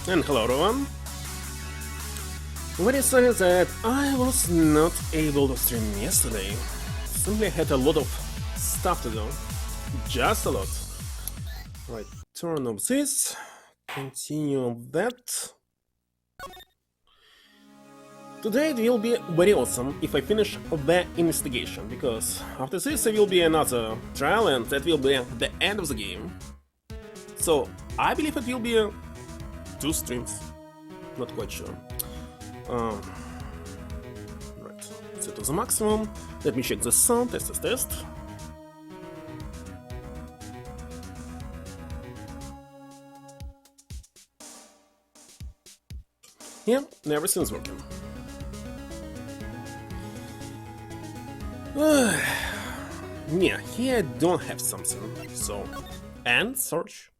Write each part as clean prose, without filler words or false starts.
And hello everyone. Very sorry that I was not able to stream yesterday. Simply had a lot of stuff to do. Just a lot. Right, turn off this. Continue that. Today it will be very awesome if I finish the investigation, because after this there will be another trial and that will be the end of the game. So I believe it will be 2 streams. Not quite sure. Right, set to the maximum. Let me check the sound. Test. Yeah, everything's working. Yeah, here I don't have something. So, and search.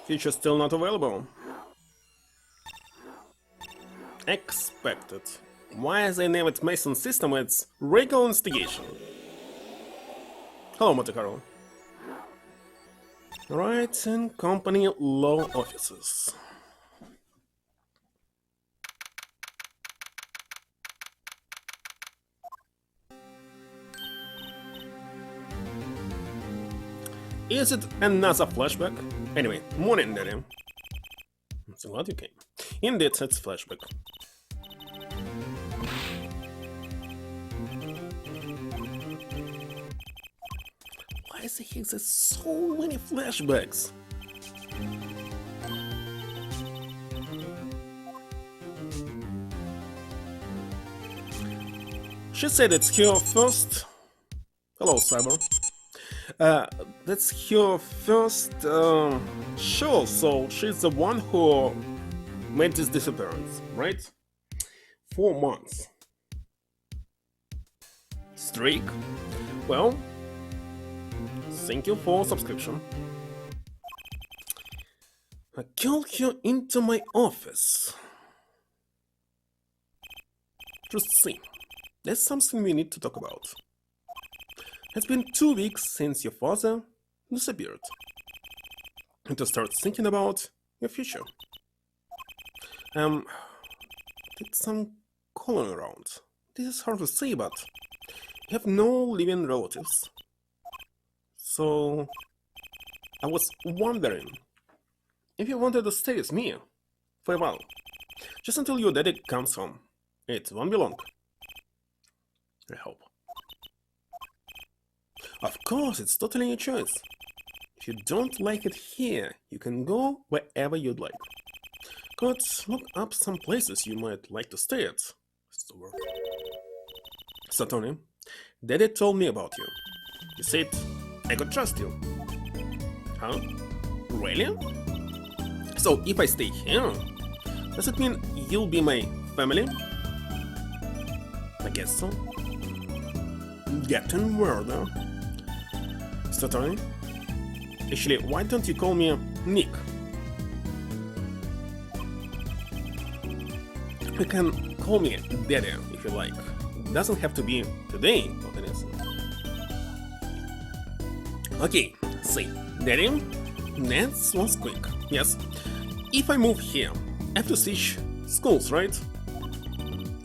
Feature still not available. Expected. Why is they name it Mason system? It's regular investigation. Hello, Monte Carlo. Right, and company law offices. Is it another flashback? Anyway, morning, Daddy. I'm so glad you came. Indeed, it's flashback. Why is there so many flashbacks? She said it's her first... Hello, Cyber. That's her first show, so she's the one who made this disappearance, right? 4 months. Streak. Well, thank you for subscription. I called you into my office. Just see, there's something we need to talk about. It's been 2 weeks since your father disappeared. And to start thinking about your future. Did some calling around. This is hard to say, but you have no living relatives. So I was wondering if you wanted to stay with me for a while, just until your daddy comes home. It won't be long. I hope. Of course, it's totally your choice. If you don't like it here, you can go wherever you'd like. Could look up some places you might like to stay at. So Tony, Daddy told me about you. He said I could trust you. Huh? Really? So if I stay here, does it mean you'll be my family? I guess so. Getting weirder. So Tony, actually, why don't you call me Nick? You can call me Daddy if you like. It doesn't have to be today, but it is. Okay, see, Daddy, that was quick. Yes, if I move here, I have to switch schools, right?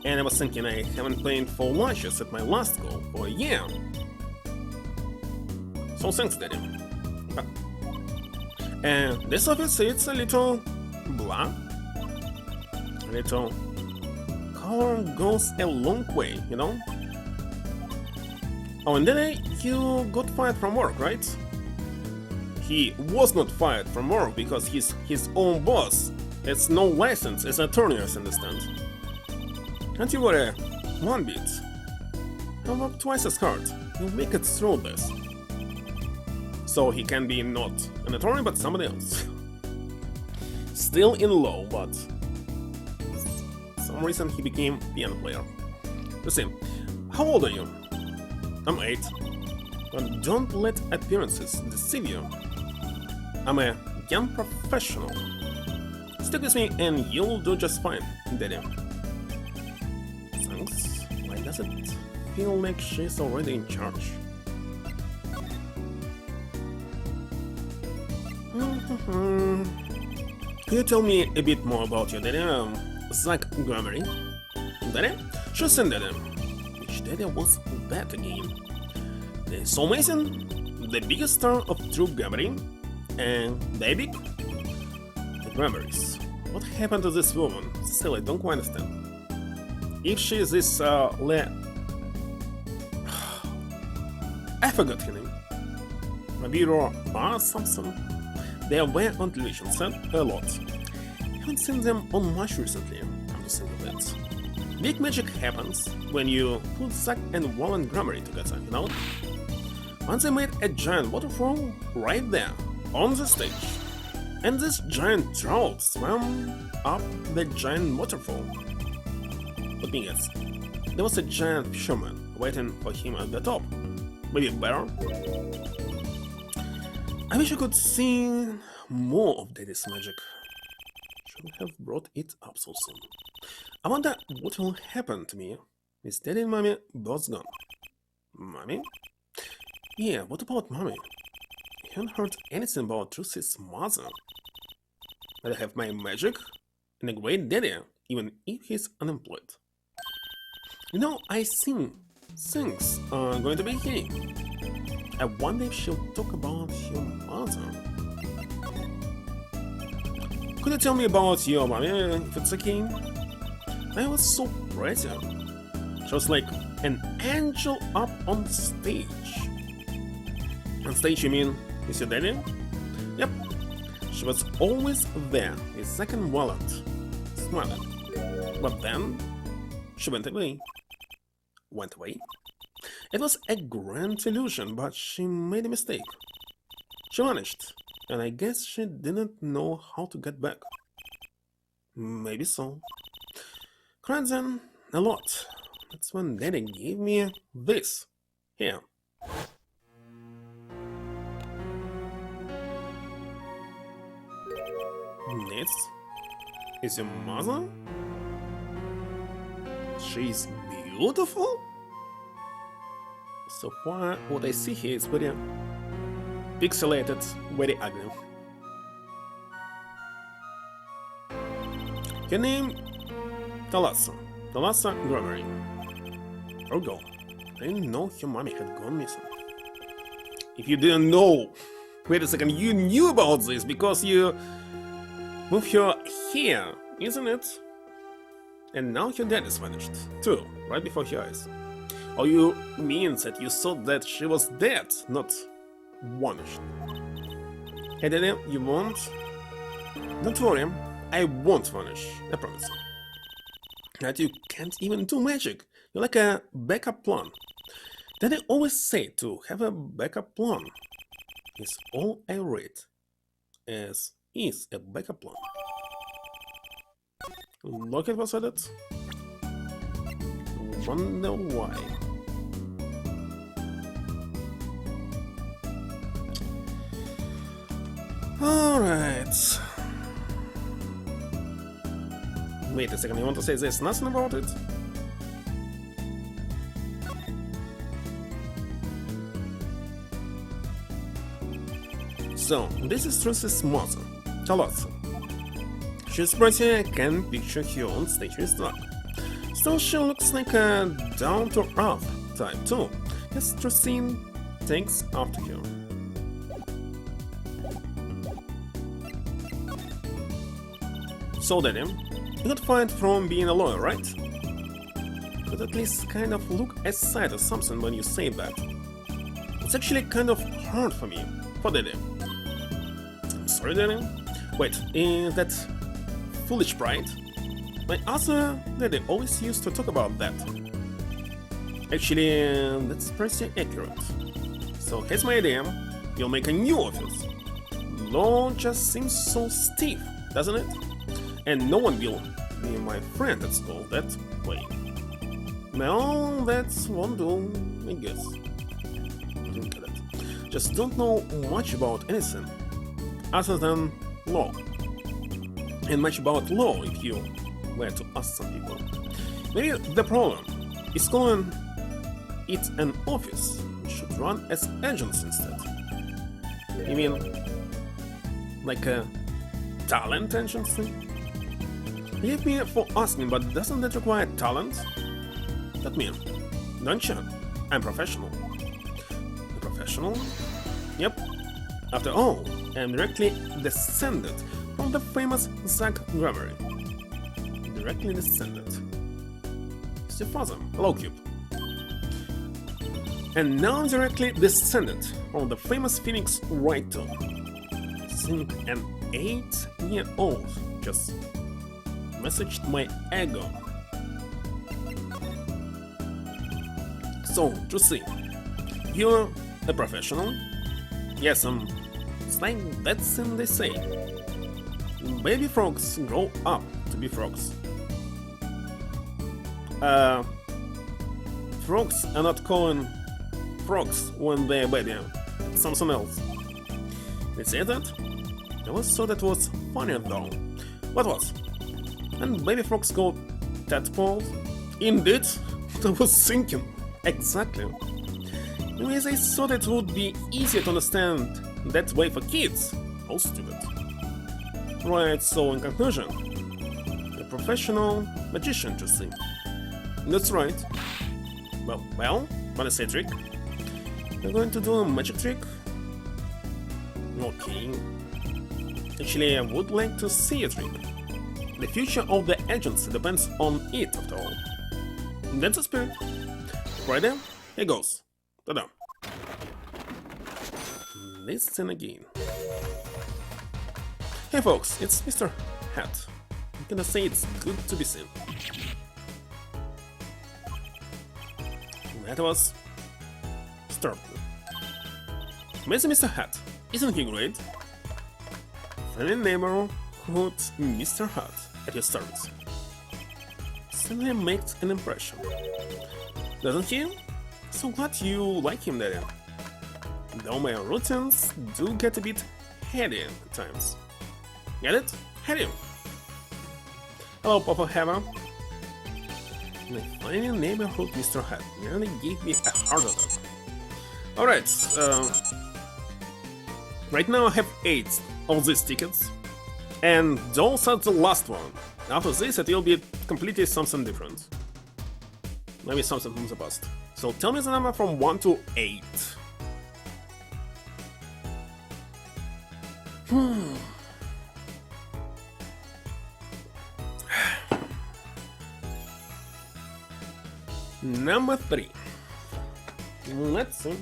And I was thinking I haven't paid for lunches at my last school for a year. So thanks, Daddy. And this office, it's a little blah. A little color goes a long way, you know? Oh, and then you got fired from work, right? He was not fired from work because he's his own boss. Has no license as an attorney, as I understand. And you were a one bit. I work twice as hard. You'll make it through this. So he can be not an attorney but somebody else. Still in law, but for some reason he became piano player. Listen, how old are you? I'm 8. But don't let appearances deceive you. I'm a young professional. Stick with me and you'll do just fine, Daddy. Thanks. Why does it feel like she's already in charge? Mhm. Can you tell me a bit more about your daddy, Zach Montgomery? Daddy? Sure, son, daddy. Which daddy was that again? The Soul Mason? The biggest star of true Montgomery? And Baby? The Grammarys. What happened to this woman? Still, I don't quite understand. If she is this, I forgot her name. Maybe or something. They were on television set a lot. Haven't seen them on much recently, I'm just saying that. Big magic happens when you put Zack and Wallen Grammary together, you know? Once they made a giant waterfall right there, on the stage. And this giant trout swam up the giant waterfall. The thing is, there was a giant fisherman waiting for him at the top. Maybe a bear? I wish I could see more of Daddy's magic. Should have brought it up so soon. I wonder what will happen to me with Daddy and Mommy both gone. Mommy? Yeah, what about Mommy? I haven't heard anything about Trucy's mother. But I have my magic and a great daddy, even if he's unemployed. You know, I think things are going to be here. I wonder if she'll talk about your mother. Could you tell me about your mommy, if it's okay? I was so pretty. She was like an angel up on stage. On stage, you mean, is your daddy? Yep. She was always there, his second wallet, smiling. But then, she went away. Went away? It was a grand illusion, but she made a mistake. She vanished, and I guess she didn't know how to get back. Maybe so. Cried then a lot. That's when Daddy gave me this. Here. This is your mother? She's beautiful? So far, what I see here is very pixelated, very ugly. Her name? Thalassa Grammary. Her girl. I didn't know her mommy had gone missing. If you didn't know, wait a second, you knew about this because you moved her here, isn't it? And now her dad is vanished, too, right before your eyes. Or you mean that you thought that she was dead, not vanished? Hey Daddy, you won't? Don't worry, I won't vanish, I promise. That you can't even do magic, you're like a backup plan. Daddy always say to have a backup plan. Is all I read is a backup plan. Look at what's it. Wonder why. Alright. Wait a second, you want to say there's nothing about it? So, this is Trucy's mother, Thalassa. She's pretty, I can picture her on stage with Zack. Still, she looks like a down-to-earth type too, as Trucy takes after her. So Daddy, you got fired from being a lawyer, right? Could at least kind of look aside or something when you say that. It's actually kind of hard for me, for Daddy. I'm sorry, Daddy. Wait, is that foolish pride? My other Daddy always used to talk about that. Actually, that's pretty accurate. So here's my idea. You'll make a new office. Law just seems so stiff, doesn't it? And no one will be my friend at school that way. Well, that won't do, I guess. Look at it. Just don't know much about anything other than law. And much about law if you were to ask some people. Maybe the problem is calling it an office. We should run as agents instead. You mean Like a talent agency? Forgive me for asking, but doesn't that require talent? That mean, don't you? I'm professional. A professional? Yep. After all, I'm directly descended from the famous Zach Gregory. Directly descended. It's your father. Hello, Cube. And now directly descended from the famous Phoenix writer. Seeing an 8-year-old just messaged my ego. So, to see, you're a professional? Yes, it's like that thing they say. Baby frogs grow up to be frogs. Frogs are not calling frogs when they're baby, something else. They say that? I always thought that was funny though. What was? And baby frogs called tadpoles? Indeed, I was thinking. Exactly. Anyways, I thought it would be easier to understand that way for kids. How stupid. Right, so in conclusion, a professional magician to see. That's right. Well, wanna say a trick? You're going to do a magic trick? Okay. Actually, I would like to see a trick. The future of the agency depends on it, after all. That's the spirit. Right there, here goes. Ta-da. Listen again. Hey folks, it's Mr. Hat. I'm gonna say it's good to be seen. That was... Stop. Amazing Mr. Hat, isn't he great? Friendly neighborhood Mr. Hat at your service. Certainly makes an impression. Doesn't he? So glad you like him, Daddy. Though my routines do get a bit heady at times. Get it? Heady. Hello, Papa Heva. My funny neighborhood Mr. Hat nearly gave me a heart attack. Alright, right now I have 8 of these tickets, and those are the last one. After this it will be completely something different. Maybe something from the past. So tell me the number from 1 to 8. Number 3. Let's see.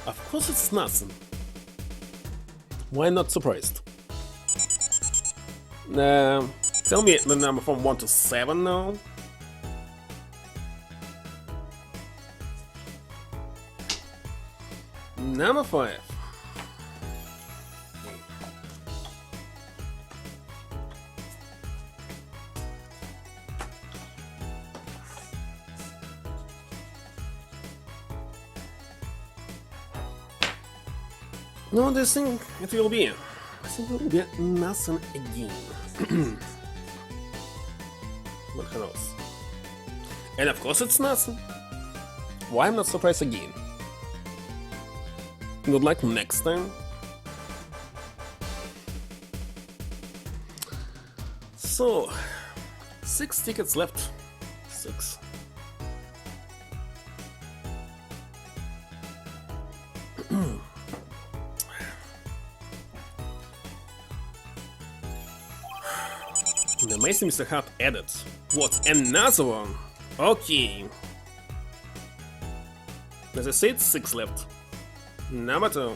Of course it's nothing. Why not surprised? Tell me the number from 1 to 7 now. Number 5. No, this thing, it will be. I think it will be nothing again. But who knows? And of course it's nothing. Why I'm not surprised again? Good luck next time. So, 6 tickets left. 6. The amazing Mr. Hat added. What, another one? Okay. As I said, 6 left. Number 2.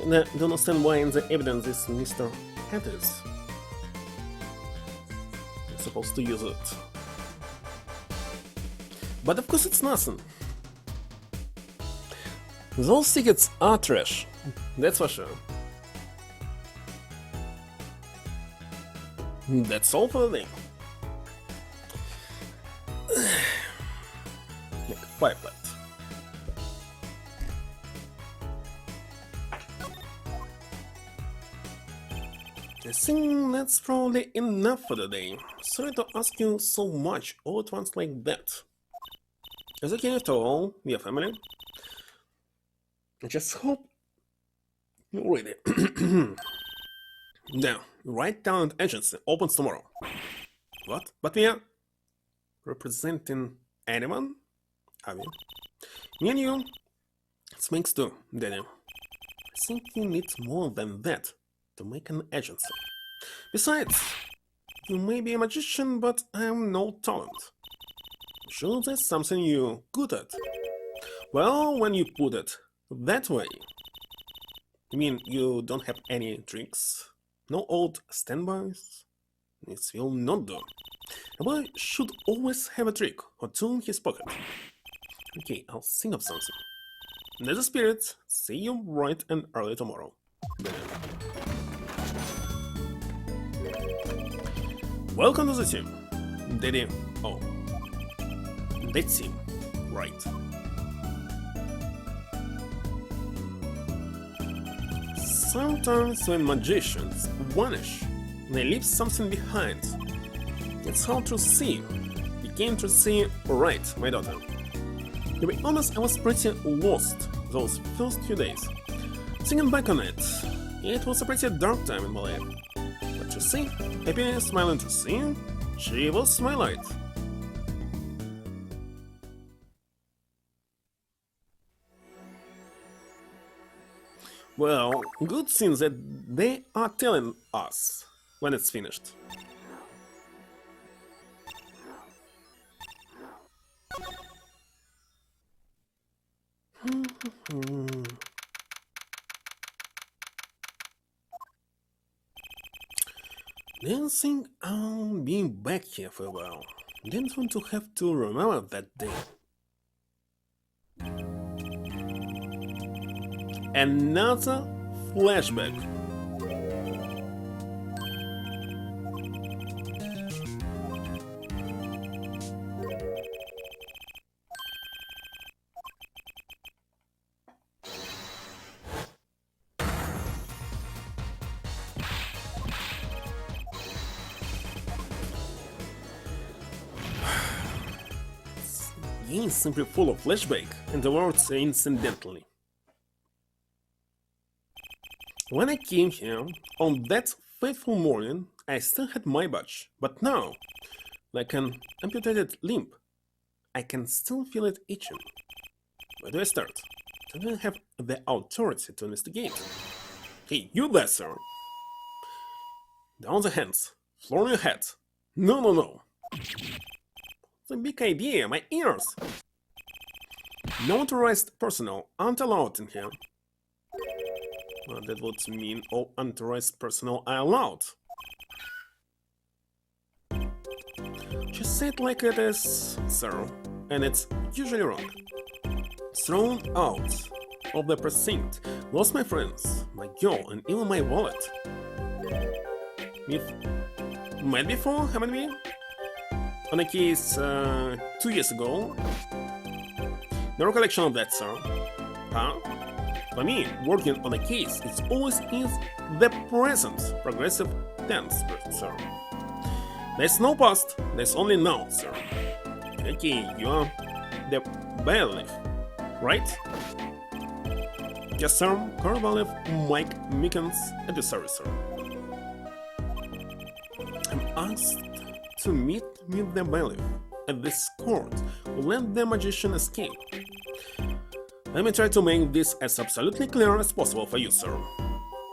And I don't understand why in the evidence this Mr. Hat is. I'm supposed to use it. But of course it's nothing. Those tickets are trash, that's for sure. That's all for the day. Like 5 left. I think that's probably enough for the day. Sorry to ask you so much all at once like that. Is it okay after all, your family? I just hope you read it. Now, Right Talent Agency opens tomorrow. What? But we are representing anyone? Are we? Me and you? It's mixed too, Daddy. I think you need more than that to make an agency. Besides, you may be a magician, but I am no talent. Sure, there's something you're good at. Well, when you put it that way, you mean you don't have any tricks? No old standbys? This will not do. A boy should always have a trick or two in his pocket. Okay, I'll think of something. That's the spirit. See you bright and early tomorrow. Welcome to the team. Daddy. Oh. That team. Right. Sometimes when magicians vanish, they leave something behind. It's hard to see. Begin to see right, my daughter. To be honest, I was pretty lost those first few days. Thinking back on it, it was a pretty dark time in my life. But you see, happiness smiling to see, she was my light. Well, good things that they are telling us when it's finished. Didn't think I'll be back here for a while. Didn't want to have to remember that day. Another flashback. Game is simply full of flashback, and the words incidentally. When I came here, on that fateful morning, I still had my badge, but now, like an amputated limb, I can still feel it itching. Where do I start? Do I have the authority to investigate? Hey, you there, sir! Down the hands, floor on your head. No, no, no! The big idea, my ears! No authorized personnel aren't allowed in here. Well, that would mean all unauthorized personnel are allowed. Just say it like it is, sir, and it's usually wrong. Thrown out of the precinct, lost my friends, my girl, and even my wallet. We've met before, haven't we? On a case 2 years ago. No recollection of that, sir. Huh? For me, working on a case is always in the present progressive tense, sir. There's no past, there's only now, sir. Okay, you are the bailiff, right? Yes, sir. Core bailiff Mike Mickens at the service, sir. I'm asked to meet with the bailiff at this court who let the magician escape. Let me try to make this as absolutely clear as possible for you, sir.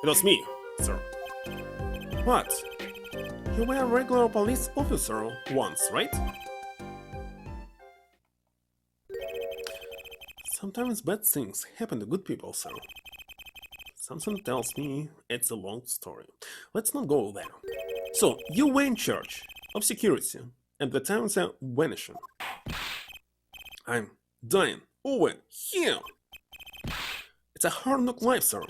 It was me, sir. What? You were a regular police officer once, right? Sometimes bad things happen to good people, sir. Something tells me it's a long story. Let's not go there. So, you were in charge of security at the time they're vanishing. I'm dying over here. It's a hard knock life, sir.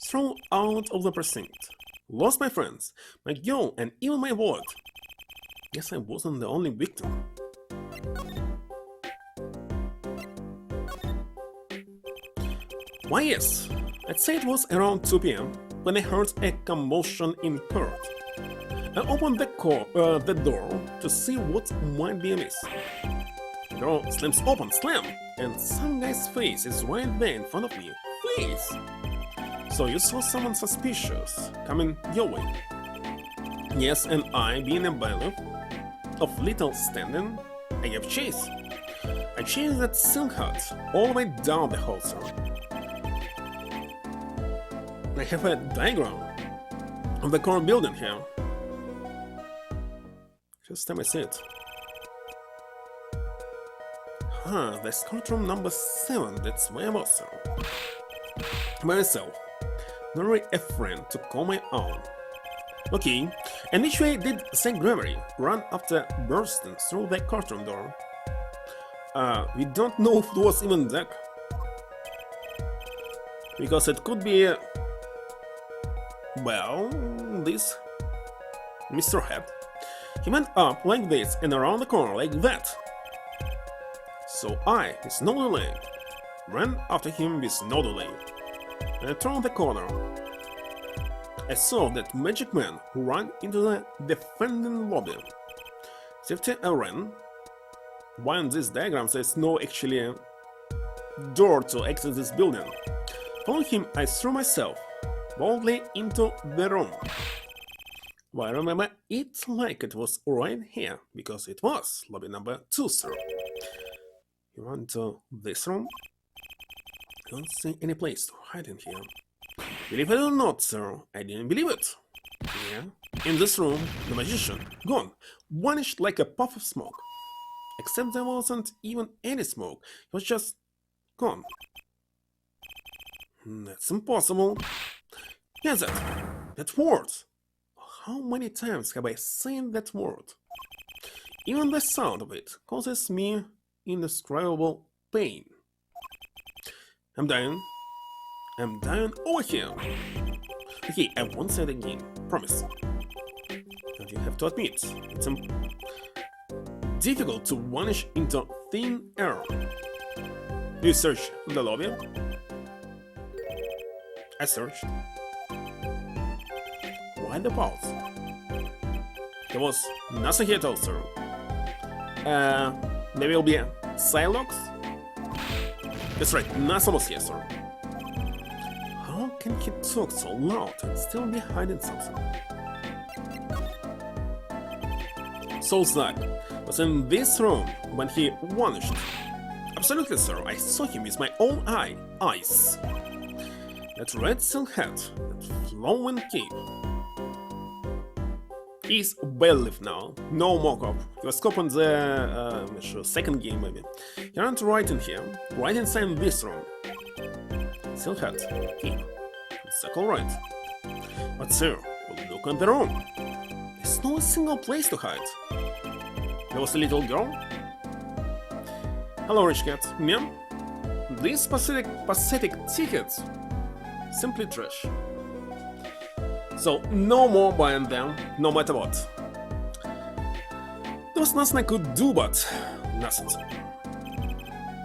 Thrown out of the precinct. Lost my friends, my girl, and even my wallet. Guess I wasn't the only victim. Why yes, I'd say it was around 2 p.m. when I heard a commotion in court. I opened the door to see what might be amiss. The door slams open, slam, and some guy's face is right there in front of me. Please! So you saw someone suspicious coming your way. Yes, and I, being a bailiff of little standing, I gave chase. I chased that silk hat all the way down the hall, sir. I have a diagram of the core building here. First time I see it. The courtroom number 7, that's where I was, sir. Myself, marry a friend to call my own. Okay, and which way did St. Gregory run after bursting through the courtroom door? We don't know if it was even that. Because it could be... well, this Mr. Head. He went up like this and around the corner like that. So I, with no delay, ran after him with no delay. And I turned the corner. I saw that magic man who ran into the defending lobby. Safety I ran. Why on this diagram there's no actually door to exit this building. Following him, I threw myself boldly into the room. Well, I remember it like it was right here, because it was lobby number 2, sir. You run to this room? I don't see any place to hide in here. Believe it or not, sir, I didn't believe it. Yeah, in this room, the magician, gone, vanished like a puff of smoke. Except there wasn't even any smoke, he was just gone. That's impossible. Yes, that word. How many times have I seen that word? Even the sound of it causes me indescribable pain. I'm dying. I'm dying over here. Okay, I won't say it again. Promise. But you have to admit, it's difficult to vanish into thin air. Do you search the lobby? I searched. Why the pause? There was nothing here at all, sir. Maybe it'll be a Psylocke? That's right, nothing was here, sir. How can he talk so loud and still be hiding something? So Zach was in this room when he vanished. Absolutely, sir, I saw him with my own eyes. That red silk hat, that flowing cape. He's bailiff now, no more cop. He was cop on the second game maybe. He ran right in here, right inside this room. Silk hat, cape, circle right. But sir, look at the room. There's no single place to hide. There was a little girl. Hello, rich cat, ma'am. These pathetic tickets. Simply trash. So, no more buying them, no matter what. There was nothing I could do but nothing.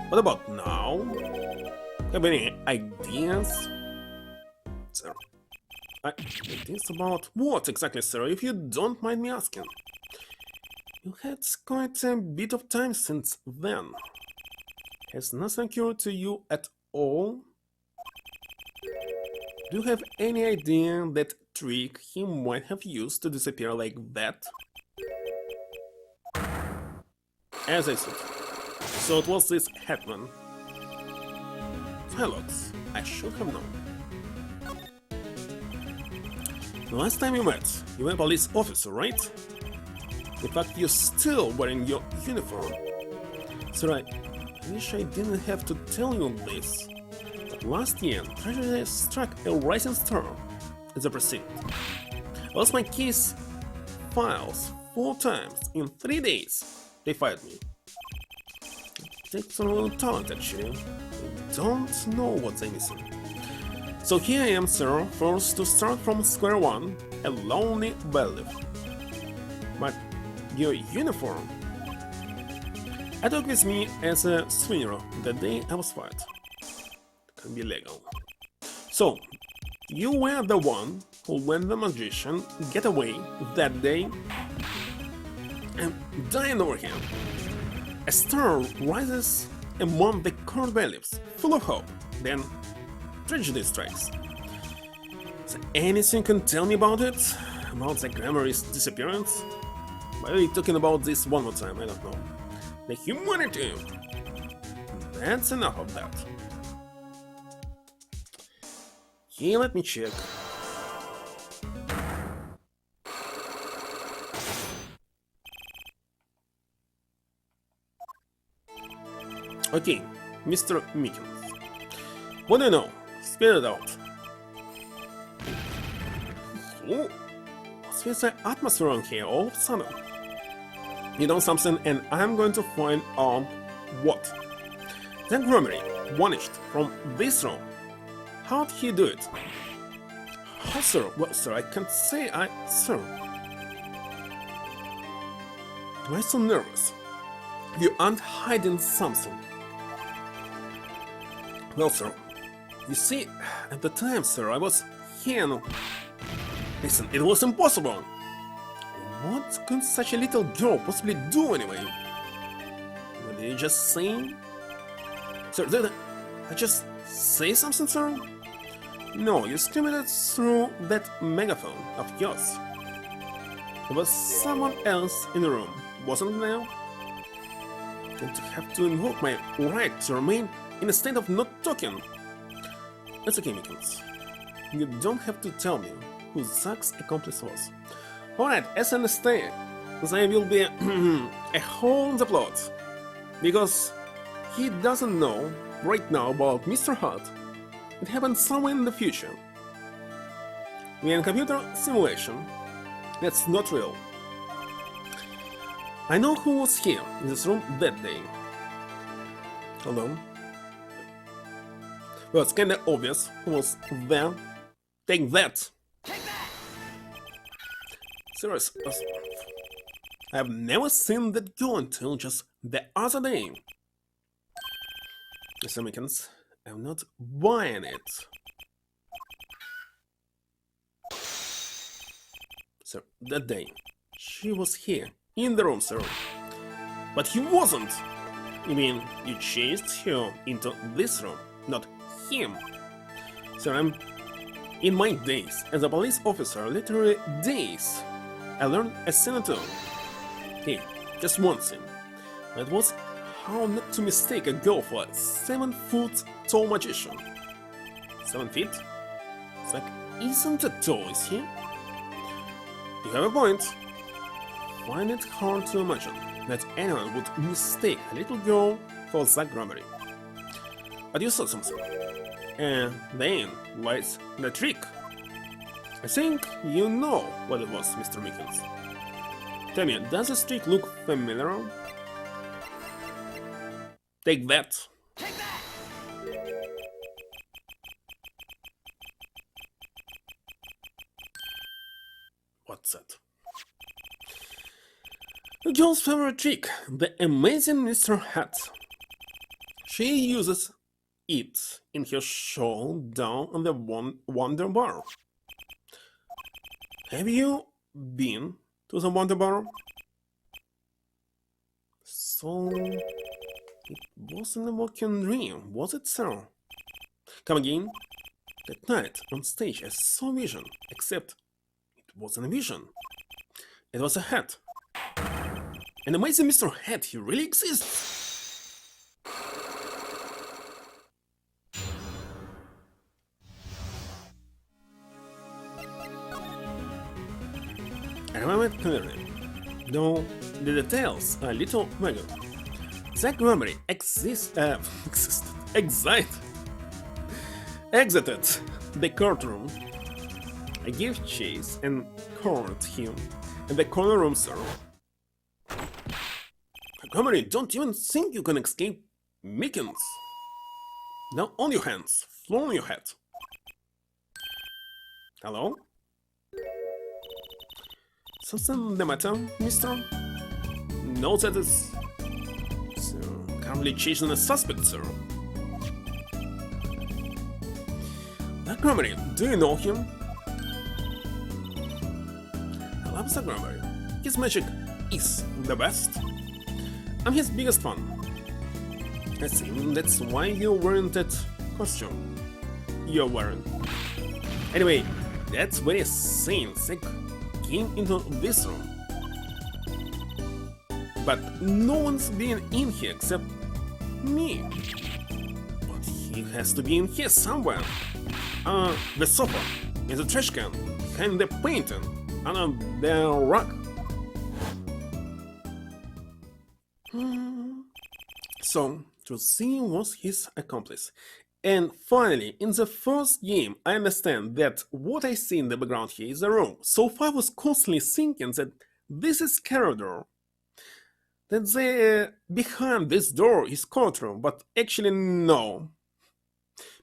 What about now? Have any ideas? Sir. Ideas about what exactly, sir, if you don't mind me asking? You had quite a bit of time since then. Has nothing occurred to you at all? Do you have any idea that trick he might have used to disappear like that? As I said, so it was this Hetman. Psylocke, I should have known. The last time you met, you were a police officer, right? In fact, you're still wearing your uniform. So I wish I didn't have to tell you this. Last year, Treasury struck a rising star at the precinct. Lost my case files 4 times in 3 days. They fired me. It takes a little talent, actually. I don't know what they're missing. So here I am, sir, forced to start from square one, a lonely bailiff. But your uniform... I took with me as a souvenir the day I was fired. Can be legal. So, you were the one who let the magician get away that day and dying over here. A star rises among the court bailiffs, full of hope. Then tragedy strikes. Is there anything you can tell me about it? About the Grammary's disappearance? Why are we talking about this one more time? I don't know. The humanity! That's enough of that. Okay, let me check. Okay, Mr. Mickens. What do you know? Spit it out. Oh, what's with the atmosphere on here all of a sudden? You know something, and I'm going to find out what. The Grammarly vanished from this room. How did he do it? How, sir? Well, sir, I can't say Sir. Am I so nervous? You aren't hiding something. Well, sir, you see, at the time, sir, I was here and... Listen, it was impossible! What could such a little girl possibly do anyway? Did you just sing? Sir, did I just say something, sir? No, you screamed it through that megaphone of yours. There was someone else in the room, wasn't there? And to have to invoke my right to remain in a state of not talking. It's okay, Mickens. You don't have to tell me who Zack's accomplice was. Alright, as I understand, there will be a hole in the plot. Because he doesn't know right now about Mr. Hart. It happened somewhere in the future. We're in a computer simulation. That's not real. I know who was here in this room that day. Hold on. Well, it's kinda obvious who was there. Take that! Take that! Serious. I've never seen that girl until just the other day. Mr. Mickens, I'm not buying it. Sir, that day, she was here, in the room, sir. But he wasn't! You mean, you chased her into this room, not him? Sir, in my days as a police officer, literally days, I learned a thing or two. Hey, just one thing. That was how not to mistake a girl for a 7-foot-tall magician. 7 feet? It's like, isn't it tall, is he? You have a point. Find it hard to imagine that anyone would mistake a little girl for Zack Grammarly. But you saw something. And then lies the trick. I think you know what it was, Mr. Mickens. Tell me, does this trick look familiar? Take that! Take that! What's that? The girl's favorite trick, the amazing Mr. Hat. She uses it in her show down on the Wonder Bar. Have you been to the Wonder Bar? So, it wasn't a walking dream, was it, sir? Come again? That night, on stage, I saw a vision, except it wasn't a vision. It was a hat. An amazing Mr. Hat, he really exists! I remember it clearly, though the details are a little vague. Zack Grammarly exited the courtroom. I gave chase and cornered him in the corner room, sir. Grammarly, don't even think you can escape Mickens. Now on your hands, floor on your head. Hello? Something the matter, mister? No, that is... Sir, currently chasing a suspect, sir. Montgomery, do you know him? I love Montgomery. His magic is the best. I'm his biggest fan. I think that's why you're wearing that costume. You're wearing. Anyway, that's very sane. They came into this room. But no one's been in here except me. But he has to be in here somewhere. The sofa, in the trash can, behind the painting, under the rug. So, Josie was his accomplice. And finally, in the first game, I understand that what I see in the background here is a room. So far I was constantly thinking that this is corridor. That the behind this door is courtroom, but actually no.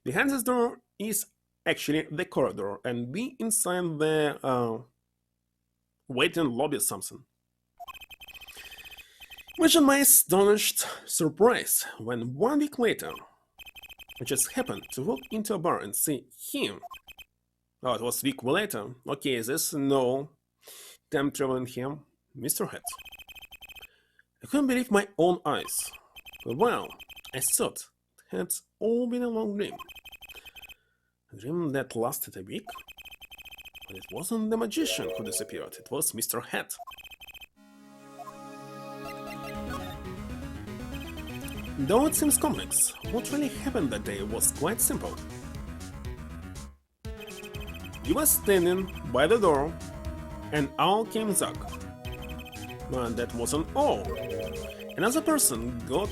Behind this door is actually the corridor, and be inside the waiting lobby or something. Imagine my astonished surprise when 1 week later I just happened to walk into a bar and see him. Oh, it was a week later. Okay, there's no time traveling him, Mr. Head. I couldn't believe my own eyes. Well, I thought it had all been a long dream. A dream that lasted a week? But it wasn't the magician who disappeared, it was Mr. Head. Though it seems complex, what really happened that day was quite simple. You were standing by the door, and out came Zach. But that wasn't all. Another person got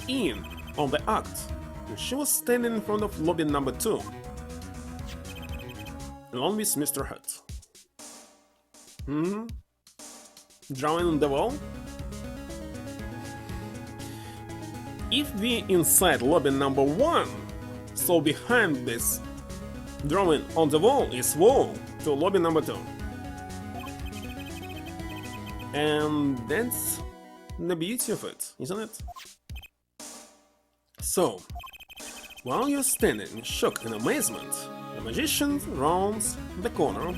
in on the act, and she was standing in front of lobby number 2, along with Mr. Head. Drawing on the wall? If we inside lobby number 1, so behind this drawing on the wall is wall to lobby number 2. And that's the beauty of it, isn't it? So, while you're standing in shock and amazement, the magician rounds the corner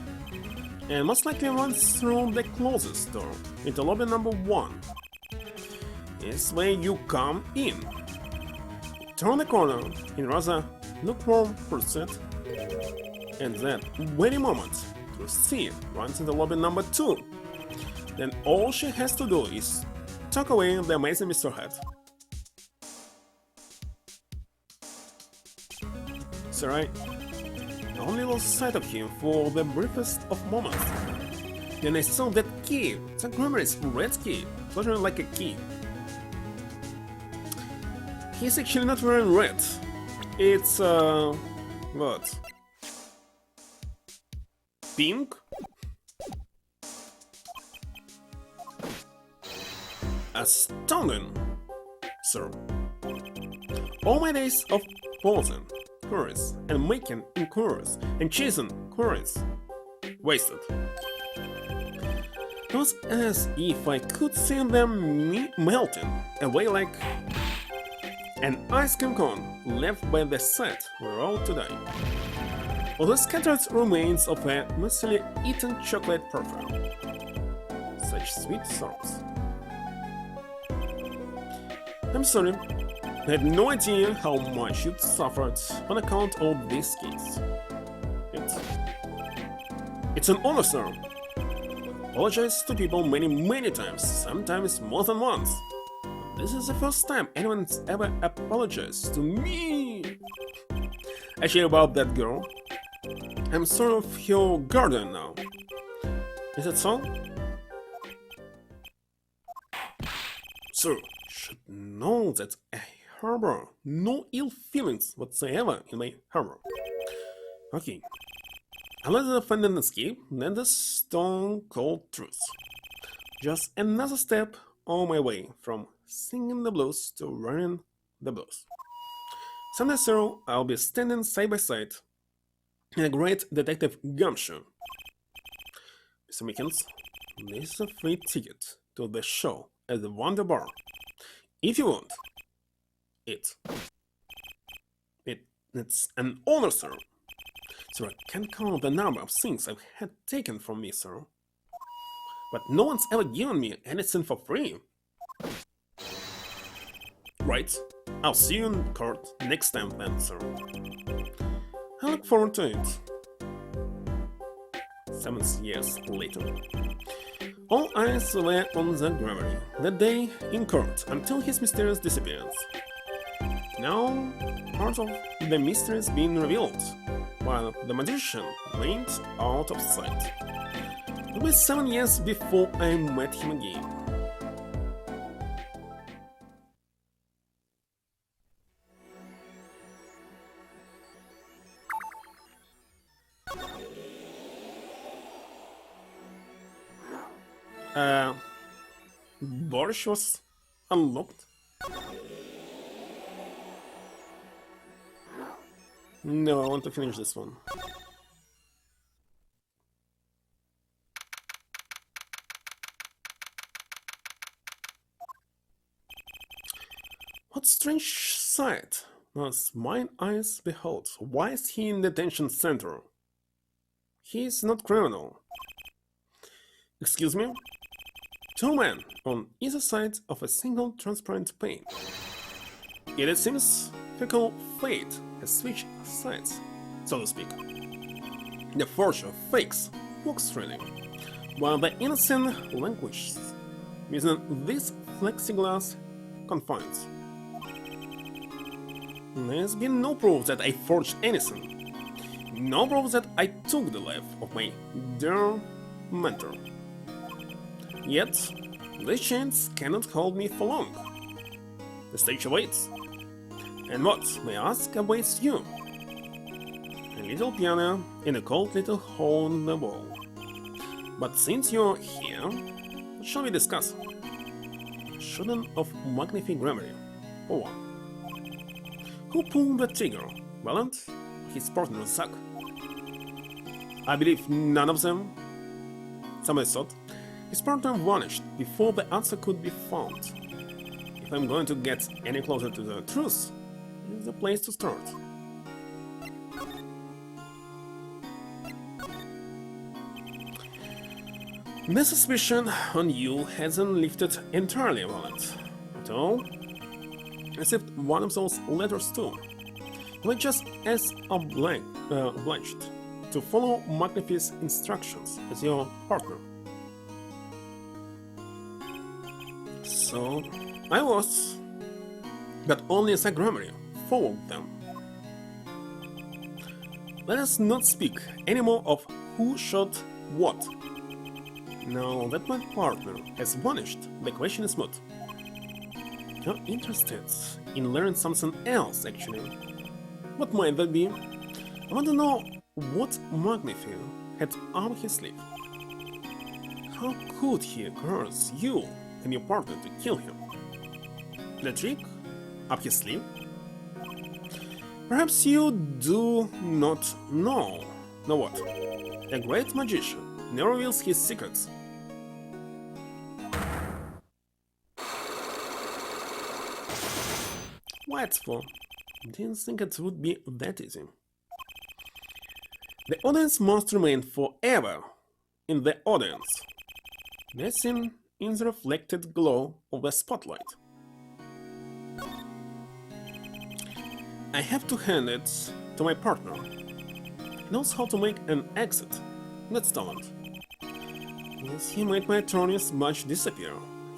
and most likely runs through the closest door into lobby number 1. This way you come in. You turn the corner in rather lukewarm pursuit, and that very moment Lucy runs into lobby number 2. Then all she has to do is tuck away the amazing Mr. Head. So I only lost sight of him for the briefest of moments. Then I saw that key, the glamorous red key, fluttering like a key. He's actually not wearing red. It's, what? Pink? Astounding, sir. All my days of posing, chorus, and making inquiries, and chasing chorus, wasted. It was as if I could see them melting away like an ice cream cone left by the set we're all to die, or the scattered remains of a mostly eaten chocolate perfume. Such sweet sorrows. I'm sorry, I had no idea how much you'd suffered on account of these kids. It's an honor, sir. Apologize to people many times, sometimes more than once. This is the first time anyone's ever apologized to me. Actually, about that girl, I'm sort of your guardian now. Is that so? Sir, you should know that I harbor no ill feelings whatsoever in my harbor. Okay. I let the defendant escape, then the stone cold truth. Just another step on my way from singing the blues to running the blues. Someday, sir, I'll be standing side by side and a great detective gumshoe. Mr. Mickens, this is a free ticket to the show at the Wonder Bar. If you want it. It's an honor, sir. Sir, I can't count the number of things I've had taken from me, sir. But no one's ever given me anything for free. Right. I'll see you in court next time then, sir. I look forward to it. 7 years later. All eyes were on the Gregory that day in court until his mysterious disappearance. Now, part of the mystery is being revealed, while the magician went out of sight. It was 7 years before I met him again. Borscht was unlocked? No, I want to finish this one. What strange sight must mine eyes behold? Why is he in the detention center? He is not criminal. Excuse me? 2 men on either side of a single transparent pane. Yet it seems fickle fate has switched sides, so to speak. The forger fakes walks freely, while the innocent languishes within these plexiglass confines. There's been no proof that I forged anything, no proof that I took the life of my dear mentor. Yet, this chance cannot hold me for long. The stage awaits. And what, may I ask, awaits you? A little piano in a cold little hole in the wall. But since you're here, what shall we discuss? Shooting of magnific grammar, for one. Who pulled the trigger, Valent or his partner Zack? I believe none of them. Somebody thought. His partner vanished before the answer could be found. If I'm going to get any closer to the truth, it's the place to start. The suspicion on you hasn't lifted entirely, Valent. At all? Except one of those letters too. We're just as obliged to follow Magnifi's instructions as your partner. So, I was, but only as a grammar followed them. Let us not speak anymore of who shot what. Now that my partner has vanished, the question is moot. I'm interested in learning something else, actually. What might that be? I want to know what Magnifi had up his sleeve. How could he curse you and your partner to kill him? The trick? Up his sleeve? Perhaps you do not know. Know what? A great magician never reveals his secrets. What for? Didn't think it would be that easy. The audience must remain forever in the audience, dancing in the reflected glow of the spotlight. I have to hand it to my partner. He knows how to make an exit. That's talent. As he made my attorney's badge disappear,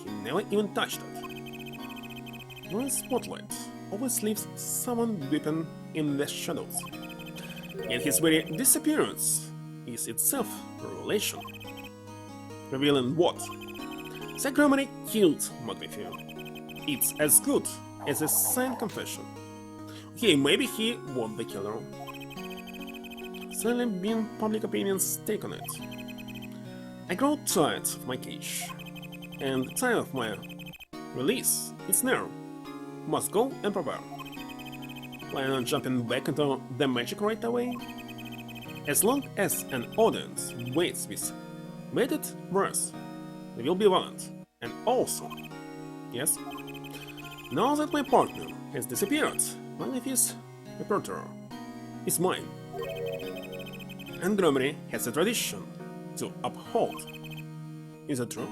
he never even touched it. The spotlight always leaves someone weeping in the shadows. Yet his very disappearance is itself a revelation. Revealing what? The grammar killed Magnifi. It's as good as a signed confession. Okay, maybe he was the killer. Certainly been public opinion's take on it. I grow tired of my cage, and the time of my release is near. Must go and prepare. Plan on jumping back into the magic right away? As long as an audience waits with bated breath, they will be violent. And also, yes, now that my partner has disappeared, one of his repertoire is mine. And Grummery has a tradition to uphold. Is it true?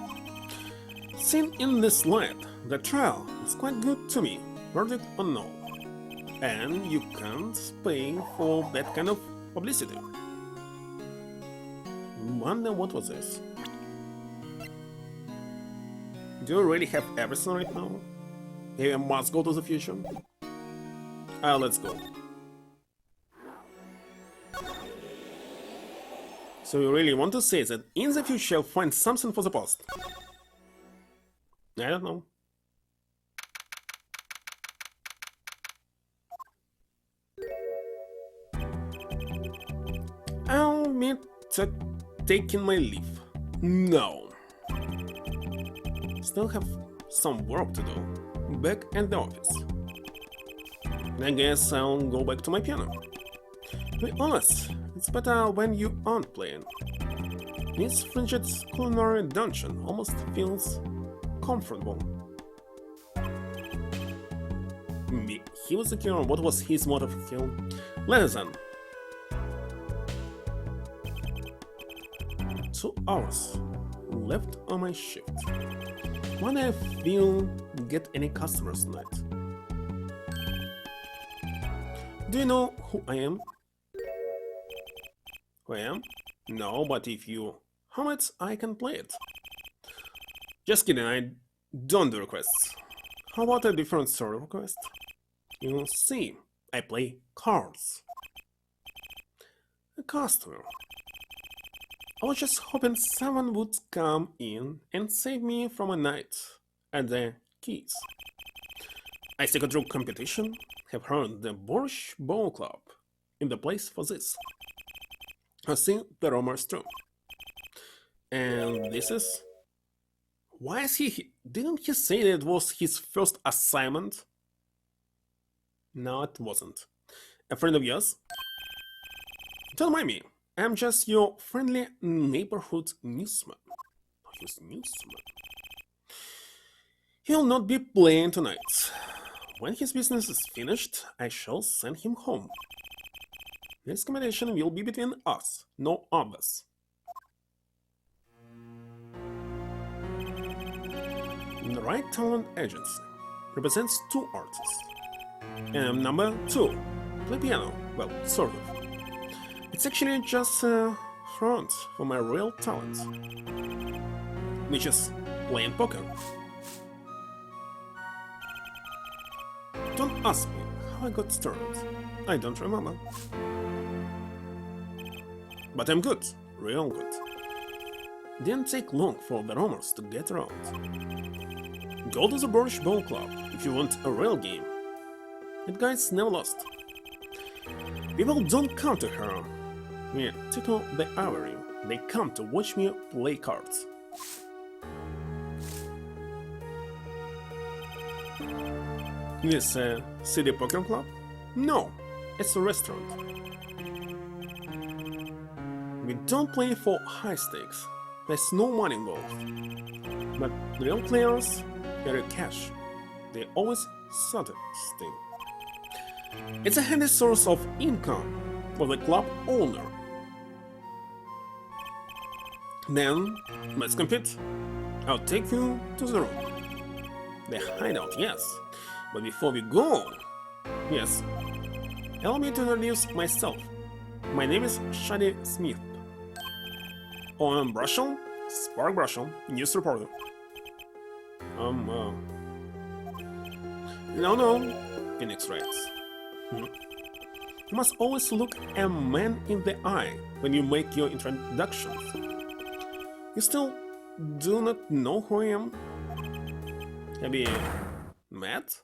Seen in this light, the trial is quite good to me, verdict or no. And you can't pay for that kind of publicity. Wonder what was this? Do you really have everything right now? Maybe I must go to the future? Let's go. So you really want to say that in the future I'll find something for the past? I don't know. I'll admit to taking my leave. No. Still have some work to do. Back at the office. I guess I'll go back to my piano. To be honest, it's better when you aren't playing. This frigid culinary dungeon almost feels comfortable. He was secure. What was his motive of kill? Listen. 2 hours left on my shift. When I will get any customers tonight. Do you know who I am? Who I am? No, but if you hum it, I can play it. Just kidding, I don't do requests. How about a different sort of request? You see, I play cards. A customer. I was just hoping someone would come in and save me from a night at the Keys. I seek a drug competition, have heard the Borscht Bowl Club in the place for this. I see the rumors true. And this is... Why is he... Didn't he say that it was his first assignment? No, it wasn't. A friend of yours? Don't mind me. I'm just your friendly neighborhood newsman. His newsman. He'll not be playing tonight. When his business is finished, I shall send him home. This combination will be between us, no others. The Right Talent Agency represents 2 artists. And number 2, play piano. Well, sort of. It's actually just a front for my real talent, which is playing poker. Don't ask me how I got started. I don't remember. But I'm good, real good. Didn't take long for the rumors to get around. Go to the Borscht Bowl Club if you want a real game. That guy's never lost. People don't come to her. Me, Tito the Ivory. They come to watch me play cards. This city poker club? No, it's a restaurant. We don't play for high stakes. There's no money involved. But real players carry cash. They always thirsty. It's a handy source of income for the club owner. Then, let's compete. I'll take you to the room. The hideout, yes. But before we go... Yes. Allow me to introduce myself. My name is Shadi Smith. I'm Brushel, Spark Brushel, news reporter. No, Phoenix writes. You must always look a man in the eye when you make your introductions. You still do not know who I am? Have you met?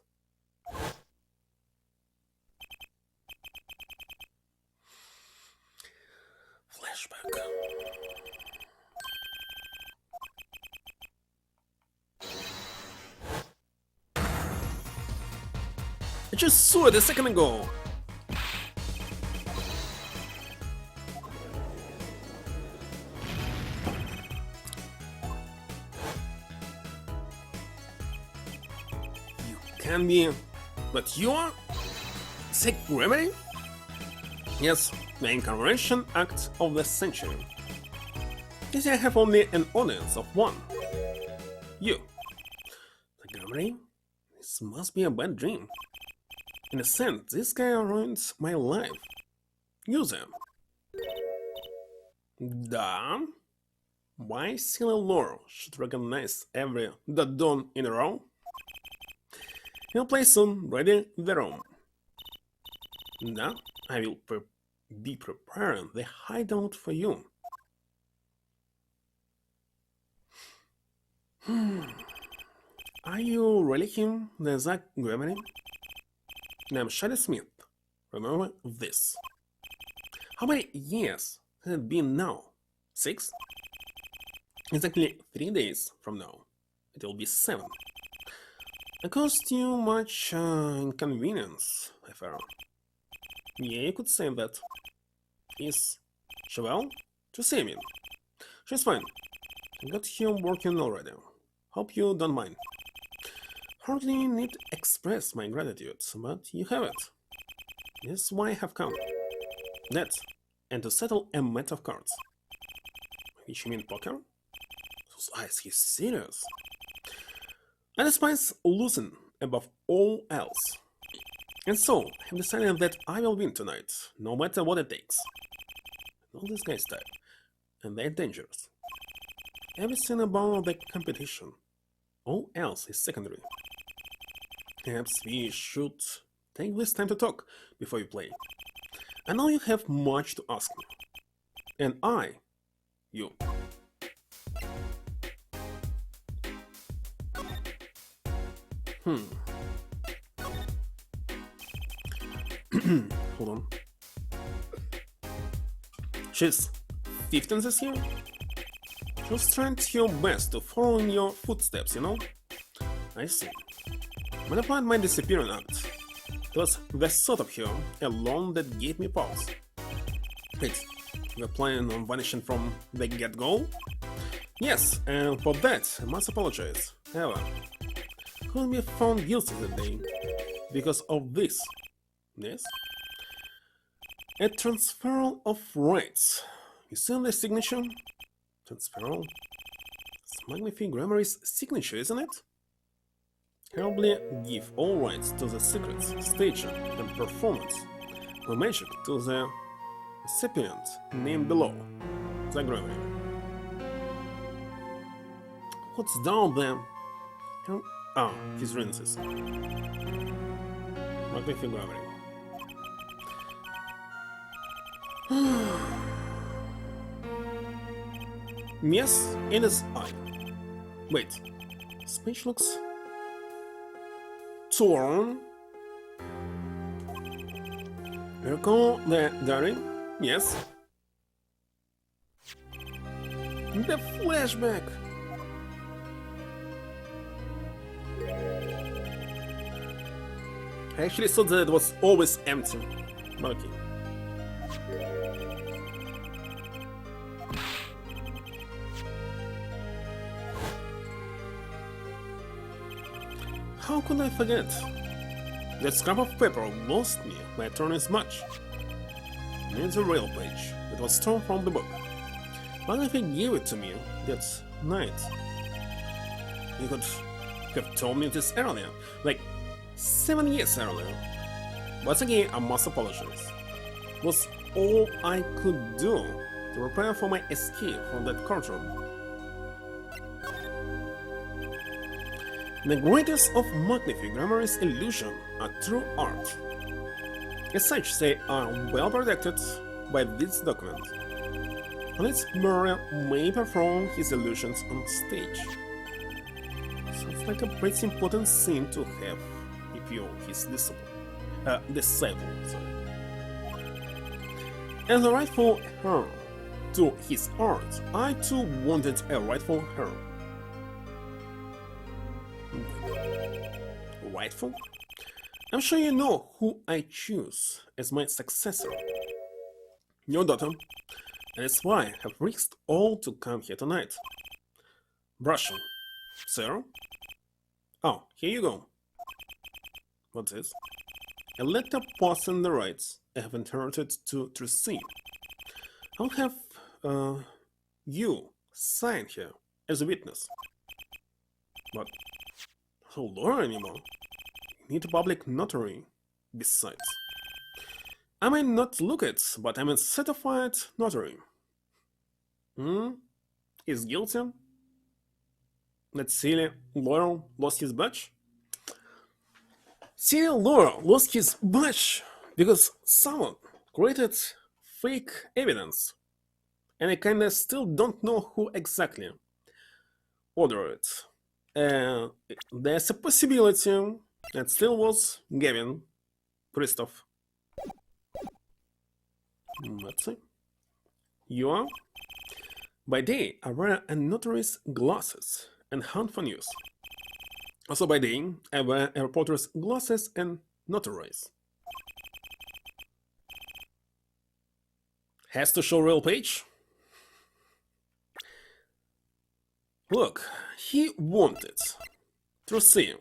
Flashback. I just saw it a second ago. can be. But you are? Sick grammar? Yes, the incarnation act of the century. Yes, I have only an audience of one. You. The grammar? This must be a bad dream. In a sense, this guy ruins my life. Use him. Da? Why silly lore should recognize every dawn in a row? He'll play soon, ready the room. Now I will be preparing the hideout for you. Are you really him, the Zack Gremlin? I'm Shady Smith. Remember this. How many years has it been now? 6? Exactly 3 days from now. It will be 7. It caused you much inconvenience, my friend. Yeah, you could say that. Is she well? To see me. She's fine. I got him working already. Hope you don't mind. Hardly need to express my gratitude, but you have it. This is why I have come. That, and to settle a match of cards. Which you mean poker? Those eyes, he's serious. I despise losing above all else. And so, I'm deciding that I will win tonight, no matter what it takes. All these guys type, and they're dangerous. Everything about the competition. All else is secondary. Perhaps we should take this time to talk before you play. I know you have much to ask me. And you. Hold on. She's 15 this year? Just trying your best to follow in your footsteps, you know? I see. When I planned my disappearing act, it was the thought of her alone that gave me pause. Wait, you're planning on vanishing from the get-go? Yes, and for that I must apologize. However, I couldn't be found guilty that day because of this. Yes? A transferal of rights. You see the signature? Transferal? It's Magnifique Grammary's signature, isn't it? Humbly give all rights to the secrets, staging, and performance. The magic to the recipient named below, the Grammar. What's down there? His rinses. Magnifique Grammar. Yes, it is I. Wait, speech looks torn. Recall the diary? Yes. The flashback. I actually thought that it was always empty. But okay. How could I forget? That scrap of paper lost me my attorney's match. It's a real page. It was torn from the book. But if he gave it to me that night, you could have told me this earlier, like 7 years earlier. Once again, I must apologize. It was all I could do to prepare for my escape from that courtroom. The greatest of Magnifique Grammary's illusion are true art. As such, they are well protected by this document. And its bearer may perform his illusions on stage. Sounds like a pretty important thing to have if you're his disciple. As a rightful heir to his art, I too wanted a rightful heir. Rightful? I'm sure you know who I choose as my successor. Your daughter. And that's why I have risked all to come here tonight. Brushing. Sir? Oh, here you go. What's this? A letter passing the rights I have inherited to Tracy. I'll have you sign here as a witness. But no lawyer anymore. Need a public notary. Besides, I may not look it, but I'm a certified notary. He's guilty? That silly lawyer lost his badge? Silly lawyer lost his badge because someone created fake evidence, and I kinda still don't know who exactly ordered it. There's a possibility that still was Gavin Christoph. Let's see. You are? By day, I wear a notary's glasses and hunt for news. Also by day, I wear a reporter's glasses and notarize. Has to show real page? Look, he wanted to see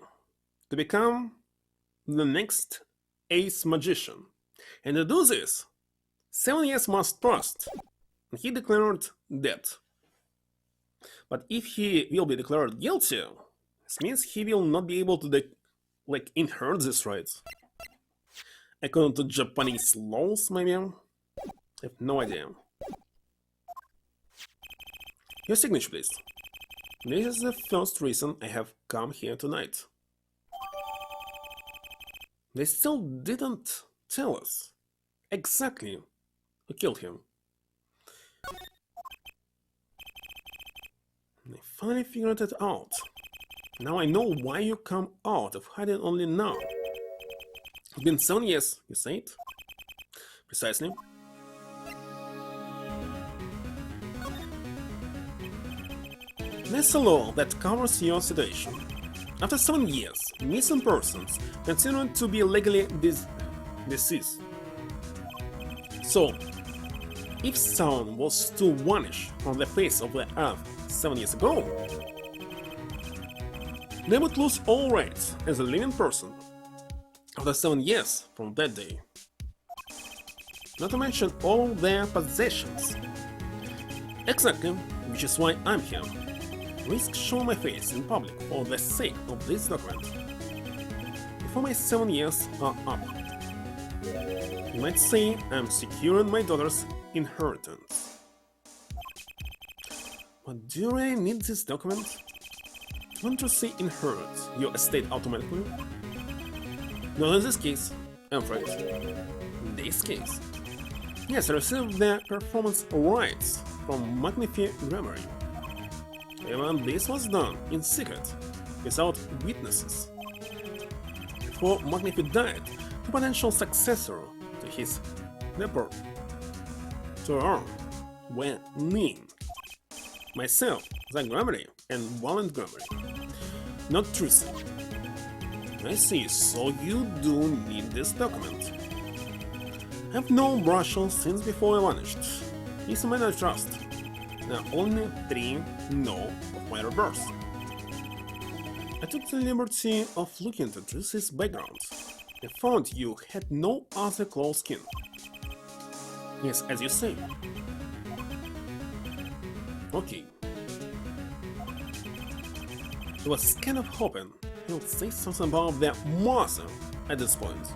to become the next ace magician. And to do this, 7 years must pass. And he declared dead. But if he will be declared guilty, this means he will not be able to inherit this rights. According to Japanese laws, maybe? I have no idea. Your signature, please. This is the first reason I have come here tonight. They still didn't tell us exactly who killed him. I finally figured it out. Now I know why you come out of hiding only now. It's been 7 years, you say it? Precisely. There's a law that covers your situation. After 7 years, missing persons considered to be legally deceased. So, if someone was to vanish from the face of the earth 7 years ago, they would lose all rights as a living person after 7 years from that day. Not to mention all their possessions. Exactly, which is why I'm here. Risk showing my face in public for the sake of this document. Before my 7 years are up, you might say I'm securing my daughter's inheritance. But do you really need this document? Want to say inherit your estate automatically? Not in this case, I'm afraid. In this case, yes, I received the performance rights from Magnifi Grammary. Even this was done in secret, without witnesses. Before Magnifi died, the potential successor to his leper were named. Myself, the Grammary, and Wallen Grammary. Not Tracy. I see, so you do need this document. I've known Brushel since before I vanished. He's a man I trust. Now only 3 know of my rebirth. I took the liberty of looking into Tracy's background. I found you had no other close skin. Yes, as you say. Okay. I was kind of hoping he would say something about their mother at this point.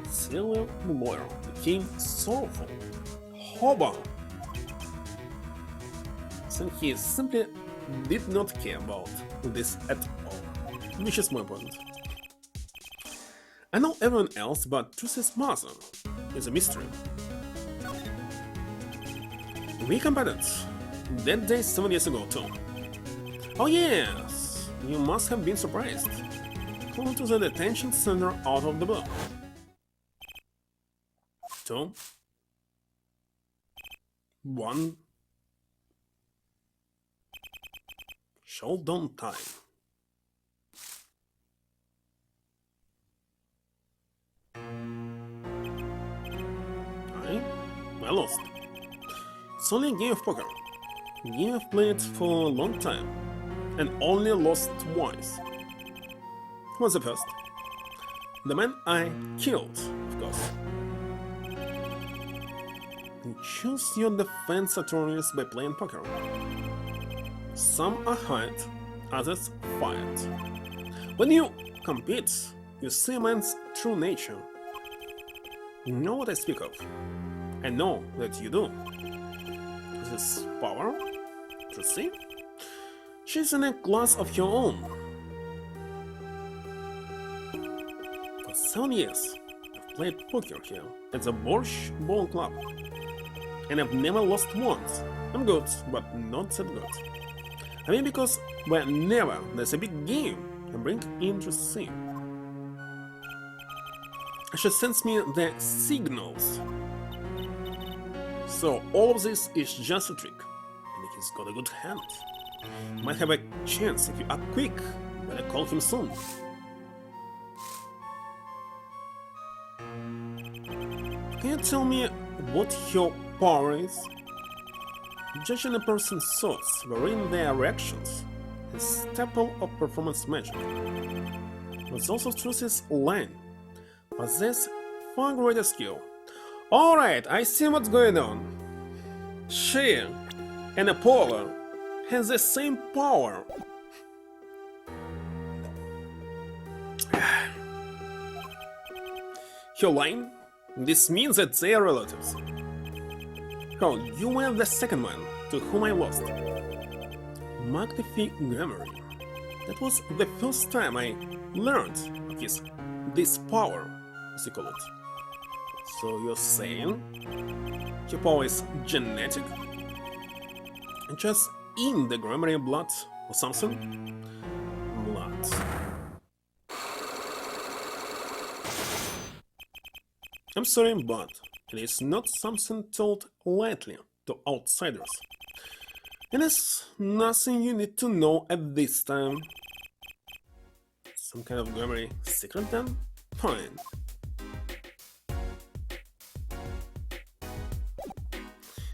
Silly lawyer became sorrowful. Hobo! And he simply did not care about this at all, which is my point. I know everyone else, but Trucy's mother is a mystery. We competed that day 7 years ago too. Oh yes, you must have been surprised. Come to the detention center out of the blue. 2, 1. Showdown time. I lost. It's only a game of poker. A game I've played for a long time, and only lost twice. What's the first? The man I killed, of course. You choose your defense attorneys by playing poker. Some are hired, others fired. When you compete, you see a man's true nature. You know what I speak of. I know that you do. This is power, to see? She's in a class of your own. For 7 years, I've played poker here at the Borscht Ball Club. And I've never lost once. I'm good, but not that good. I mean, because whenever there's a big game, I bring in to see. She sends me the signals. So all of this is just a trick. And he's got a good hand. Might have a chance if you are quick, but I call him soon. Can you tell me what your power is? Judging a person's thoughts, varying their reactions, a staple of performance magic. What's also true is line, possess far greater skill. Alright, I see what's going on. She and Apollo has the same power. You're lying? This means that they are relatives. Oh, you were the second man to whom I lost. Magnifique Grammar. That was the first time I learned of this power, as you call it. So you're saying your power is genetic? Just in the grammar blood or something? Blood. I'm sorry, but it is not something told lightly to outsiders. And it's nothing you need to know at this time. Some kind of grammar secret then? Fine.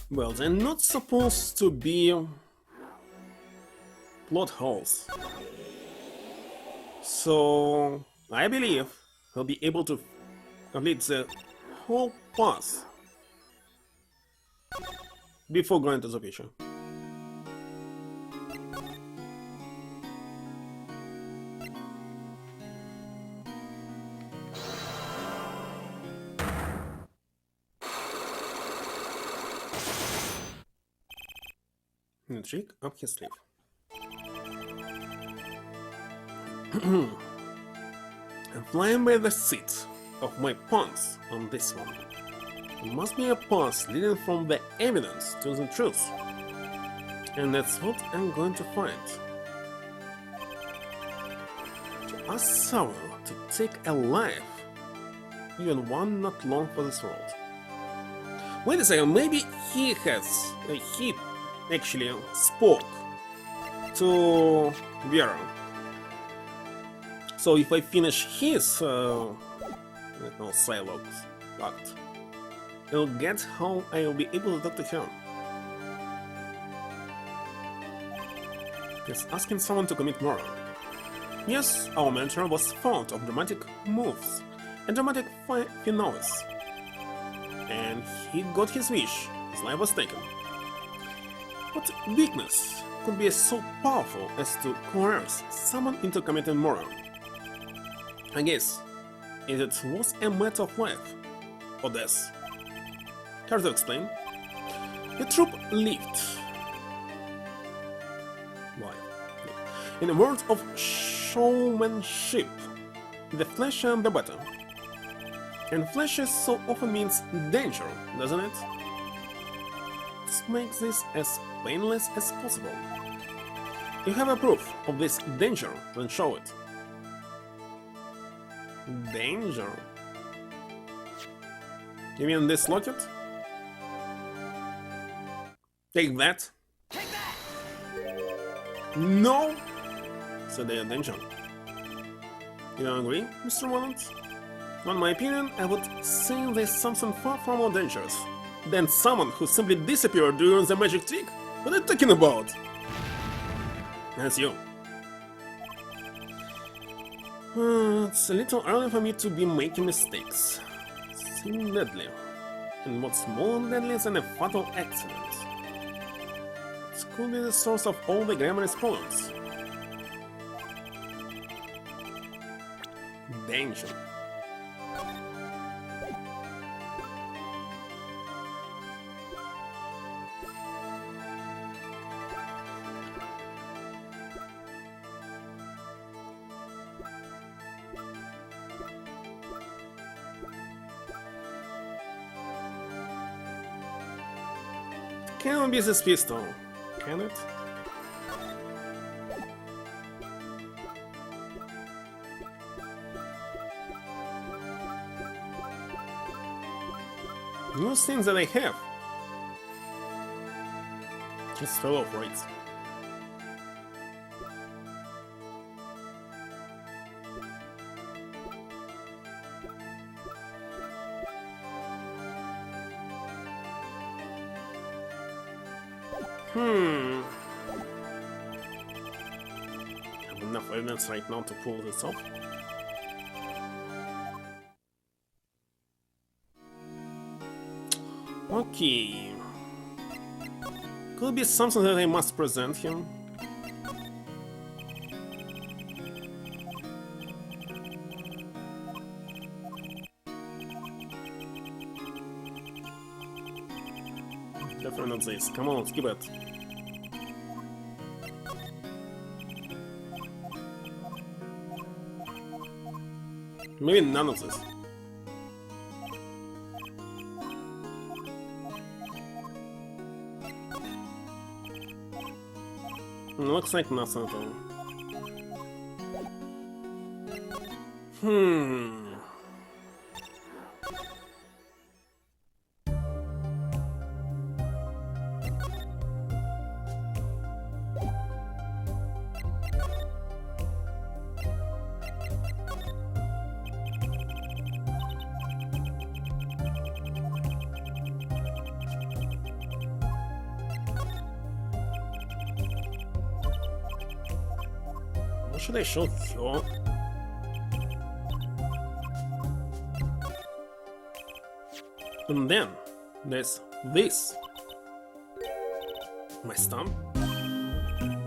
Well, they're not supposed to be plot holes. So I believe I'll be able to complete the whole path before going to the future. The trick up his sleeve. I'm flying by the seat of my pawns on this one. It must be a path leading from the evidence to the truth. And that's what I'm going to find. To ask someone to take a life, even one not long for this world. Wait a second, maybe he actually spoke to Vera. So if I finish his Psylocke act, I'll get how I will be able to talk to her. He's asking someone to commit murder. Yes, our mentor was fond of dramatic moves and dramatic finales. And he got his wish, his life was taken. What weakness could be so powerful as to coerce someone into committing murder? I guess it was a matter of life or death. Hard to explain. The troop lived. Why? In a world of showmanship, the flesh and the better. And flesh so often means danger, doesn't it? Let's make this as painless as possible. You have a proof of this danger, then show it. Danger? You mean this locket? Take that. Take that! No! Said the danger. You don't agree, Mr. Wallet? In my opinion, I would say there's something far more dangerous than someone who simply disappeared during the magic trick. What are you talking about? That's you. It's a little early for me to be making mistakes. Seem deadly. And what's more deadly than a fatal accident? It could be the source of all the grammary's problems. Danger. Can't be this pistol, can it? New things that I have. Just fell off, right? Have enough evidence right now to pull this off. Okay. Could be something that I must present him. Definitely not this. Come on, skip it. Maybe none of this. Looks like nothing at all. What should I show you? And then there's this. My stump?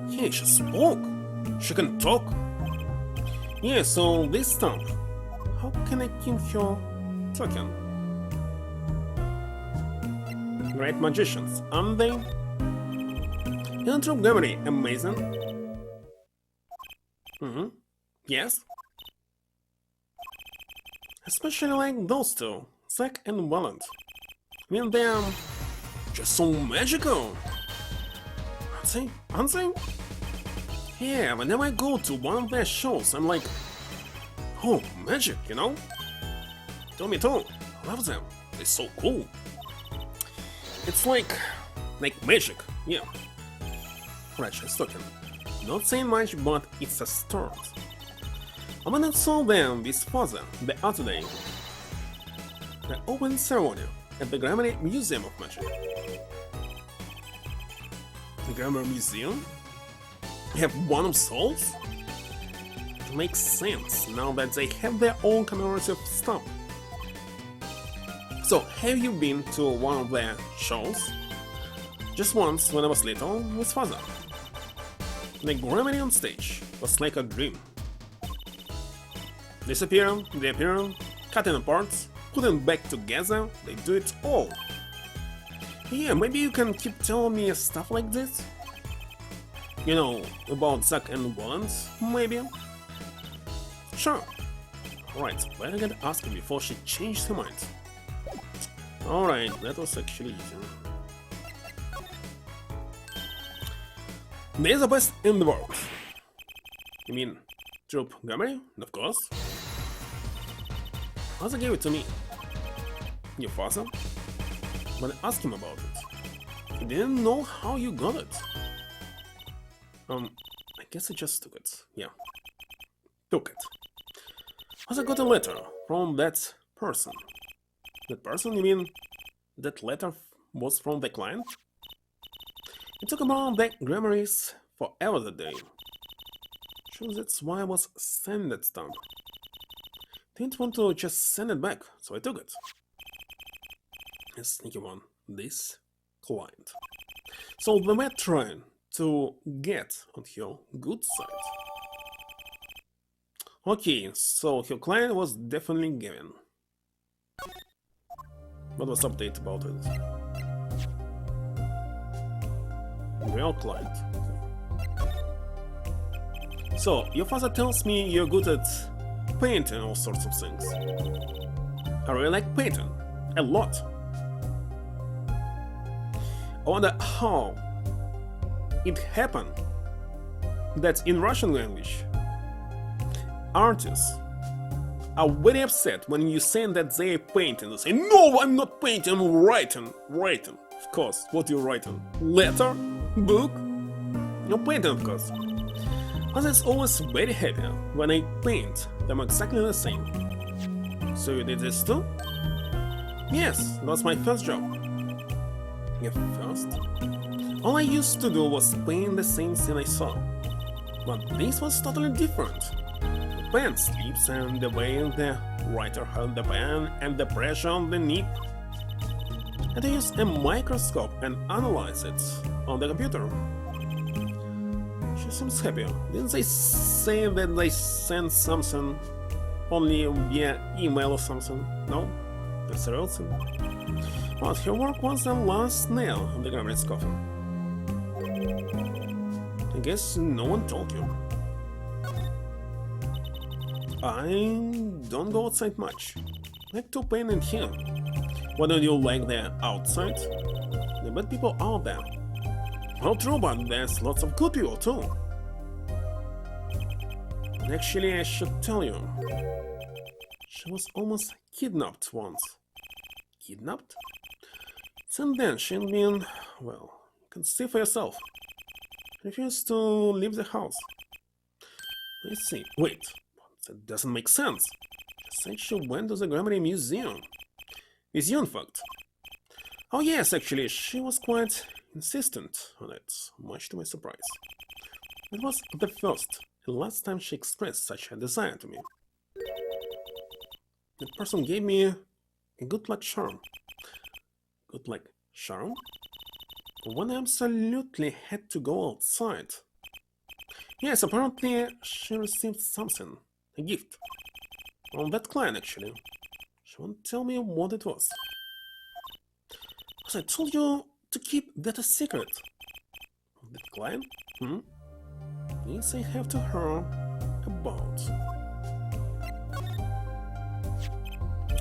Yeah, she spoke. She can talk. Yeah, so this stump. How can I keep her talking? Great magicians, aren't they? Intergrammary, amazing. Yes? Especially like those two, Zack and Walland. I mean, they're just so magical. Aren't they? Yeah, whenever I go to one of their shows, I'm like, oh, magic, you know? Tell me too, I love them. They're so cool. It's like magic, yeah. Right, she's talking. Not saying much, but it's a start. I went and saw them with father the other day. The open ceremony at the Grammar Museum of Magic. The Grammar Museum? Have one of souls? It makes sense now that they have their own commemorative stamp. So, have you been to one of their shows? Just once when I was little with father. The Grammar on stage was like a dream. Disappearing, reappearing, cutting apart, putting back together, they do it all. Yeah, maybe you can keep telling me stuff like this? You know, about Zack and Walland, maybe? Sure. Alright, but I gotta ask her before she changed her mind. Alright, that was actually easy. They're the best in the world. You mean Troop Grammar? Of course. Father gave it to me. Your father? But I asked him about it. He didn't know how you got it. I guess I just took it. Yeah. Took it. Father got a letter from that person. That person, you mean that letter was from the client? It took about the Grammaries forever that day. Sure, that's why I was sending that stamp. Didn't want to just send it back, so I took it. A sneaky one, this client. So they were trying to get on your good side. Okay, so your client was definitely given. What was update about it? Real client. So, your father tells me you're good at painting all sorts of things. I really like painting. A lot. I wonder how it happened that in Russian language, artists are very upset when you say that they are painting. They say, no, I'm not painting, I'm writing. Writing, of course. What are you writing? Letter? Book? You're painting, of course. Others always very happy when I paint them exactly the same. So you did this too? Yes, that was my first job. Your first? All I used to do was paint the same scene I saw. But this was totally different. The pen slips and the way the writer held the pen and the pressure on the nib. And I used a microscope and analyzed it on the computer. She seems happy. Didn't they say that they sent something only via email or something? No? That's a real thing. But her work was the last nail in the grandma's coffin. I guess no one told you. I don't go outside much. I like to paint in here. Why don't you like the outside? The bad people out there. Well, true, but there's lots of good people too. Actually, I should tell you. She was almost kidnapped once. Kidnapped? Since then, she'd been, well, you can see for yourself. Refused to leave the house. Let's see. Wait, that doesn't make sense. She said she went to the Grammar Museum. Museum fact. Oh yes, actually, she was quite insistent on it, much to my surprise. It was the first and last time she expressed such a desire to me. The person gave me a good luck charm. Good luck charm? When I absolutely had to go outside. Yes, apparently she received something, a gift. From that client, actually. She won't tell me what it was. As I told you to keep that a secret. That client? Yes, I have to her about.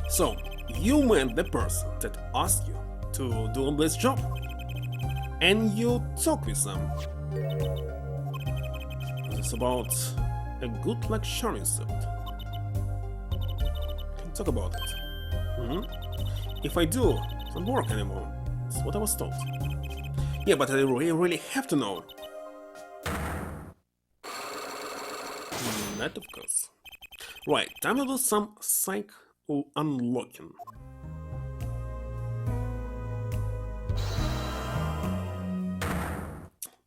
So, you met the person that asked you to do this job. And you talk with them. It's about a good luck charming suit. Can talk about it. If I do, it won't work anymore. That's what I was told. Yeah, but I really have to know. That, of course. Right, time to do some cycle unlocking.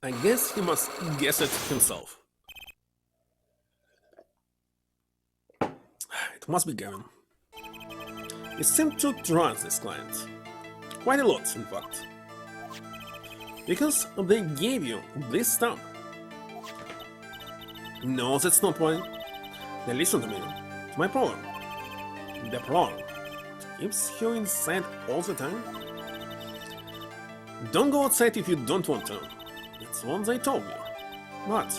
I guess he must guess it himself. It must be Gavin. You seem to trust this client. Quite a lot, in fact. Because they gave you this stamp. No, that's not why. Now listen to me. It's my problem. The problem keeps you inside all the time. Don't go outside if you don't want to. That's what they told me. But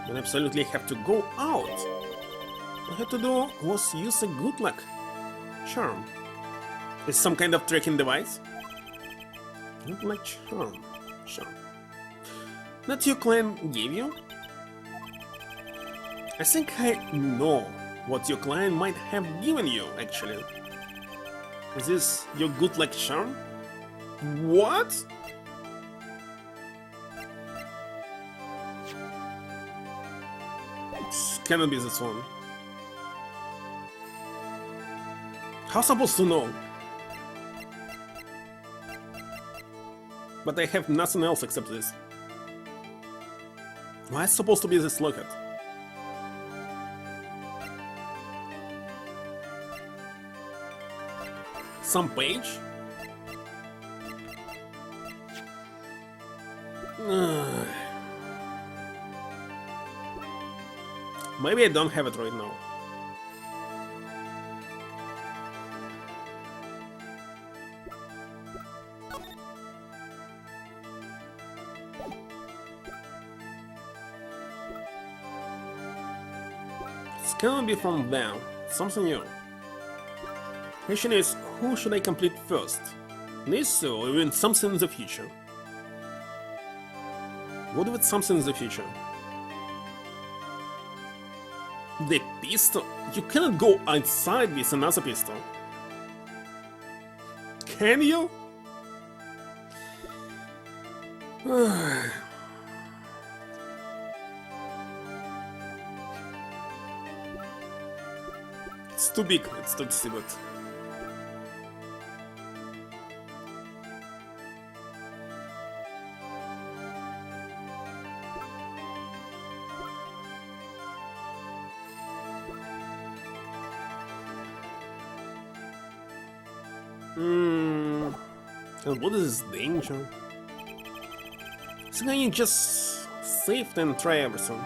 you absolutely have to go out. All I had to do was use a good luck charm. It's some kind of tracking device. Good luck charm. That your client gave you? I think I know what your client might have given you, actually. Is this your good luck charm? What? It cannot be this one. How am I supposed to know? But I have nothing else except this. Why is it supposed to be this locket? some page? Maybe I don't have it right now. It's gonna be from them, something new. Question is, who should I complete first? This or even something in the future? What if it's something in the future? The pistol? You cannot go outside with another pistol. Can you? It's too big, it's too stupid. And what is this danger? So can you just save and try everything?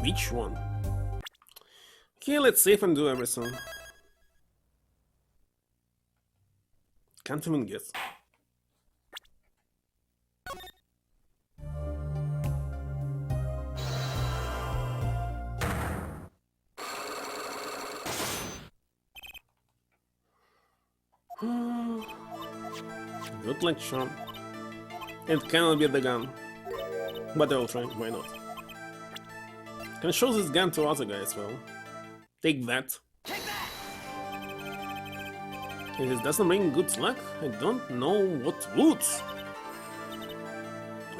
Which one? Okay, let's save and do everything. Can't even guess. Good luck, Sean. It cannot be the gun. But I will try, why not? Can show this gun to other guys as well. Take that. If it doesn't bring good luck, I don't know what would.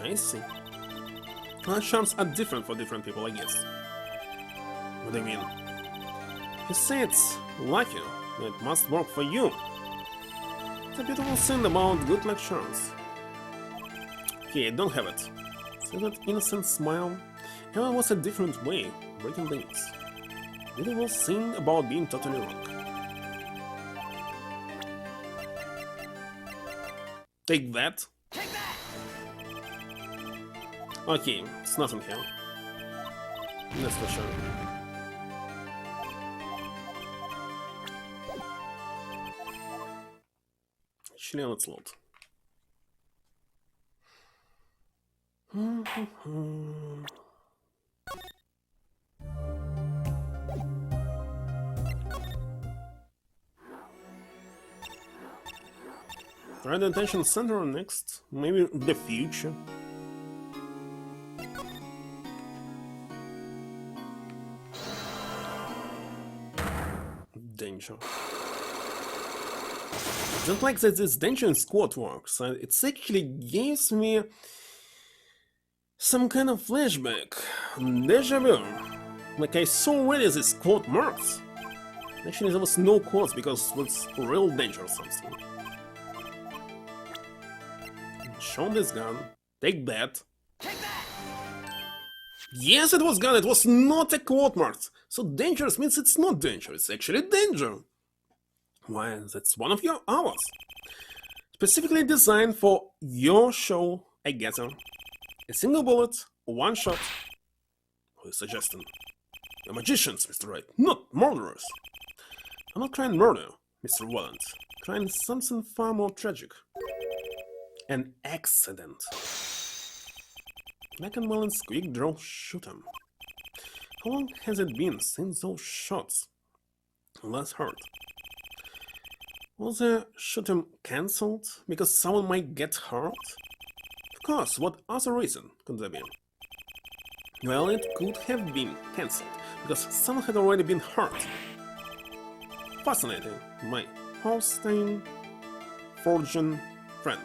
I see. Charms are different for different people, I guess. What do you mean? You say it's lucky, it must work for you. It's a beautiful thing about good luck charms. Okay, I don't have it. See that innocent smile? Heaven was a different way, breaking things. Beautiful thing about being totally wrong. Take that. Okay, it's nothing here. That's for sure. Actually, let's load. Right attention center next, maybe the future. Danger. I don't like that this danger in squad works. It actually gives me some kind of flashback, deja vu. Like I saw already this squad marks. Actually, there was no cause because it was real danger or something. Show this gun. Take that. Yes, it was gun. It was not a quote mark. So dangerous means it's not danger. It's actually danger. Why? That's one of your hours. Specifically designed for your show, I gather. A single bullet, one shot. Who is suggesting? You're magicians, Mr. Wright, not murderers. I'm not trying murder, Mr. Walland. Trying something far more tragic. An accident. Black and Walland's quick draw shoot him. How long has it been since those shots last heard? Was the shoot him cancelled because someone might get hurt? Of course, what other reason could there be? Well, it could have been cancelled because someone had already been hurt. Fascinating, my Holstein fortune friend.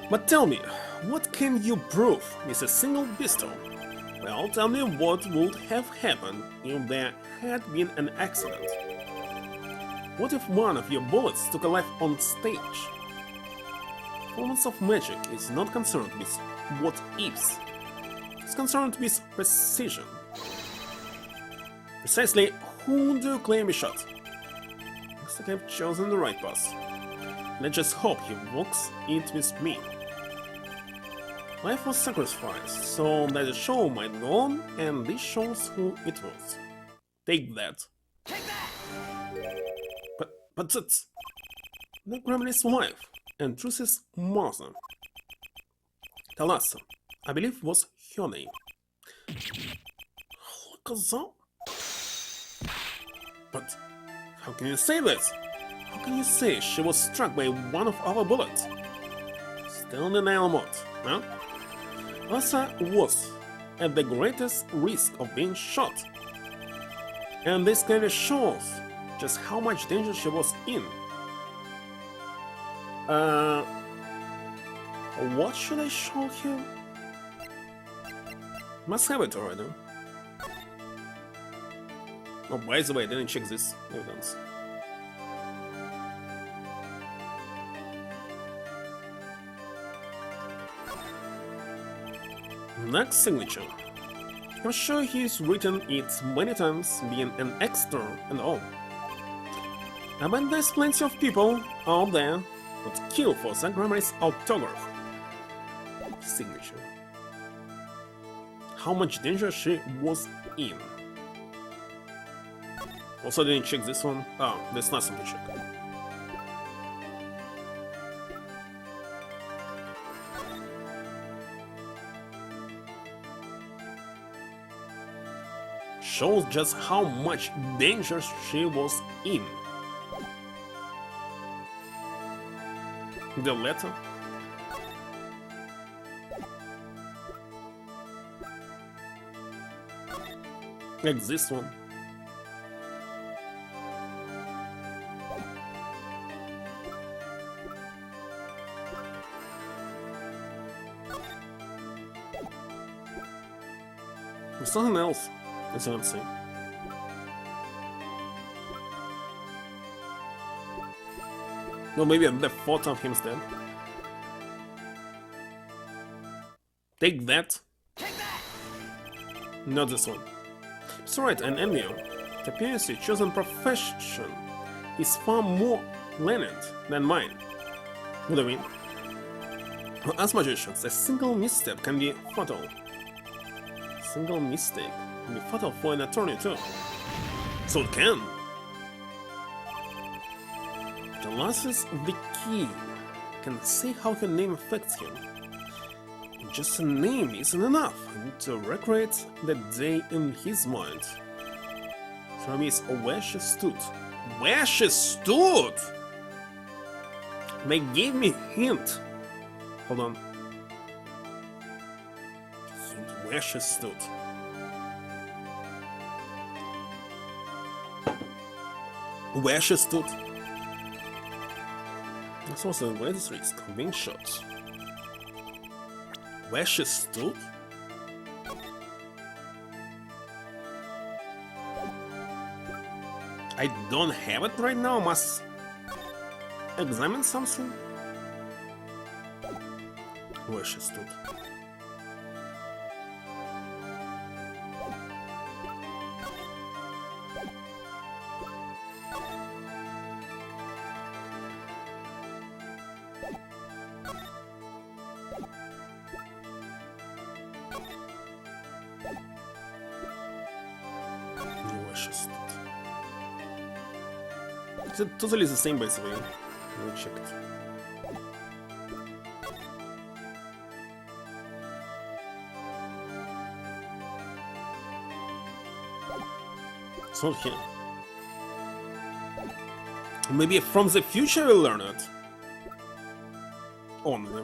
But tell me, what can you prove with a single pistol? Well, tell me what would have happened if there had been an accident. What if one of your bullets took a life on stage? Performance of magic is not concerned with what ifs. It's concerned with precision. Precisely whom do you claim he shot? Looks like I've chosen the right path. Let's just hope he walks it with me. Life was sacrificed so that the show might go on, and this shows who it was. Take that. Take that! But that's the Gremlin's wife and Truce's mother. Thalassa, I believe was her name. Look at that. But how can you say this? How can you say she was struck by one of our bullets? Still in denial mode, huh? Thalassa was at the greatest risk of being shot. And this clearly shows just how much danger she was in. What should I show here? Must have it already. Oh, by the way, I didn't check this evidence. Next signature. I'm sure he's written it many times, being an extra and all. I bet there's plenty of people out there would kill for Zach Gramary's autograph. Signature. How much danger she was in. Also didn't check this one. Oh, there's nothing to check. Shows just how much danger she was in. The letter. Like this one. There's something else. That's what I'm saying. No, maybe the photo of him dead. Take that. Take that! Not this one. It's right, an envier. The appearance your chosen profession is far more lenient than mine. What do I mean? As magicians, a single misstep can be fatal. Single mistake can be fatal for an attorney too. So it can. The last is the key. Can see how her name affects him. Just a name isn't enough. I need to recreate the day in his mind. So me is where she stood. Where she stood! They gave me a hint. Hold on. Hint where she stood. Where she stood. This was the greatest risk of being shot. Where she stood? I don't have it right now, must examine something. Where she stood. Where she stood. It's totally the same by the way. Let me check it. It's not him. Maybe from the future we'll learn it. Only.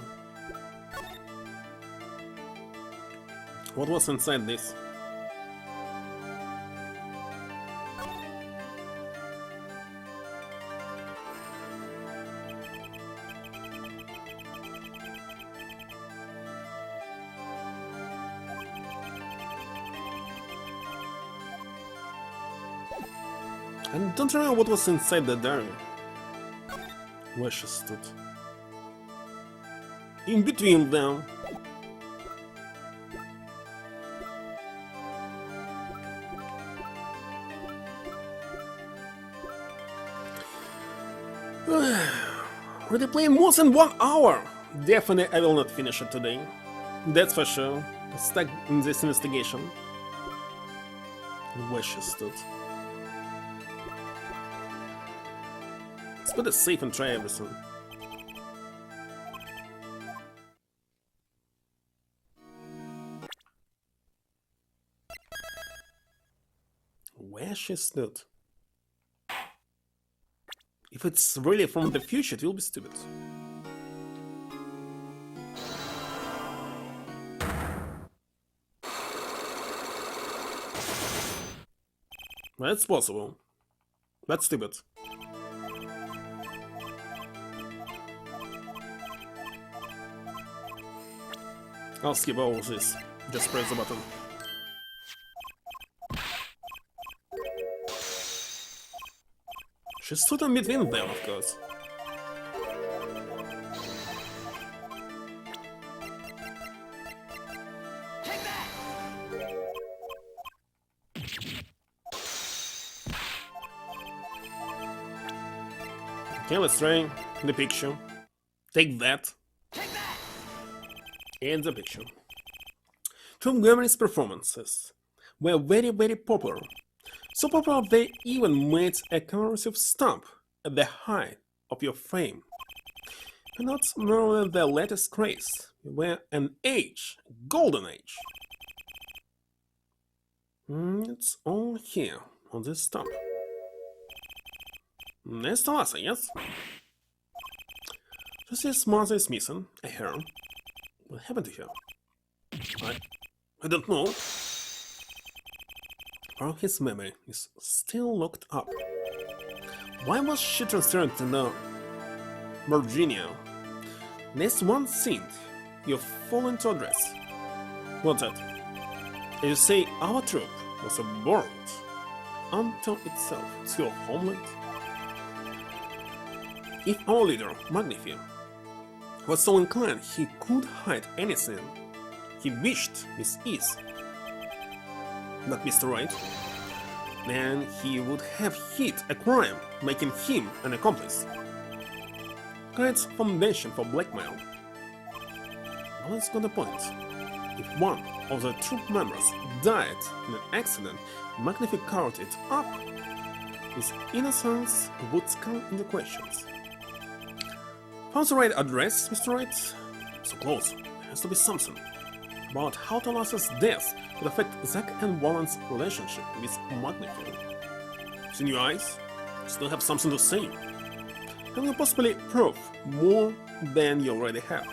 What was inside this? I don't remember what was inside the diary. Where she stood. in between them. Already playing more than 1 hour. Definitely I will not finish it today. That's for sure. Stuck in this investigation. Where she stood. Let's put it safe and try everything. Where she stood. If it's really from the future, it will be stupid. That's possible. That's stupid. I'll skip all of this. Just press the button. She stood in between them, of course. Take that! Okay, let's try the picture. Take that. Take that! And the picture. Two Montgomery's performances were very popular. So popular they even made a commemorative stamp at the height of your fame. And not merely the latest craze, you were an age, golden age. It's all here on this stamp. That's Thalassa, yes? Josie's mother is missing, a hair. What happened to her? I don't know. Or his memory is still locked up. Why was she transferred to Virginia? Next one thing you fall into address. What's that? You say our troop was borrowed unto itself. It's your homeland. If our leader, Magnifi, was so inclined he could hide anything he wished with ease, but Mr. Right, then he would have hid a crime, making him an accomplice. Creates foundation for blackmail. Well, it's got a point. If one of the troop members died in an accident, Magnifi covered it up. His innocence would come into questions. Found the right address, Mr. Right? So close. There has to be something about how Thalassa's death could affect Zack and Wallen's relationship with Magnifi. It's in your eyes? You still have something to say. Can you possibly prove more than you already have?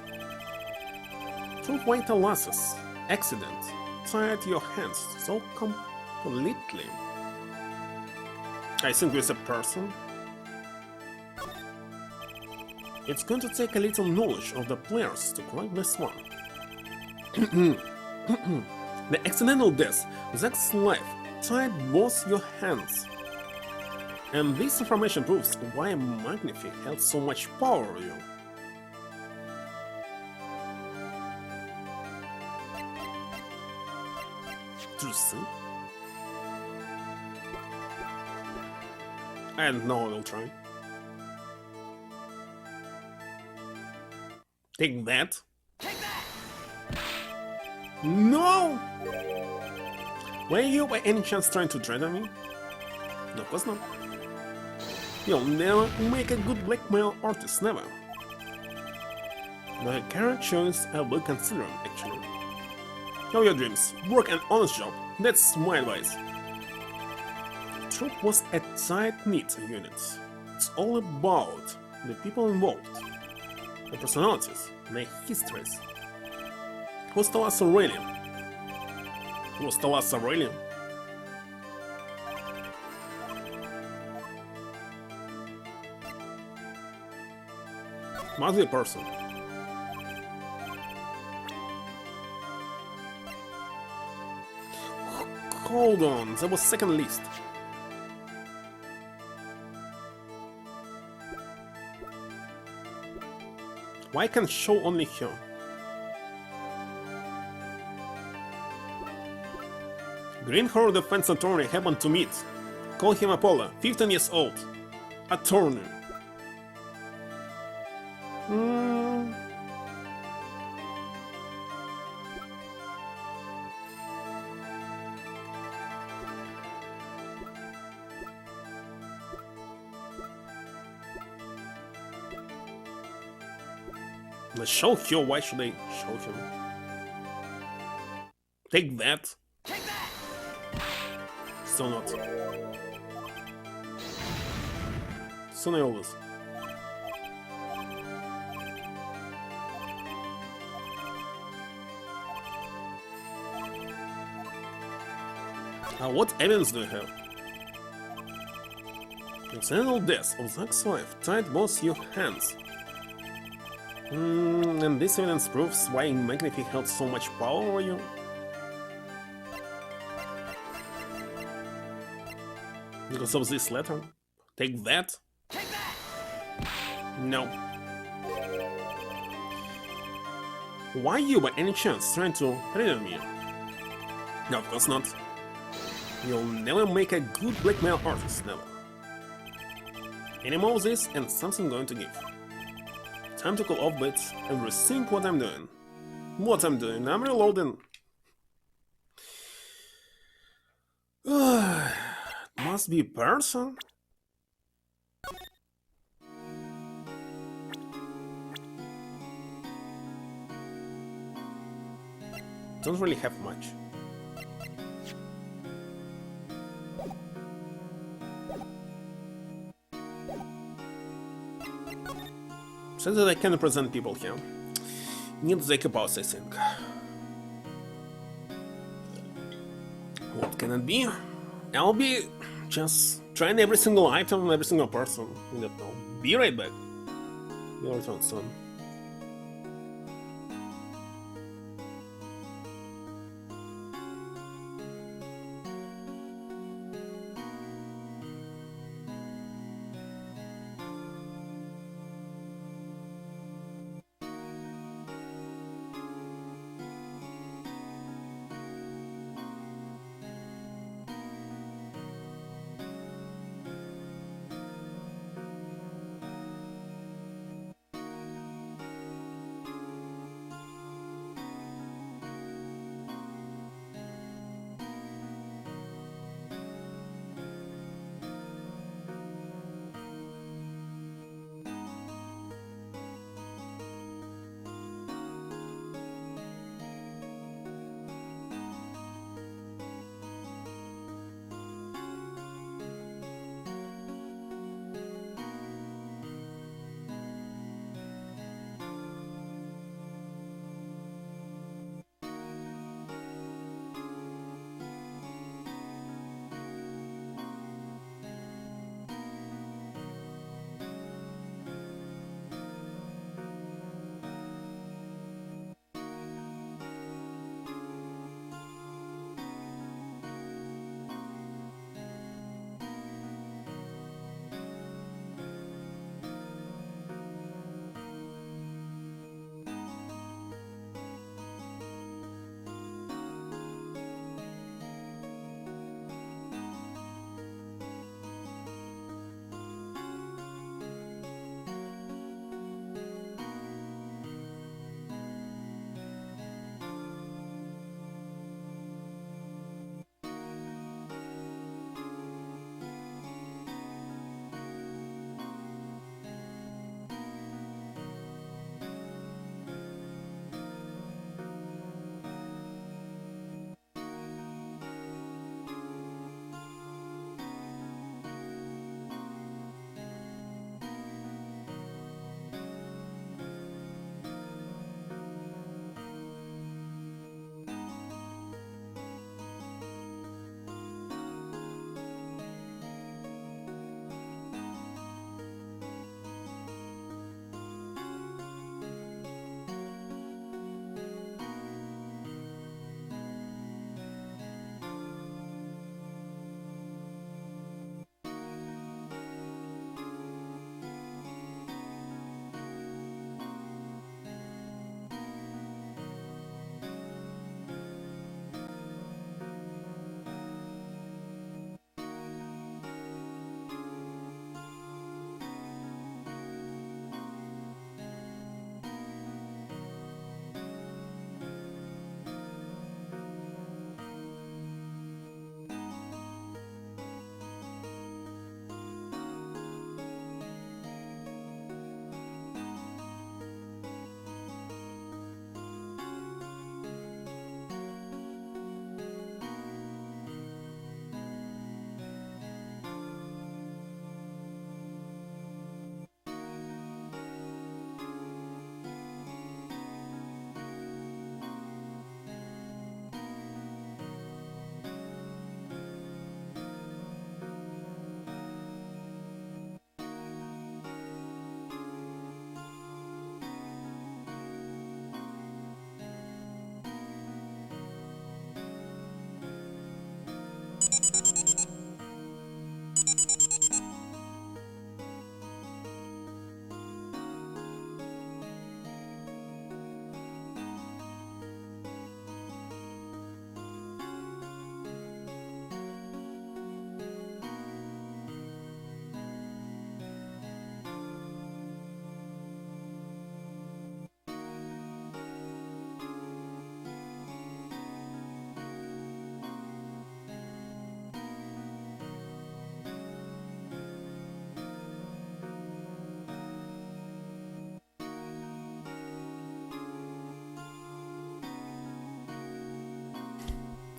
Prove why Thalassa's accident tied your hands so completely. I think with a person, it's going to take a little knowledge of the players to crack this one. The accidental death, Zack's life, tied both your hands. And this information proves why Magnifi held so much power over you. Interesting. And now I will try. Take that. Take that! No! Were you by any chance trying to threaten me? No, of course not. You'll never make a good blackmail artist, never. The current choice I will consider, actually. Know your dreams, work an honest job, that's my advice. The troop was a tight-knit unit. It's all about the people involved, the personalities, their histories. Who's Thalassa really? Who's Thalassa really? Must be a person. Hold on, that was second list. Why can't show only her? Green-haired defense attorney happened to meet. Call him Apollo, 15 years old. Attorney. Let's show her. Why should I show him? Take that. Take that! Still not. Soon I always. What evidence do you have? Accidental death of Zack's wife tied both your hands. And this evidence proves why Magnific held so much power over you? Because of this letter? Take that? Take that! No. Why you by any chance trying to threaten me? No, of course not. You'll never make a good blackmail artist, never. Any more of this and something going to give. Time to call off bits and rethink what I'm doing. What I'm doing? I'm reloading. Must be a person? Don't really have much. So that I can represent people here. Need the pause, I think. What can it be? I'll be just trying every single item, every single person. You don't know. Be right back. We'll return soon.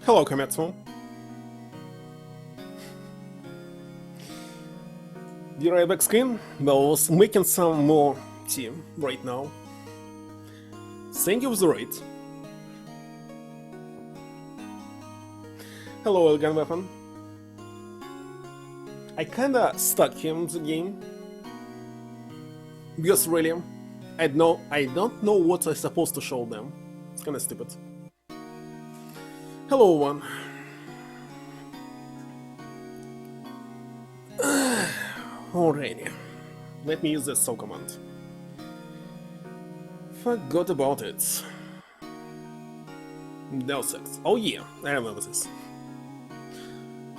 Hello, Kometsu. Be right back, screen. Well, I was making some more tea right now. Thank you for the raid. Hello, Elegant Weapon. I kinda stuck here in the game. Because really, I don't know what I'm supposed to show them. It's kinda stupid. Hello, one. Alrighty. Let me use the so command. Forgot about it. Deus Ex. Oh yeah, I remember this.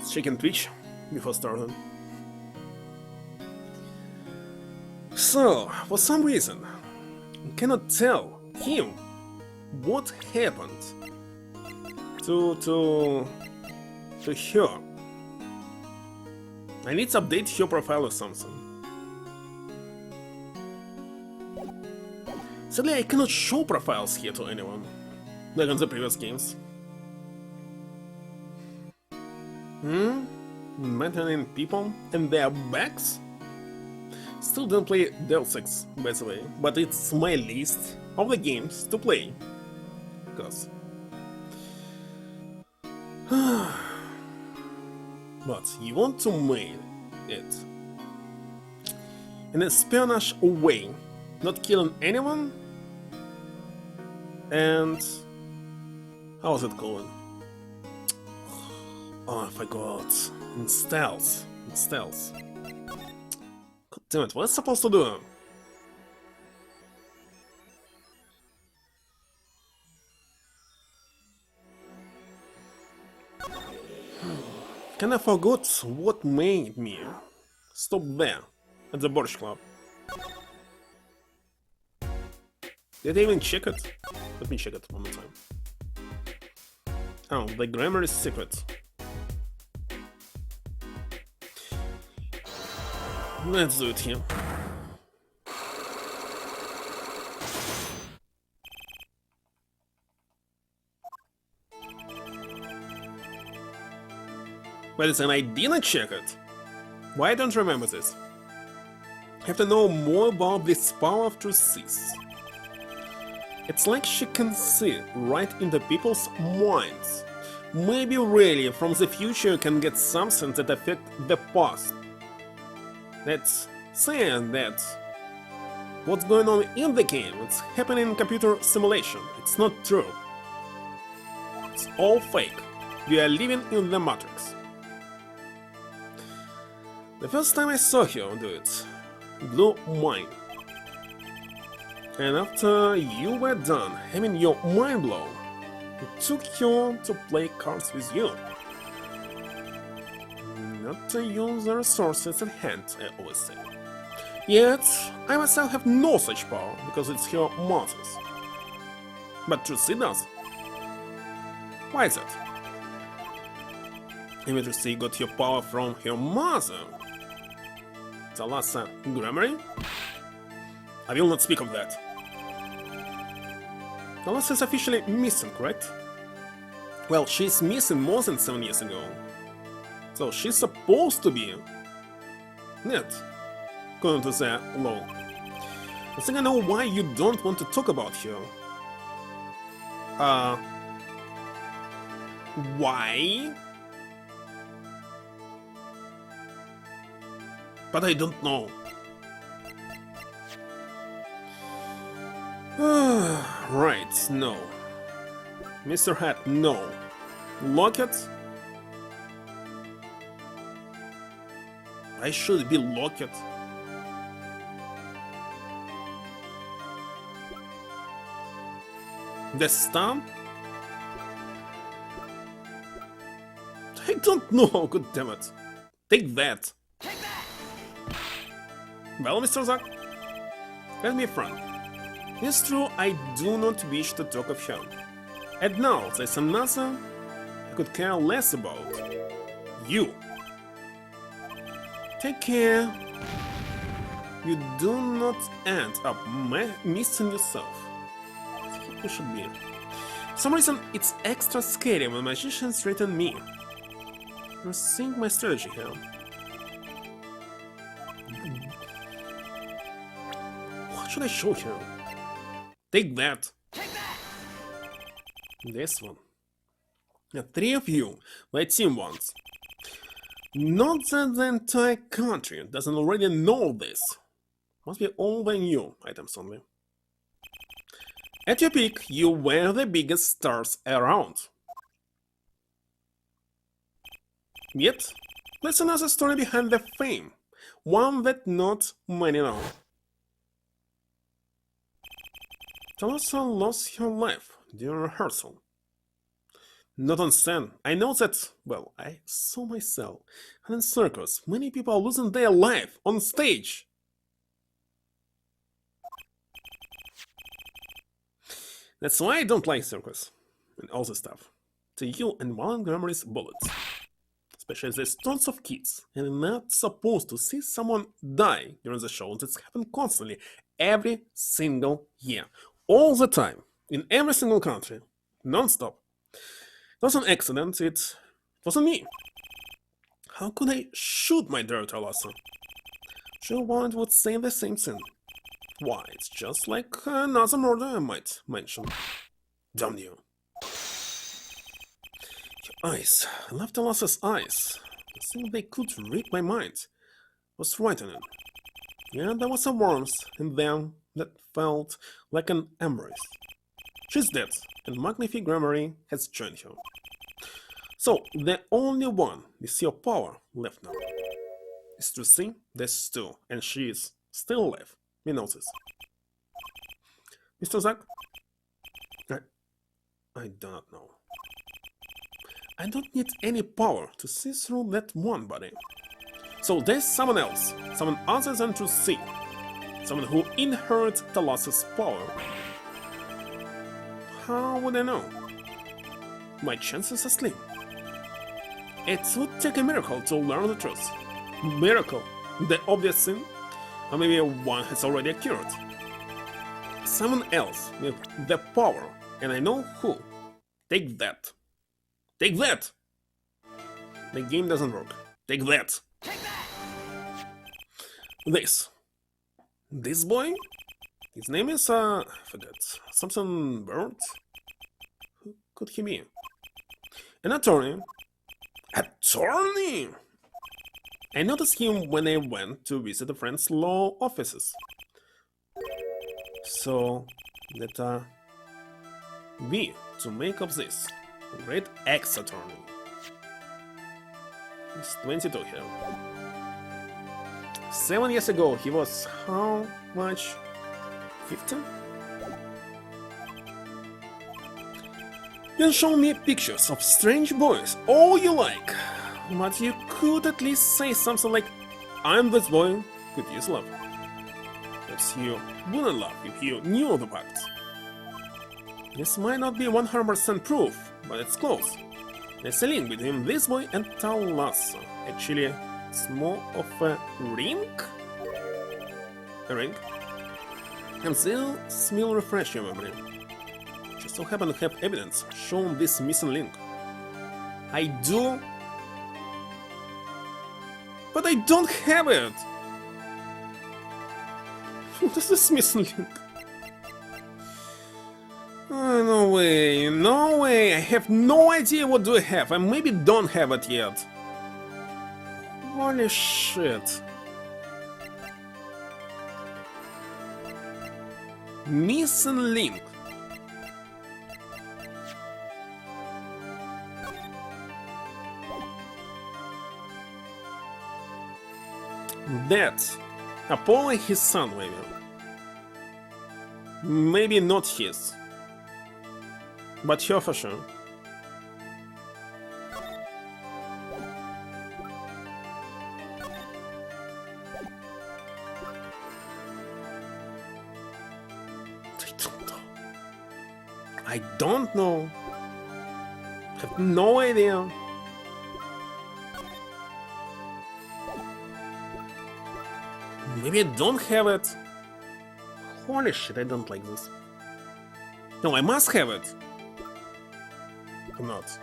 Checking Twitch before starting. So, for some reason, I cannot tell him what happened to her. I need to update her profile or something. Sadly, I cannot show profiles here to anyone, like in the previous games. Maintaining people and their backs? Still don't play Deus Ex, by the way, but it's my list of the games to play. Because... But you want to make it in a espionage way, not killing anyone, and how's it going? Oh, I forgot. In stealth. God damn it, what's it supposed to do? Kinda forgot what made me stop there, at the Borsch Club. Did I even check it? Let me check it one more time. Oh, the grammar is secret. Let's do it here. But then I didn't check it. Why don't I remember this? I have to know more about this power of truth. It's like she can see right into people's minds. Maybe really from the future you can get something that affect the past. That's saying that what's going on in the game, it's happening in computer simulation. It's not true. It's all fake. We are living in the Matrix. The first time I saw her do it, blew mine. And after you were done having your mind blown, it took her to play cards with you. Not to use the resources at hand, I always say. Yet, I myself have no such power, because it's her mother's. But Trucy does. Why is that? Maybe Trucy got her power from her mother. Thalassa Grammary? I will not speak of that. Thalassa is officially missing, correct? Well, she's missing more than 7 years ago. So she's supposed to be dead, according to the law. I think I know why you don't want to talk about her. Why? But I don't know. Right, no. Mr. Hat, no. Locket? I should be Locket. The stamp? I don't know, god damn it. Take that. Take that! Well, Mr. Zack, let me front. It's true, I do not wish to talk of her. And now there's another I could care less about. You. Take care. You do not end up missing yourself. You should be. For some reason, it's extra scary when magicians threaten me. Rethink my strategy here. What should I show here? Take that. Take that! This one. The three of you, my team wants. Not that the entire country doesn't already know this. Must be all the new items only. At your peak, you were the biggest stars around. Yet, there's another story behind the fame, one that not many know. Talassa lost her life during rehearsal. Not on scene. I know that, well, I saw myself. And in circus, many people are losing their life on stage. That's why I don't like circus and all this stuff. To you and violent memories bullets. Especially there's tons of kids, and you're not supposed to see someone die during the show. That's happened constantly, every single year. All the time, in every single country, non-stop. It was an accident, it wasn't me. How could I shoot my director, Lasso? Sure, one would say the same thing. Why, it's just like another murder I might mention. Damn you. Your eyes. I love Talassa's eyes. I think they could read my mind. Was frightening. Yeah, there was a warmth in them that felt like an embrace. She's dead, and Magnifique Grammary has joined her. So, the only one with your power left now is to see this too, and she is still alive. We know this. Mr. Zack? I do not know. I don't need any power to see through that one body. So there's someone else, someone other than to see. Someone who inherits Talassa's power. How would I know? My chances are slim. It would take a miracle to learn the truth. Miracle, the obvious thing, or maybe one has already occurred. Someone else with the power, and I know who. Take that. Take that! The game doesn't work. Take that! Take that! This boy? His name is, I forget, something Bird? Who could he be? An attorney. Attorney! I noticed him when I went to visit a friend's law offices. So, that are we to make of this great ex-attorney. He's 22 here. 7 years ago, he was how much? 15? You can show me pictures of strange boys all you like, but you could at least say something like, I'm this boy, could use love. Perhaps you wouldn't love if you knew the facts. This might not be 100% proof, but it's close. There's a link between this boy and Talassa. Actually, it's more of a ring? A ring? And this will refresh your memory. Just so happen to have evidence showing this missing link. I do? But I don't have it! What is this missing link? Oh, no way, no way, I have no idea what do I have, I maybe don't have it yet. Holy shit. Missing link. That's Apollo, his son, maybe. Maybe not his. But her for sure. I don't know. I have no idea. Maybe I don't have it. Holy shit, I don't like this. No, I must have it. I'm not.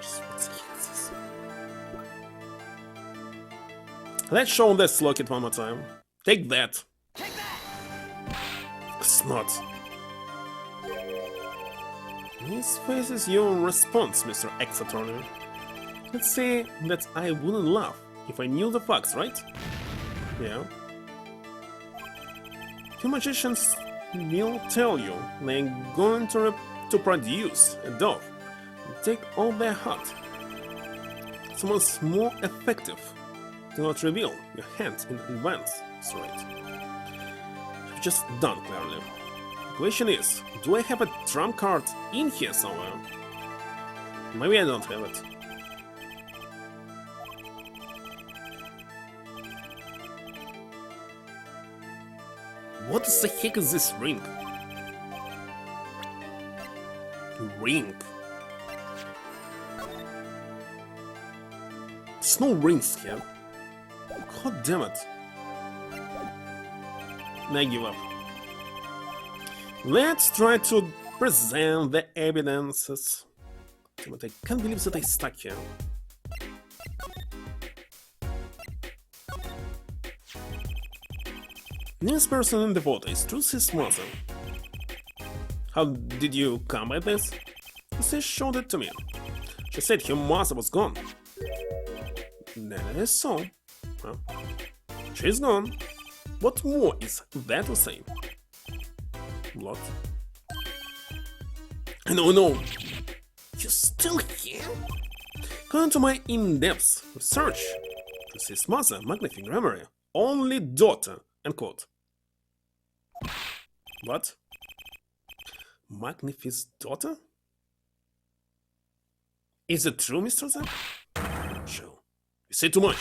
Just what the heck is this? Let's show this locket one more time. Take that. Take that! It's not. This faces your response, Mr. Ex-Attorney. Let's say that I wouldn't laugh if I knew the facts, right? Yeah. Few magicians will tell you they're going to produce a dove and take all their heart. Someone's more effective. Do not reveal your hand in advance, that's right. You've just done clearly. The question is, do I have a trump card in here somewhere? Maybe I don't have it. What the heck is this ring? Ring? There's no rings here. God damn it. I give up. Let's try to present the evidences. But I can't believe that I stuck here. This person in the photo is Trucy's mother. How did you come by this? She showed it to me. She said her mother was gone. That is so. Huh? She's gone. What more is there to say? What? No, no! You're still here? According to my in-depth research, Trucy's mother, magnific memory, only daughter, end quote. What? Magnific's daughter? Is it true, Mr. Z? Sure. You say too much.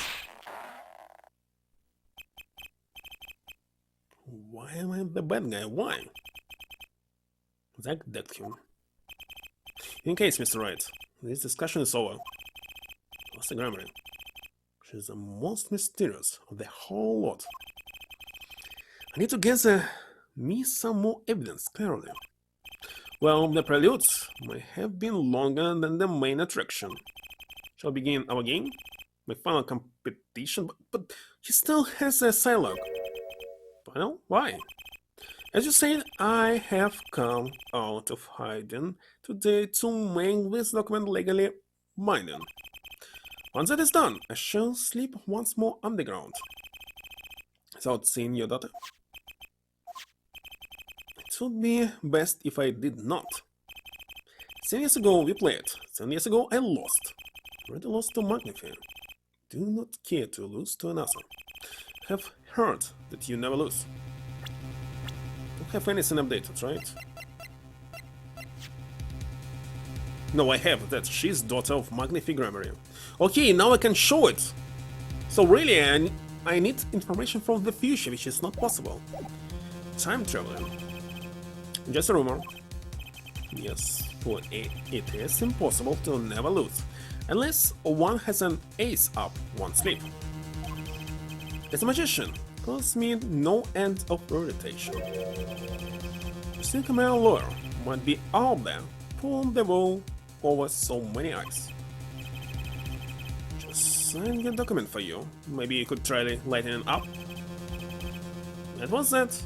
Why am I the bad guy? Why? That him. In case, Mr. Wright, this discussion is over. What's the grammar? She's the most mysterious of the whole lot. I need to gather me some more evidence, clearly. Well, the preludes might have been longer than the main attraction. Shall we begin our game? My final competition? But he still has a dialogue. Well, why? As you said, I have come out of hiding today to make this document legally binding. Once that is done, I shall sleep once more underground. Without seeing your daughter? It would be best if I did not. 10 years ago we played. 10 years ago I lost. Already lost to Magnify. Do not care to lose to another. Have heard that you never lose. Don't have anything updated, right? No, I have that she's daughter of Magnific Grammary. Okay, now I can show it. So really, I need information from the future, which is not possible. Time traveling. Just a rumor. Yes, for it is impossible to never lose, unless one has an ace up one sleeve. As a magician, calls me no end of irritation. You think a male lawyer might be out there pulling the wool over so many eyes. Just sign the document for you. Maybe you could try to lighten it up. That was that.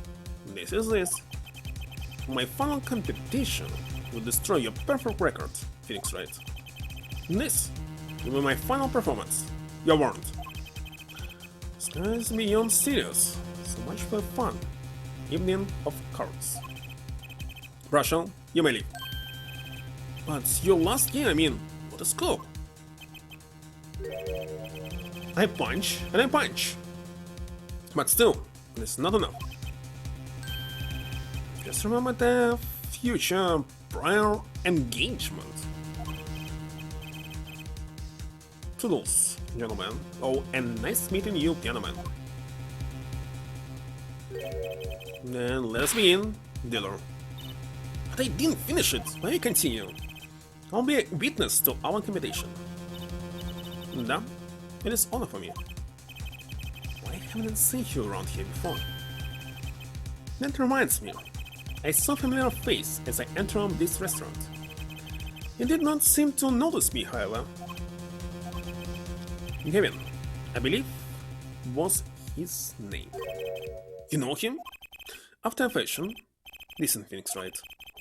This is this. My final competition will destroy your perfect record, Phoenix Wright. This will be my final performance. You're warned. Skies beyond serious. So much for fun. Evening of cards. Russell, you may leave. But your last game, I mean, what a scope. I punch and I punch. But still, it's not enough. Just remember the future prior engagement. Toodles, gentlemen. Oh, and nice meeting you, piano man. Then let's begin, dealer. But I didn't finish it. Why you continue? I'll be a witness to our competition. Да, it is honor for me. Why haven't I seen you around here before? That reminds me, I saw a familiar face as I entered this restaurant. He did not seem to notice me, however. Gavin, I believe, was his name. You know him? After a fashion, listen, Phoenix Wright,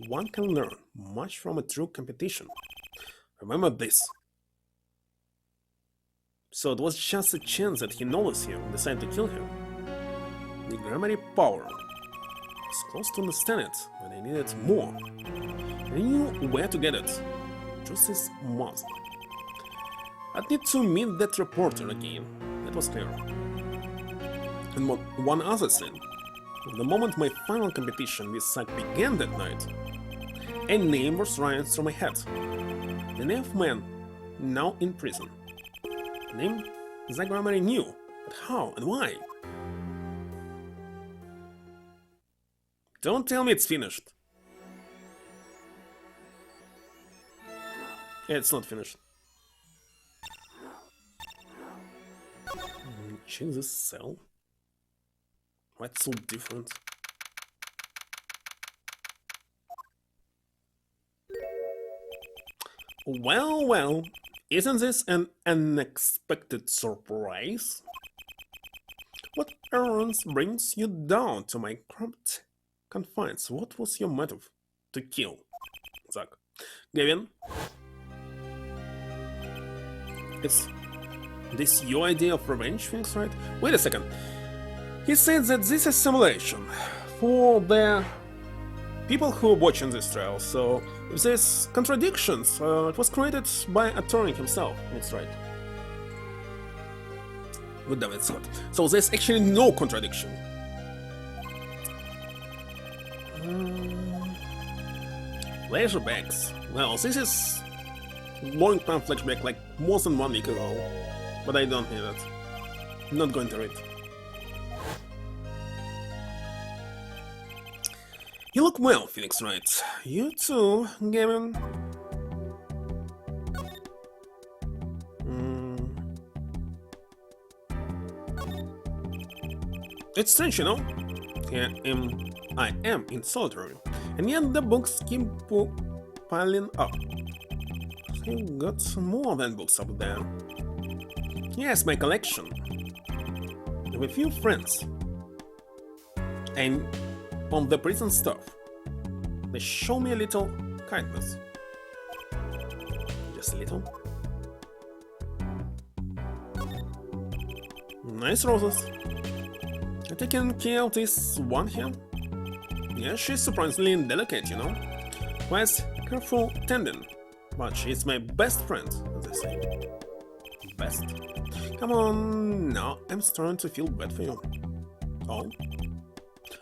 one can learn much from a true competition. Remember this. So it was just a chance that he noticed him and decided to kill him. The grammary power. I was close to understand it, but I needed more. I knew where to get it. Just his mouth. I'd need to meet that reporter again, that was clear. And one other thing. The moment my final competition with Zack began that night, a name was running through my head. The name of man now in prison. The name Zack Grammary knew, but how and why? Don't tell me it's finished. It's not finished. Check this cell. What's so different? Well, isn't this an unexpected surprise? What errands brings you down to my cramped confines? What was your motive? To kill Zack. Gavin? Is this your idea of revenge, Phoenix Wright? Wait a second. He said that this is simulation for the people who are watching this trial, so if there's contradictions, it was created by attorney himself, Phoenix Wright. Good damn it, Scott. So there's actually no contradiction. Flashbacks. Well, this is long-term flashback, like more than 1 week ago, but I don't need it. I'm not going to read. You look well, Phoenix Wright. You too, Gavin. It's strange, you know? I am in solitary, and yet the books keep piling up. I've got more than books up there. Yes, my collection. With a few friends. And on the prison stuff, they show me a little kindness. Just a little. Nice roses. I've taken care of this one here. Yeah, she's surprisingly delicate, you know. Quite careful tending, but she's my best friend, as I say. Best? Come on, now I'm starting to feel bad for you. Oh?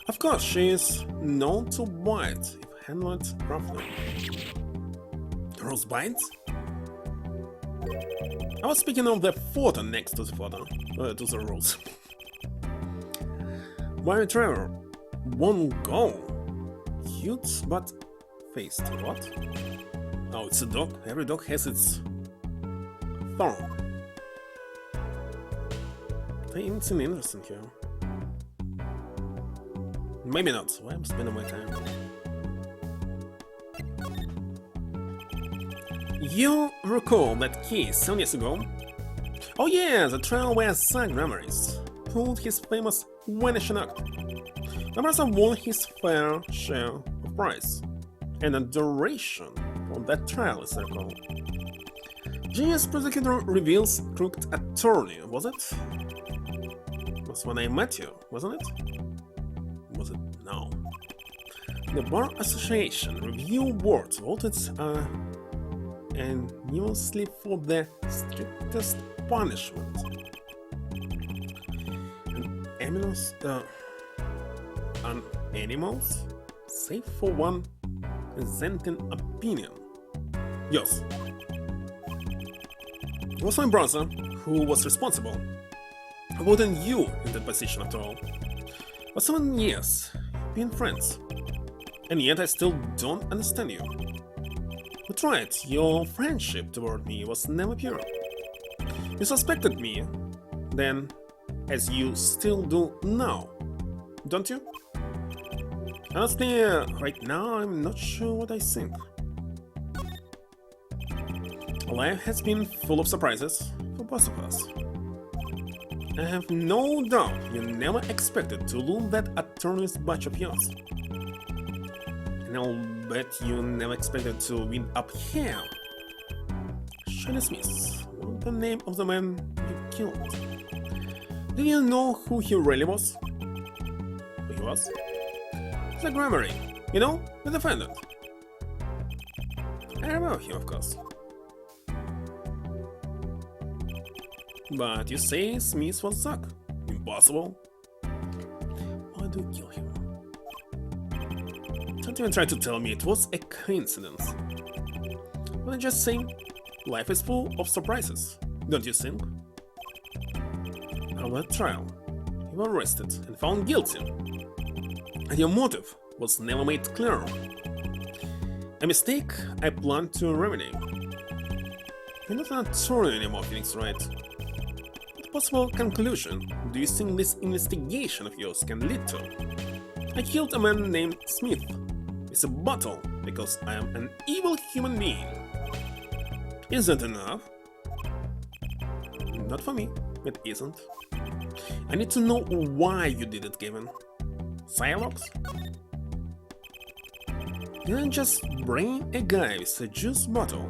Of course, she is known to bite if handled roughly. Rose bites? I was speaking of the photo next to the photo, to the rose. My Trevor won't go. Cute but faced. What? Oh, it's a dog. Every dog has its thorn. Things seem interesting here. Maybe not. Why I'm spending my time. You recall that case 7 years ago? Oh yeah, the trial where Zack Grammary pulled his famous vanishing act. My brother won his fair share of prize, and a duration for that trial is recalled. Genius prosecutor reveals crooked attorney, was it? Was when I met you, wasn't it? Was it? No. The Bar Association Review Board voted unanimously for the strictest punishment. Animals, save for one dissenting opinion. Yes. It was my brother who was responsible. I wasn't you in that position after all. For 7 years, been friends, and yet I still don't understand you. But right, your friendship toward me was never pure. You suspected me, then, as you still do now, don't you? Honestly, right now I'm not sure what I think. Life has been full of surprises for both of us. I have no doubt you never expected to lose that attorney's badge of yours. And I'll bet you never expected to win up here. Shady Smith, the name of the man you killed. Do you know who he really was? Who he was? The Grammary, you know, the defendant. I remember him, of course. But you say Smith was Zack. Impossible. Why do you kill him? Don't even try to tell me it was a coincidence. But I'm just saying, life is full of surprises, don't you think? After that trial, you were arrested and found guilty. And your motive was never made clear. A mistake I plan to remedy. You're not an attorney anymore, Phoenix, right? What possible conclusion do you think this investigation of yours can lead to? I killed a man named Smith. It's a bottle because I am an evil human being. Is that enough? Not for me, it isn't. I need to know why you did it, Kevin. Psylocke? You didn't just bring a guy with a juice bottle,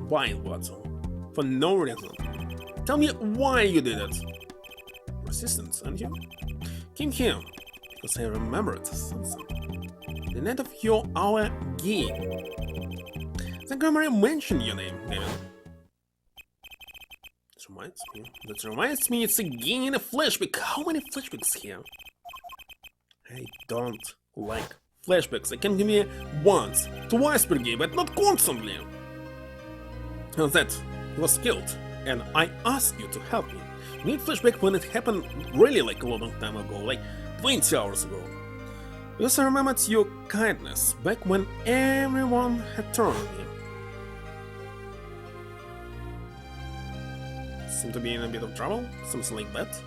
wine bottle, for no reason. Tell me why you did it. Resistance, aren't you? Came here because I remembered something. The night of your our game. The Grammar mentioned your name, David. That reminds me, it's again a flashback. How many flashbacks here? I don't like flashbacks. I can give me once, twice per game, but not constantly. And that he was killed, and I asked you to help me. You need flashback when it happened really like a long time ago, like 20 hours ago. Because I remembered your kindness back when everyone had turned on me. Seem to be in a bit of trouble, something like that.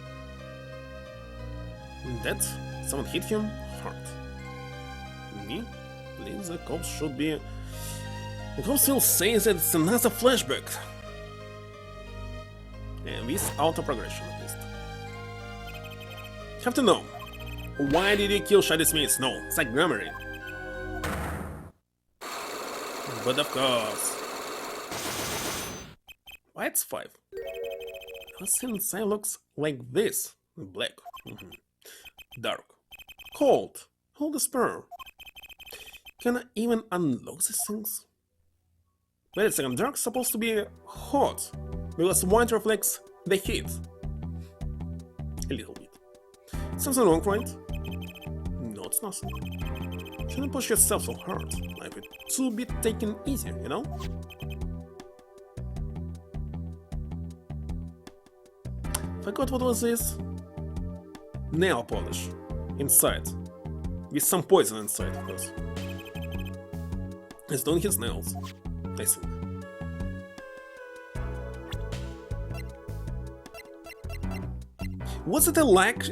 That someone hit him hard. Me? Please, the cops should be. The cops still say that it's another flashback. And with auto progression at least. Have to know. Why did you kill Shady Smith? No, it's like Grammary. But of course. Why it's 5? I've seen Psylocke like this. Black. Dark. Cold. All despair. Can I even unlock these things? Wait a second, dark's supposed to be hot, because white reflects the heat. A little bit. Something wrong, right? No, it's nothing. Shouldn't push yourself so hard. Life it to be taken easy, you know? Forgot what was this? Nail polish. Inside. With some poison inside, of course. It's doing his nails, I think. Was it a lack,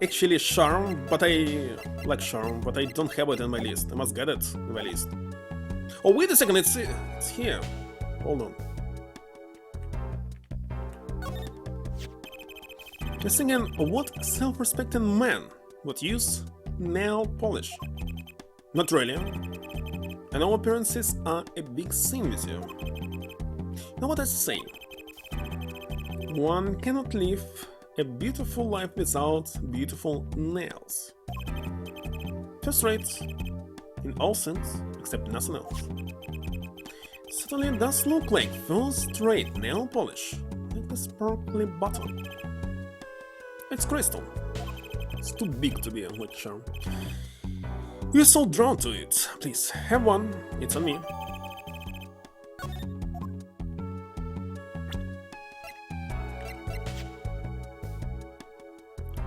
actually charm, but I like charm, but I don't have it in my list. I must get it in my list. Oh, wait a second, it's here. Hold on. I was thinking, what self-respecting man would use nail polish? Not really. I know appearances are a big sin with you. You know what I say? One cannot live a beautiful life without beautiful nails. First rate, in all things, except nothing else. Certainly it does look like first-rate nail polish, like the sparkly bottom. It's crystal. It's too big to be a witch charm. You're so drawn to it. Please, have one. It's on me.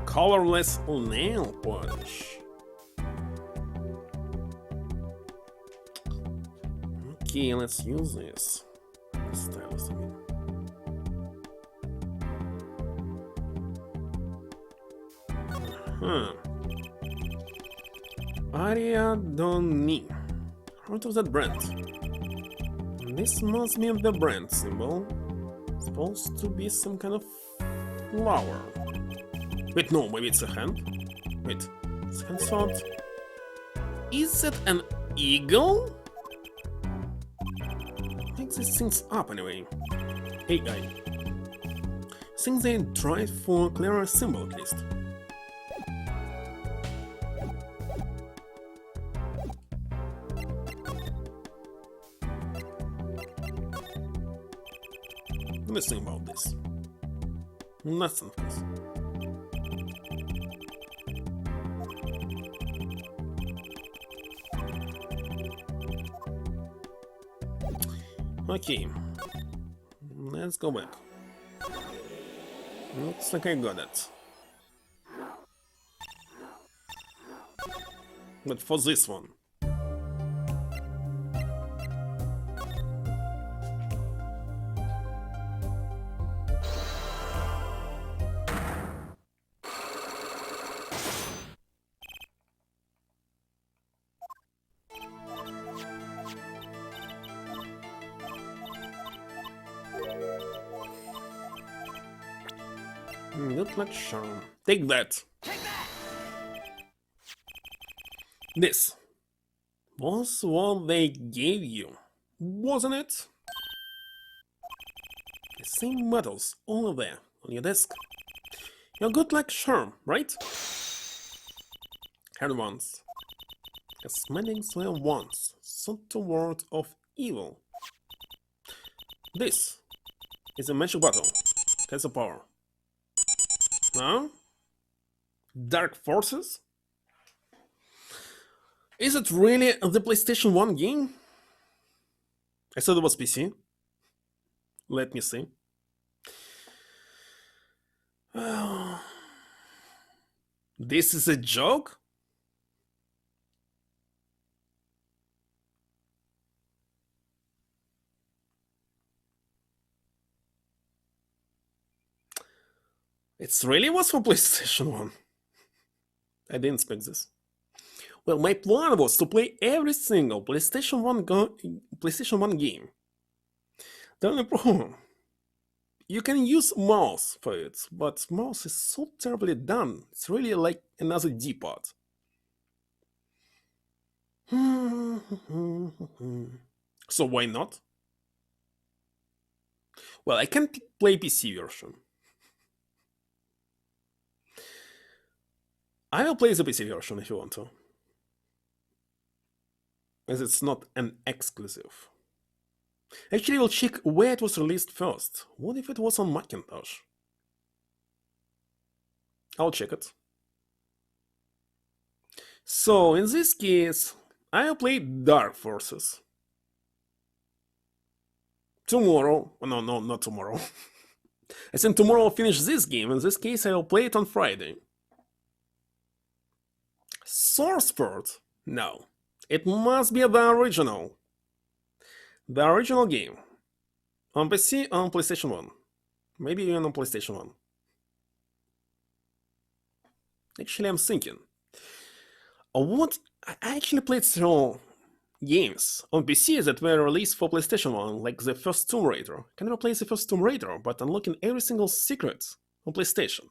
Colorless nail polish. Okay, let's use this. Stylus, I mean. Ariadne. Heard of that brand. This must be the brand symbol. Supposed to be some kind of flower. Wait, no, maybe it's a hand? Wait, second thought. Is it an eagle? Make these things up anyway. AI. Think they tried for a clearer symbol at least. Let's think about this. Nothing, please. Okay, let's go back. Looks like I got it. But for this one. Good luck, charm. Take that. Take that! This was what they gave you, wasn't it? The same medals all there on your desk. Your good luck charm, right? Heard once. Cosmetics were once sought toward of evil. This is a magic bottle. Has a power. Now? Dark forces? Is it really the PlayStation 1 game? I said it was PC. Let me see. This is a joke? It really was for PlayStation 1. I didn't expect this. Well, my plan was to play every single PlayStation 1 game. The only problem, you can use mouse for it, but mouse is so terribly done. It's really like another D-pad. So why not? Well, I can play PC version. I will play the PC version if you want to, as it's not an exclusive. Actually, we'll check where it was released first. What if it was on Macintosh? I'll check it. So, in this case, I'll play Dark Forces. Tomorrow, no, not tomorrow. I said tomorrow I'll finish this game. In this case, I'll play it on Friday. Source port? No. It must be the original. The original game. On PC, on PlayStation 1. Maybe even on PlayStation 1. Actually, I'm thinking. What? I actually played several games on PC that were released for PlayStation 1, like the first Tomb Raider. I can never play the first Tomb Raider, but unlocking every single secret on PlayStation.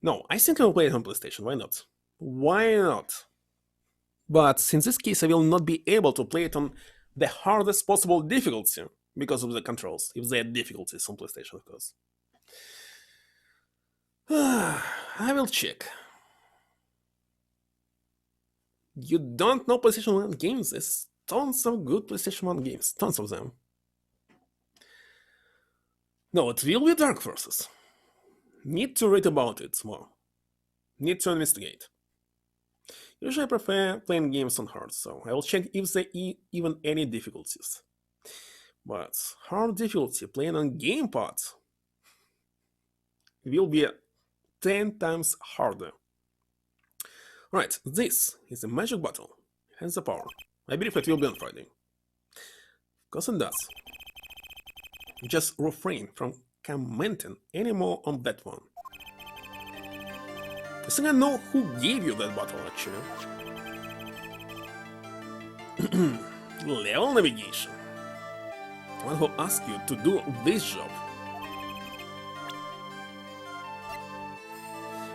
No, I think I'll play it on PlayStation. Why not? Why not? But in this case, I will not be able to play it on the hardest possible difficulty because of the controls, if they had difficulties on PlayStation, of course. I will check. You don't know PlayStation 1 games? There's tons of good PlayStation 1 games, tons of them. No, it will be Dark Forces. Need to read about it more. Need to investigate. Usually I prefer playing games on hard, so I will check if there are even any difficulties. But hard difficulty playing on gamepad will be 10 times harder. Right, this is a magic bottle. It has the power. I believe it will be on Friday. Of course it does. Just refrain from commenting anymore on that one. I think I know who gave you that bottle, actually. Level navigation. One who asks you to do this job.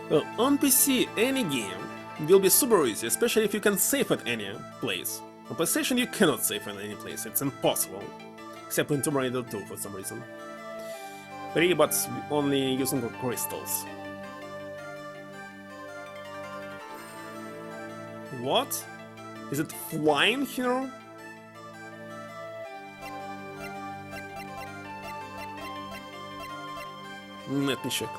Well, on PC, any game will be super easy, especially if you can save at any place. On PlayStation, you cannot save at any place, it's impossible. Except in Tomb Raider 2 for some reason. Free, but only using crystals. What? Is it flying hero? Let me check.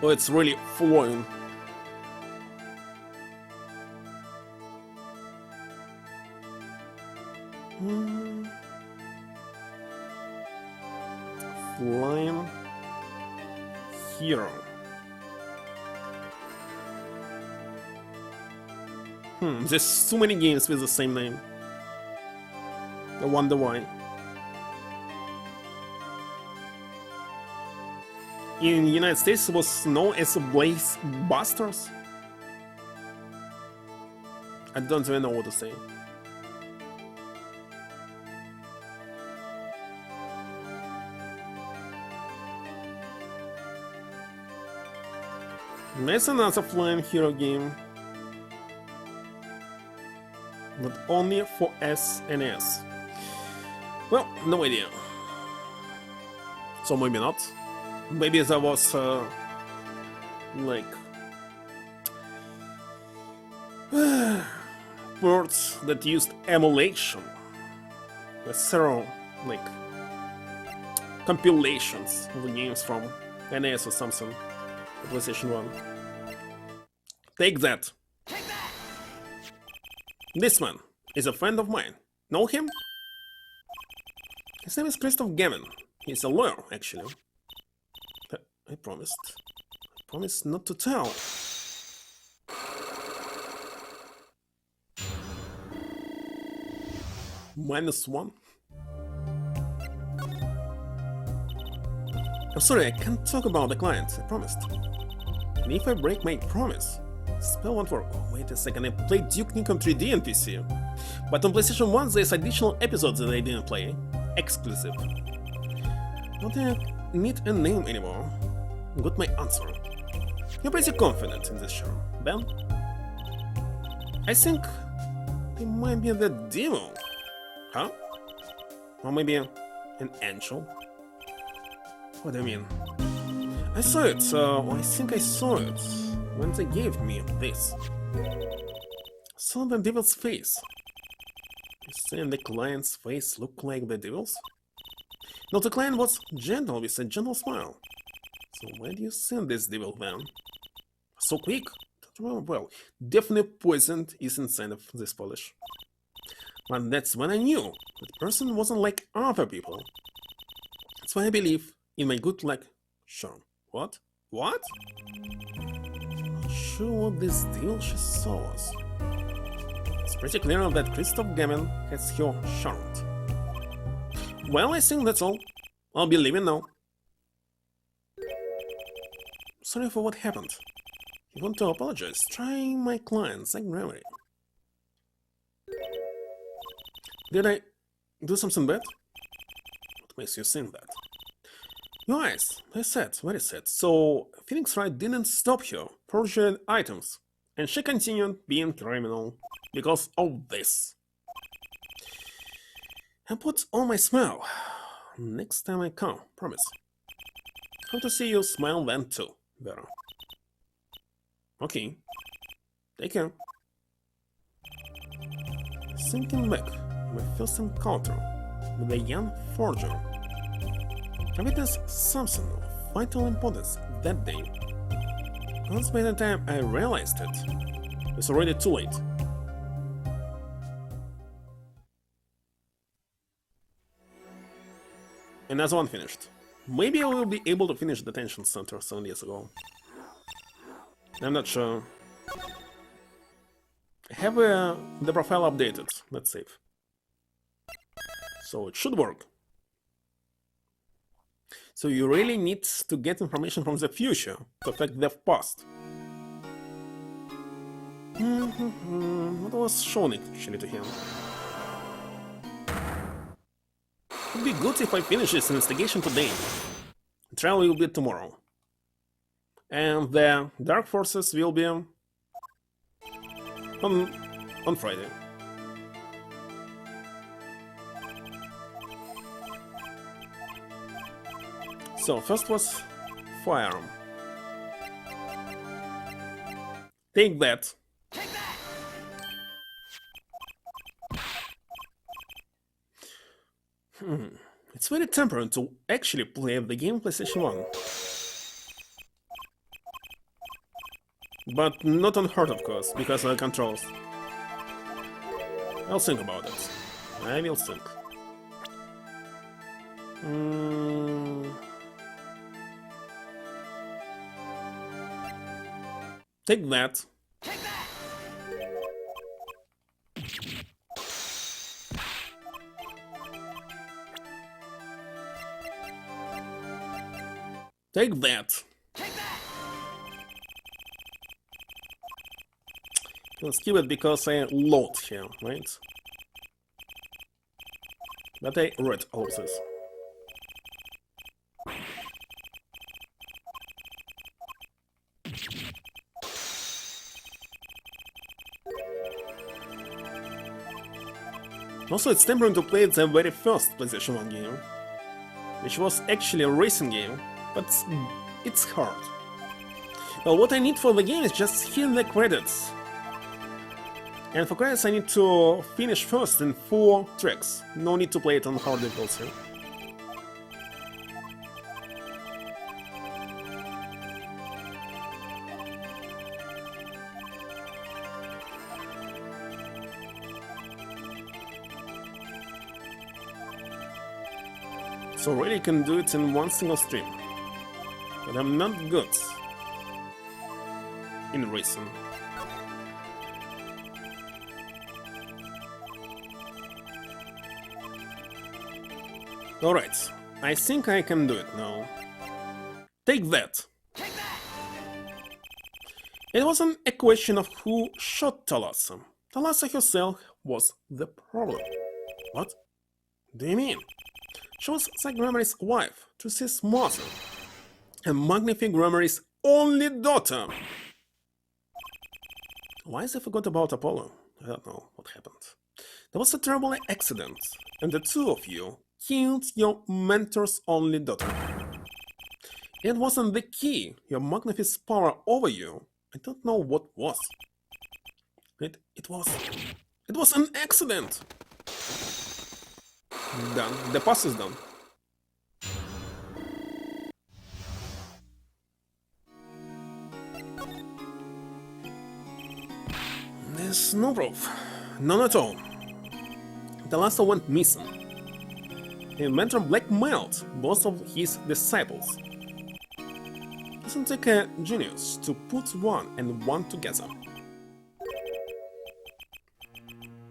Oh, it's really flying. Flying hero. There's too many games with the same name. I wonder why. In the United States, it was known as Blaze Busters. I don't even know what to say. That's another flying hero game. But only for SNES. Well, no idea. So maybe not. Maybe there was like ports that used emulation with several like compilations of the games from NES or something. PlayStation 1. Take that. Take that! This man is a friend of mine. Know him? His name is Christoph Gammon. He's a lawyer, actually. I promised. I promised not to tell. -1. I'm sorry, I can't talk about the client. I promised. And if I break my promise, spell won't work. Oh, wait a second, I played Duke Nukem 3D on PC. But on PlayStation 1 there's additional episodes that I didn't play. Exclusive. Don't I need a name anymore? Got my answer. You're pretty confident in this show, Ben? I think they might be the devil. Huh? Or maybe an angel? What do you mean? I saw it, I think I saw it when they gave me this. Saw the devil's face. You saying the client's face looked like the devil's? No, the client was gentle with a gentle smile. So why do you send this devil then? So quick? Well, definitely poison is inside of this polish. But that's when I knew that person wasn't like other people. That's why I believe in my good luck charm. What? What? Not sure what this deal she saw was. It's pretty clear that Christoph Gammon has her charmed. Well, I think that's all. I'll be leaving now. Sorry for what happened. If you want to apologize, try my client's gravity. Did I do something bad? What makes you think that? Your eyes, they're sad, very sad. So, Phoenix Wright didn't stop her forging items, and she continued being criminal because of this. I put on my smile. Next time I come, promise. Hope to see you smile then too, Vera. Okay. Take care. Thinking back, my first encounter with a young forger. I witnessed something of vital importance that day. Once by the time I realized it, it was already too late. Another one finished. Maybe I will be able to finish Detention Center 7 years ago. I'm not sure. I have the profile updated. Let's save. So it should work. So you really need to get information from the future to affect the past. What was shown actually to him? It'd be good if I finish this investigation today. The trial will be tomorrow. And the dark forces will be on Friday. So first was firearm. Take that. Take that! It's very tempting to actually play the game PlayStation 1. But not on hard, of course, because of the controls. I'll think about it. I will think. Take that. Take that! Take that. Take that! I'll skip it because I load here, right? But I read all of this. Also, it's tempting to play the very first PlayStation 1 game, which was actually a racing game, but it's hard. Well, what I need for the game is just hit the credits. And for credits I need to finish first in 4 tracks. No need to play it on hard difficulty. So really can do it in one single stream. But I'm not good in racing. Alright, I think I can do it now. Take that! Take that! It wasn't a question of who shot Thalassa. Thalassa herself was the problem. What do you mean? She was Zack Gramarie's wife, Trucy's mother, and Magnifique Gramarie's only daughter. Why is I forgot about Apollo? I don't know what happened. There was a terrible accident, and the two of you killed your mentor's only daughter. It wasn't the key, your Magnifique's power over you. I don't know what was. It was an accident! Done. The pass is done. There's no proof. None at all. Thalassa went missing. His mentor blackmailed both of his disciples. It doesn't take a genius to put one and one together.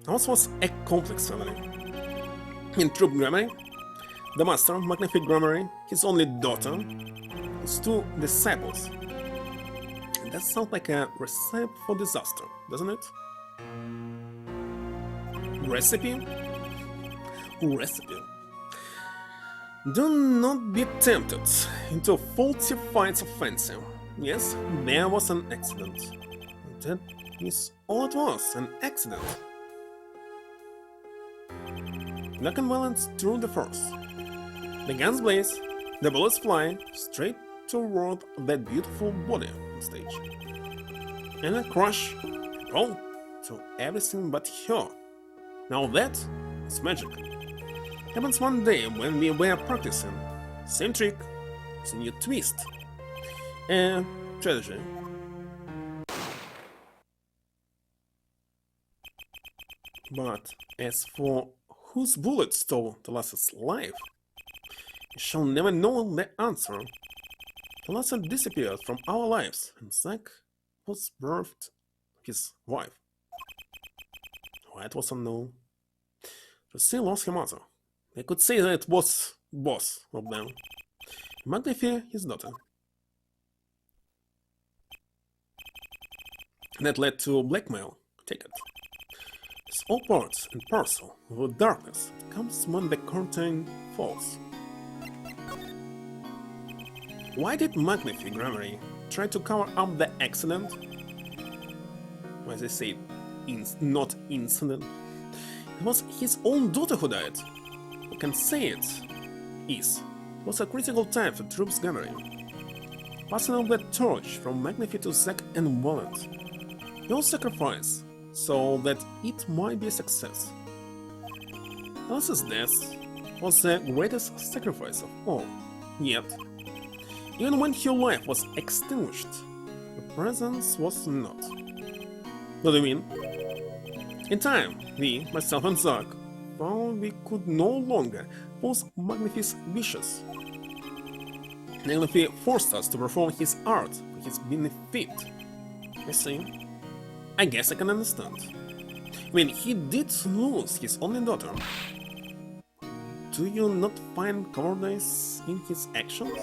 Ours was a complex family. In Troop Gramarie, the master, Magnifique Gramarie, his only daughter, his 2 disciples. And that sounds like a recipe for disaster, doesn't it? Recipe? Recipe. Do not be tempted into falsified fancy. Yes, there was an accident. That is all it was, an accident. Luck and violence through the force. The guns blaze, the bullets fly straight toward that beautiful body on stage. And a crush, roll to everything but her. Now that is magic. Happens one day when we were practicing. Same trick, with a new twist. And strategy. But as for whose bullet stole Thalassa's life, we shall never know the answer. Thalassa disappeared from our lives, and Zack was birthed his wife. Why it was unknown. Trucy lost her mother. They could say that it was both of them. Magnifique, his daughter. that led to blackmail. Take it. It's all part and parcel of the darkness that comes when the curtain falls. Why did Magnifi Gregory try to cover up the accident? As they say, not incident. It was his own daughter who died. I can say it was a critical time for Troops gathering. Passing on the torch from Magnifi to Zack and Wallet. Your sacrifice, so that it might be a success. Alice's death was the greatest sacrifice of all, yet, even when her life was extinguished, the presence was not. What do you mean? In time, we, myself and Zack, found we could no longer pose Magnifi's wishes. Magnifi forced us to perform his art for his benefit. I see. I guess I can understand. I mean, he did lose his only daughter. Do you not find cowardice in his actions?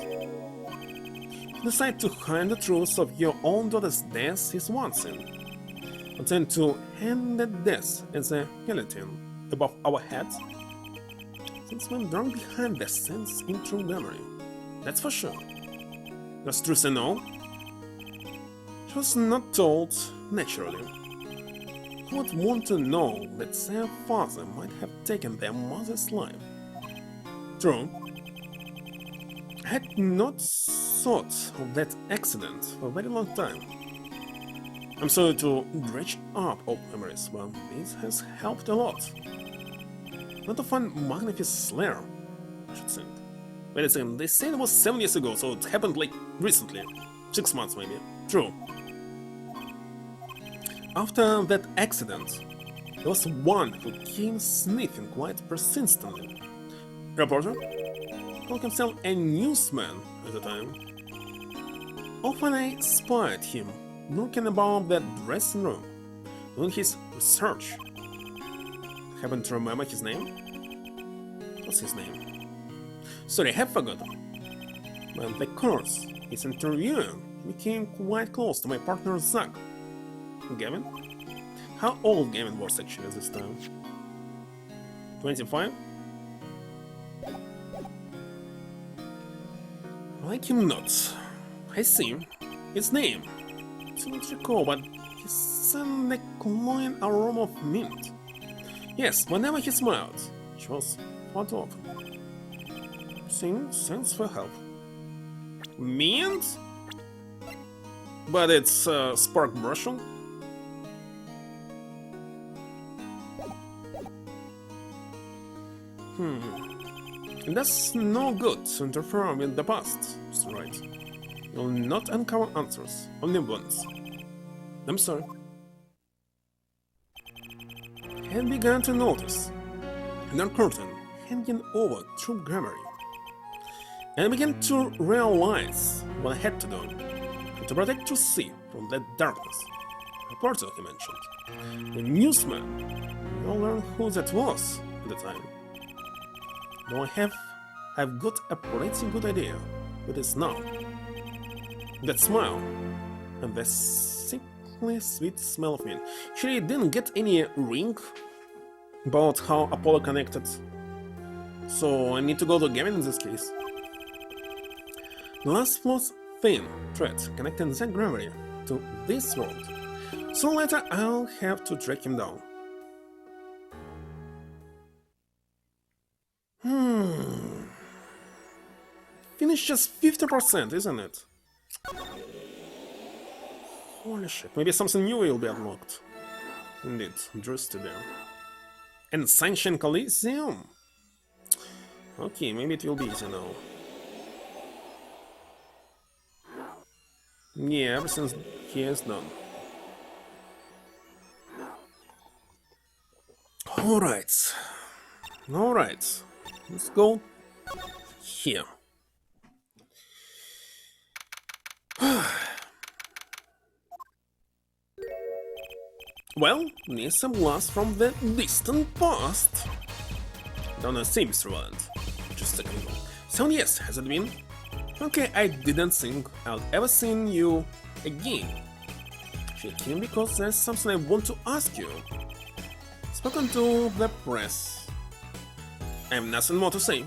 To decide to hide the truth of your own daughter's death is one thing. But then to hand that death as a guillotine above our heads? Since when drunk behind the scenes in true memory, that's for sure. Does Truce know? She was not told naturally. Who would want to know that their father might have taken their mother's life? True. I had not thought of that accident for a very long time. I'm sorry to dredge up old memories, but this has helped a lot. Not to find Magnifi's Slayer, I should think. Wait a second, they said it was 7 years ago, so it happened like recently. 6 months maybe. True. After that accident, there was one who came sniffing quite persistently. Reporter? Called himself a newsman at the time. Often I spied him looking about that dressing room, doing his research. Happen to remember his name? What's his name? Sorry, I have forgotten. But the course, his interviewing became quite close to my partner Zack. Gavin? How old Gavin was actually at this time? 25? Like him not. I see. His name. I don't recall, but he sent the cloying aroma of mint. Yes, whenever he smiled, which was quite often. Thanks for help. Mint? But it's spark brushing? That's no good to interfere with the past, Mr. Wright. You'll not uncover answers, only ones. I'm sorry. I had begun to notice a dark curtain hanging over True Grammary, and I began to realize what I had to do to protect Truce from that darkness. A reporter he mentioned, the newsman. You'll learn who that was at the time. Now I've got a pretty good idea who it is now. That smile and the sickly sweet smell of mint. She didn't get any ring about how Apollo connected, so I need to go to Gavin in this case. The last floss thin thread connecting Zack Gregory to this world, so later I'll have to track him down. Finish just 50%, isn't it? Holy shit, maybe something new will be unlocked. Indeed, Drew Studio. And Sunshine Coliseum? Okay, maybe it will be easy now. Yeah, everything here is done. Alright. Alright. Let's go here. Well, need some blast from the distant past. Don't see, Mr. Valent. Just a second ago. 7 years, has it been? Okay, I didn't think I'd ever seen you again. She came because there's something I want to ask you. Spoken to the press. I have nothing more to say.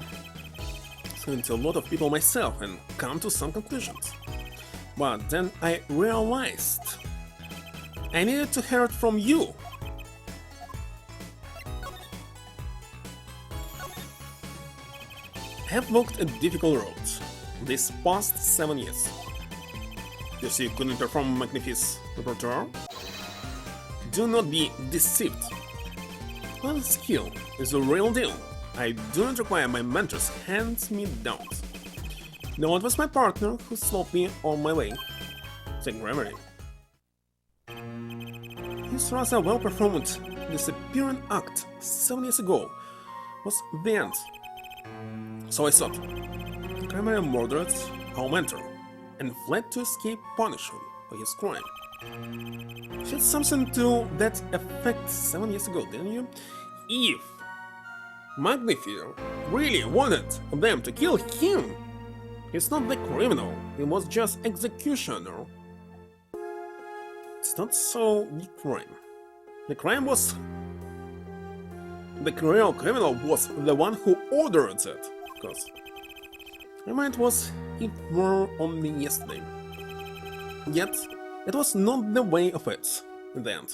Spoken to a lot of people myself and come to some conclusions. But then I realized I needed to hear it from you. I have walked a difficult road these past 7 years. You see, you couldn't perform magnificent repertoire? Do not be deceived. Well, skill is a real deal. I do not require my mentor's hand-me-downs. No, it was my partner who slowed me on my way. The gravity. His rather well-performed disappearing act 7 years ago was the end. So I thought, Kramer murdered our mentor and fled to escape punishment for his crime. She had something to that effect 7 years ago, didn't you? If Magnifier really wanted them to kill him, he's not the criminal, he was just executioner. It's not so the crime. The crime was... The real criminal was the one who ordered it, because my mind was it were on me yesterday. Yet, it was not the way of it in the end.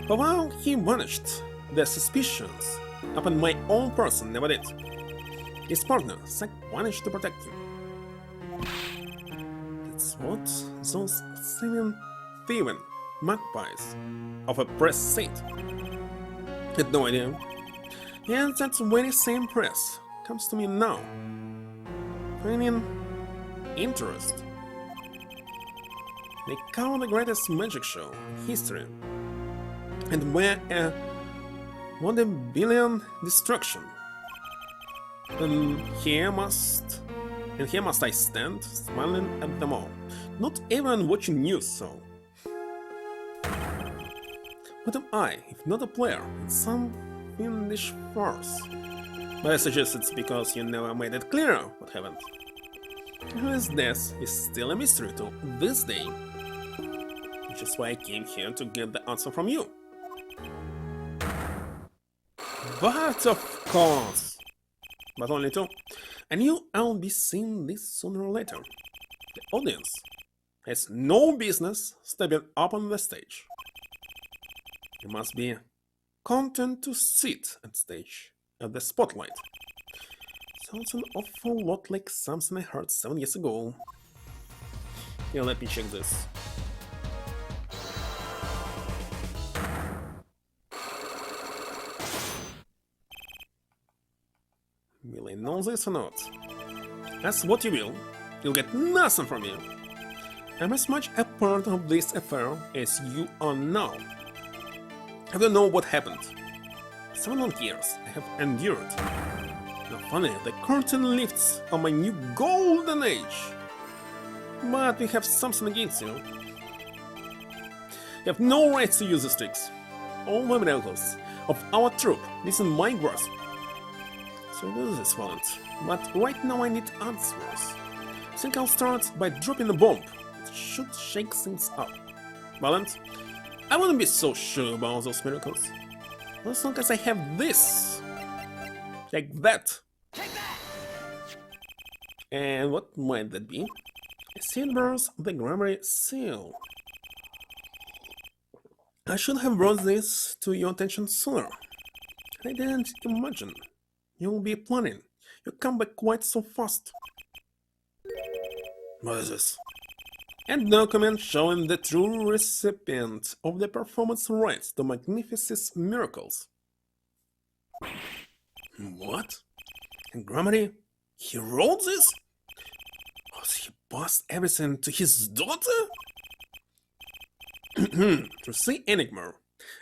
For while he vanished, the suspicions upon my own person never did. His partner, Zack, managed to protect him. That's what those 7 thieving magpies of a press said. Had no idea. And that very same press comes to me now, feigning interest. They cover the greatest magic show in history, and were a billion destruction. And here must I stand, smiling at them all, not even watching news. So, what am I, if not a player in some fiendish farce? But I suggest it's because you never made it clear what happened. His death is still a mystery to this day, which is why I came here to get the answer from you. But of course, but only two. I knew I'll be seeing this sooner or later. The audience has no business stepping up on the stage. You must be content to sit on stage at the spotlight. Sounds an awful lot like something I heard 7 years ago. Here, let me check this. Will I know this or not? Ask what you will, you'll get nothing from me. I'm as much a part of this affair as you are now. I don't know what happened. 7 long years I have endured. Now finally, the curtain lifts on my new golden age. But we have something against you. You have no right to use these tricks. All the miracles of our troop is in my grasp. So do this, Valent. But right now I need answers. I think I'll start by dropping a bomb. It should shake things up. Valent, I wouldn't be so sure about those miracles. As long as I have this. Like that. Take that! And what might that be? A seal bears the Grammary seal. I should have brought this to your attention sooner. I didn't imagine you'll be planning. You come back quite so fast. What is this? A document showing the true recipient of the performance rights to Magnificent's miracles. What? And Grammary? He wrote this? Was he passed everything to his daughter? To see Enigma.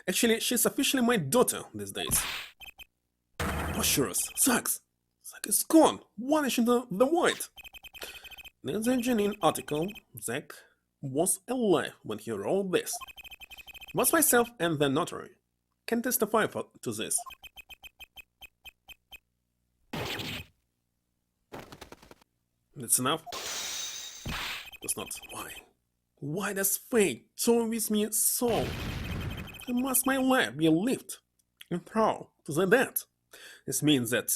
Actually, she's officially my daughter these days. Preposterous. Zack is gone, vanished into the void. In the Janine article, Zack was alive when he wrote this. Both myself and the notary can testify to this. That's enough? That's not why. Why does fate toy with me so? Must my life be lived and thrown to the dead? This means that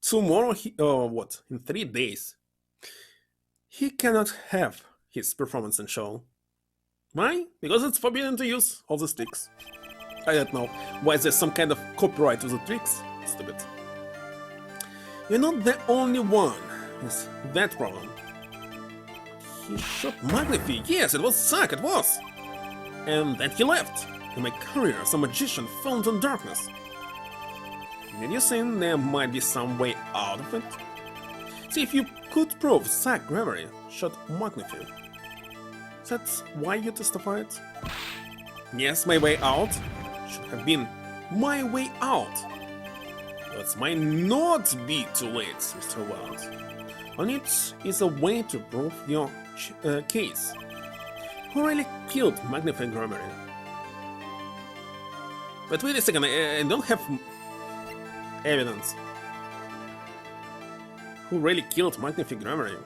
tomorrow, in 3 days, he cannot have his performance and show. Why? Because it's forbidden to use all the sticks. I don't know. Why is there some kind of copyright to the tricks? Stupid. You're not the only one with that problem. He shot Magnify. Yes, it was Zack, it was. And then he left. In my career as a magician found in darkness. Did you think there might be some way out of it? See, if you could prove Zack Gregory shot Magnify, that's why you testified? Yes, my way out should have been my way out. That might not be too late, Mr. Wild. On it is a way to prove your case. Who really killed Magnify Gregory? But wait a second, I don't have evidence. Who really killed Magnify Gregory?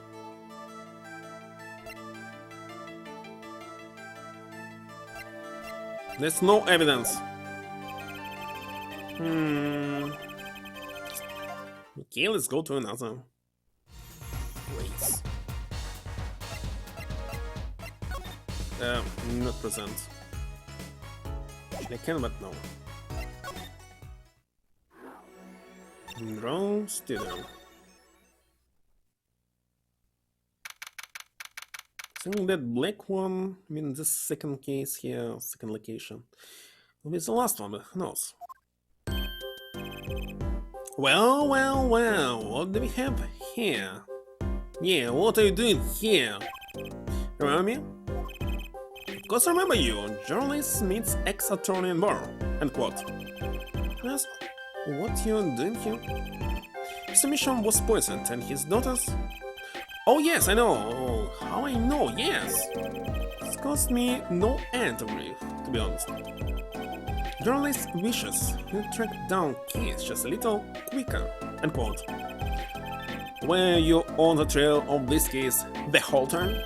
There's no evidence. Okay, let's go to another race. Not present. I can, but no. Draw studio. I think that black one, I mean this second case here, second location, will be the last one, but who knows? Well, what do we have here? Yeah, what are you doing here? Remember me? Of course I remember you, journalist meets ex-attorney in bar, end quote. Ask what you're doing here? Mr. Mission was poisoned and his daughters... Oh yes, I know. Oh, how I know, yes. It's caused me no end of grief, to be honest. Journalist wishes you track down case just a little quicker, end quote. Were you on the trail of this case the whole time?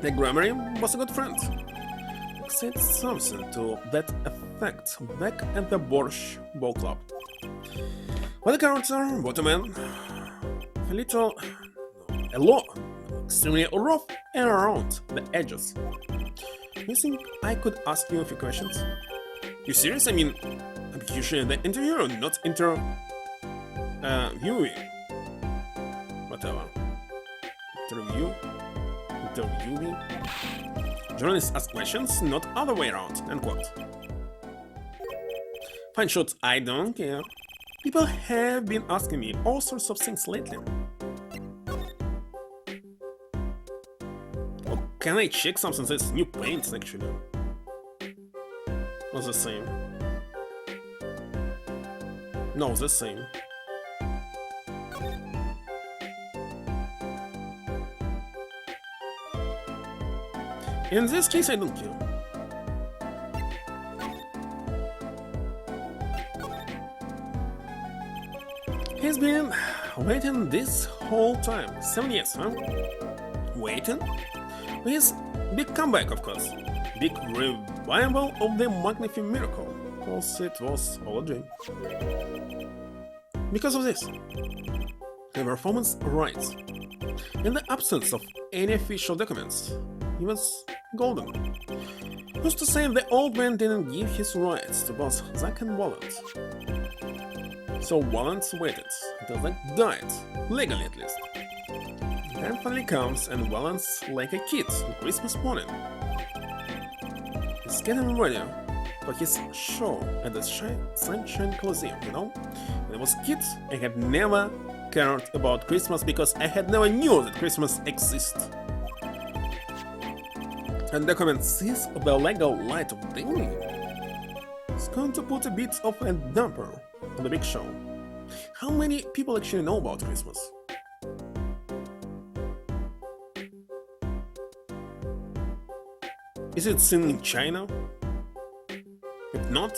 The Gregory was a good friend. I said something to that effect back at the Borscht Ball Club. What a character, what a man. A lot, extremely rough around the edges. You think I could ask you a few questions? You serious? I mean, I'm usually the interviewer, not viewing. Whatever. Interviewing. Journalists ask questions, not other way around, end quote. Fine shots, I don't care. People have been asking me all sorts of things lately. Oh, can I check something? There's new paints actually. Or the same? No, the same. In this case, I don't care. He's been waiting this whole time. 7 years, huh? Waiting? His big comeback, of course. Big revival of the Magnify miracle. Because it was all a dream. Because of this, the performance rights. In the absence of any official documents, he was golden. Who's to say the old man didn't give his rights to both Zack and Walland? So Walland waited until Zack died, legally at least. Then finally comes and Walland's like a kid on Christmas morning. He's getting ready for his show at the Sunshine Coliseum, you know? When I was a kid, I had never cared about Christmas because I had never knew that Christmas exists. And document sees the legal light of day. It's going to put a bit of a damper on the big show. How many people actually know about Christmas? Is it seen in China? If not,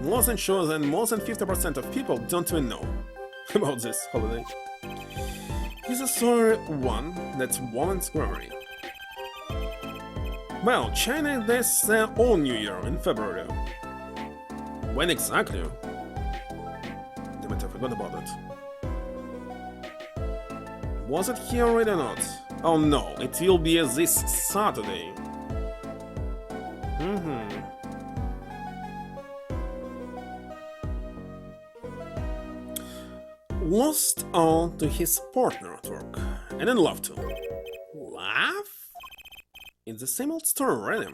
more than sure that more than 50% of people don't even know about this holiday. Here's a story one that's Walland's Gregory. Well, China has their own New Year in February. When exactly? Damn it, I forgot about it. Was it here already or not? Oh no, it will be this Saturday. Lost all to his partner at work, and in love too. Laugh? It's the same old story, really.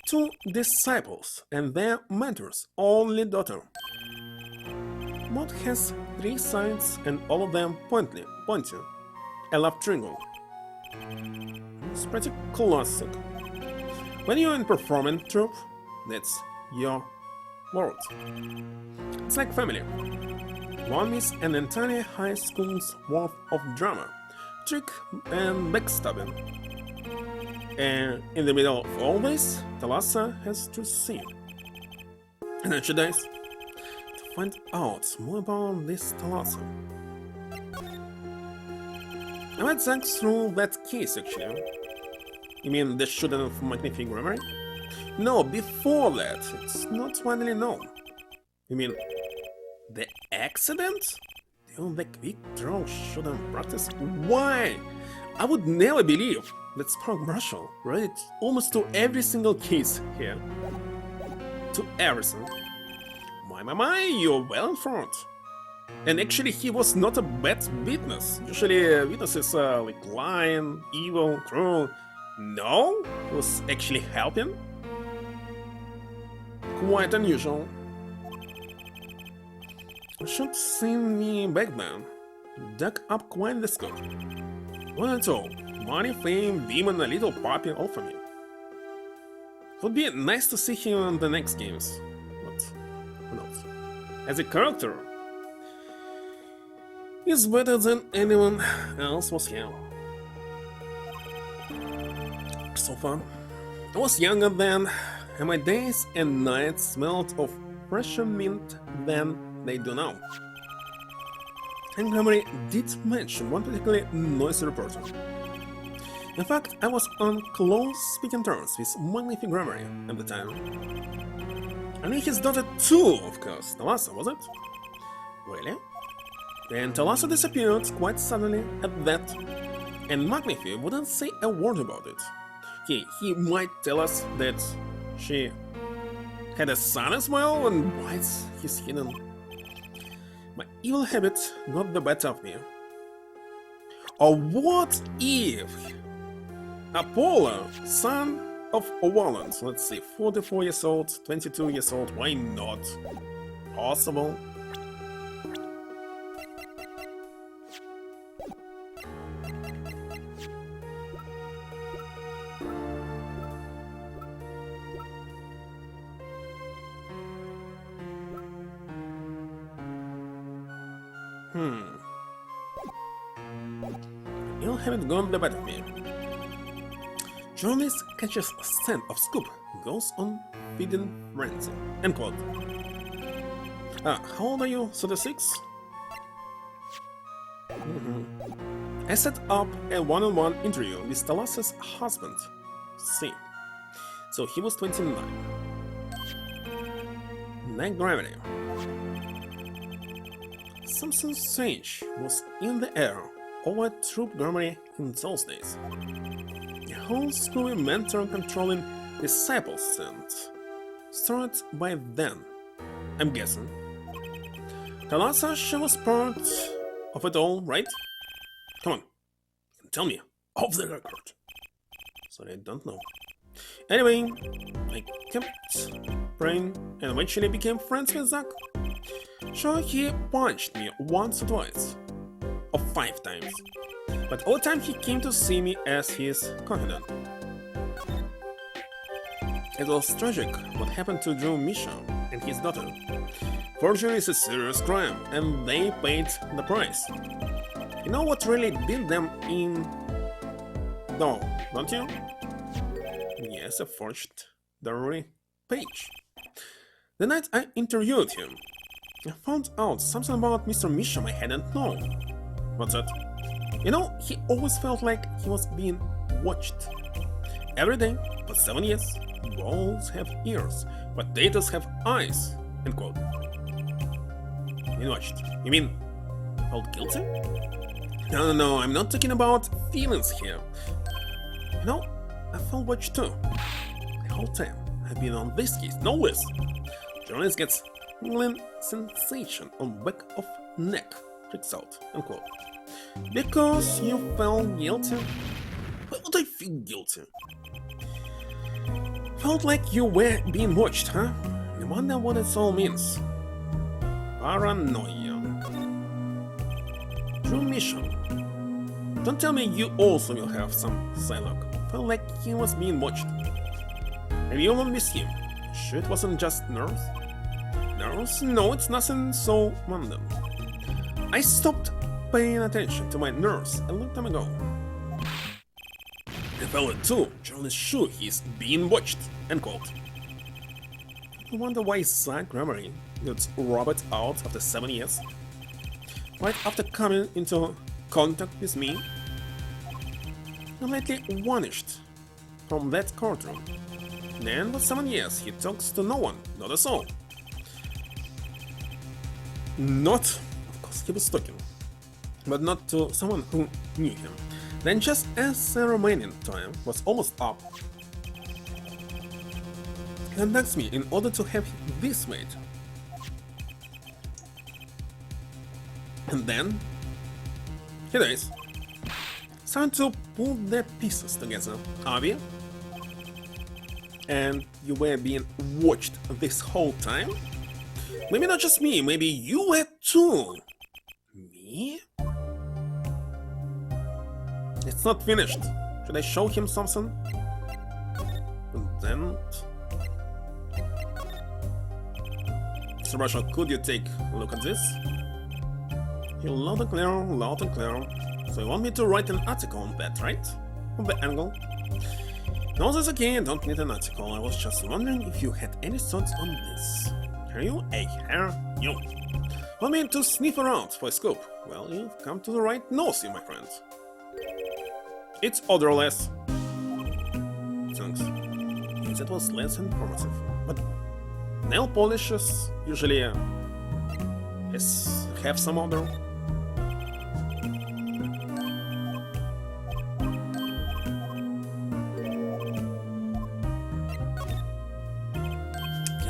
Two disciples and their mentor's only daughter. Both has three sides and all of them pointy. A love triangle. It's pretty classic. When you're in performing troupe, that's your world. It's like family. One is an entire high school's worth of drama, trick and backstabbing. And in the middle of all this, Thalassa has to see. And then she dies. To find out more about this Thalassa, I went back through that case actually. You mean the shooting of Magnific Grammar? No, before that, it's not widely known. You mean the accident? The quick draw shooting practice? Why? I would never believe that Spark Marshall read it almost to every single case here. To everything. My, you're well informed. And actually, he was not a bad witness. Usually, witnesses are like lying, evil, cruel. No, he was actually helping. Quite unusual. You should see me back then. Dug up quite the scope. Not at all. Money, fame, women, a little puppy, all for me. It would be nice to see him in the next games. But who knows? As a character, he's better than anyone else was here. So far, I was younger then, and my days and nights smelled of fresher mint than they do now. And Gregory did mention one particularly noisy reporter. In fact, I was on close speaking terms with Magnific Gregory at the time. I knew his daughter too, of course. Thalassa, was it? Really? And Thalassa disappeared quite suddenly at that, and Magnific wouldn't say a word about it. He might tell us that she had a son as well, and why he's hidden. My evil habit got the better of me. Or what if Apollo, son of Owaland, let's see, 44 years old, 22 years old, why not? Possible. You'll haven't gone the better of me. Journalist catches a scent of scoop, goes on feeding frenzy. End quote. How old are you? 36? I set up a one-on-one interview with Thalassa's husband, C. So he was 29. Night gravity. Something strange was in the air over troop Germany in those days. The whole screwy mentor controlling disciples and started by then, I'm guessing. Thalassa, she was part of it all, right? Come on, tell me, off the record. Sorry, I don't know. Anyway, I kept praying and eventually became friends with Zach. Sure, he punched me once or twice, or 5 times, but all the time he came to see me as his confidant. It was tragic what happened to Drew Misha and his daughter. Forgery is a serious crime, and they paid the price. You know what really did them in, though, don't you? Yes, a forged diary page. The night I interviewed him, I found out something about Mr. Misham I hadn't known. What's that? You know, he always felt like he was being watched. every day for 7 years. Balls have ears, potatoes have eyes. End quote. You watched. You mean felt guilty? No, I'm not talking about feelings here. You know, I felt watched too. The whole time I've been on this case, no less. Journalist gets tingling sensation on back of neck, freaks out, unquote. Because you felt guilty? Why would I feel guilty? Felt like you were being watched, huh? I wonder what it all means. Paranoia. True mission. Don't tell me you also will have some dialogue. Felt like he was being watched. Maybe you won't miss him. Sure it wasn't just nerves? Nerves? No, it's nothing so random. I stopped paying attention to my nerves a long time ago. I felt it too. Charlie's sure he's being watched. End quote. I wonder why Zach Gregory got Robert out after 7 years. Right after coming into contact with me, completely vanished from that courtroom. Then, for 7 years, he talks to no one, not a soul. Not, of course, he was talking, but not to someone who knew him. Then, just as the remaining time was almost up, he contacts me in order to have this made. And then, here it is. It's time to put the pieces together, are we? And you were being watched this whole time? Maybe not just me, maybe you were too. Me? It's not finished. Should I show him something? And then... Mr. Marshall, could you take a look at this? You're loud and clear, loud and clear. So you want me to write an article on that, right? On the angle? No, that's okay, I don't need an article. I was just wondering if you had any thoughts on this. Are you a hare? You. Want me to sniff around for a scoop? Well, you've come to the right nosy, my friend. It's odorless. Thanks. Yes, that was less informative. But nail polishes usually have some odor.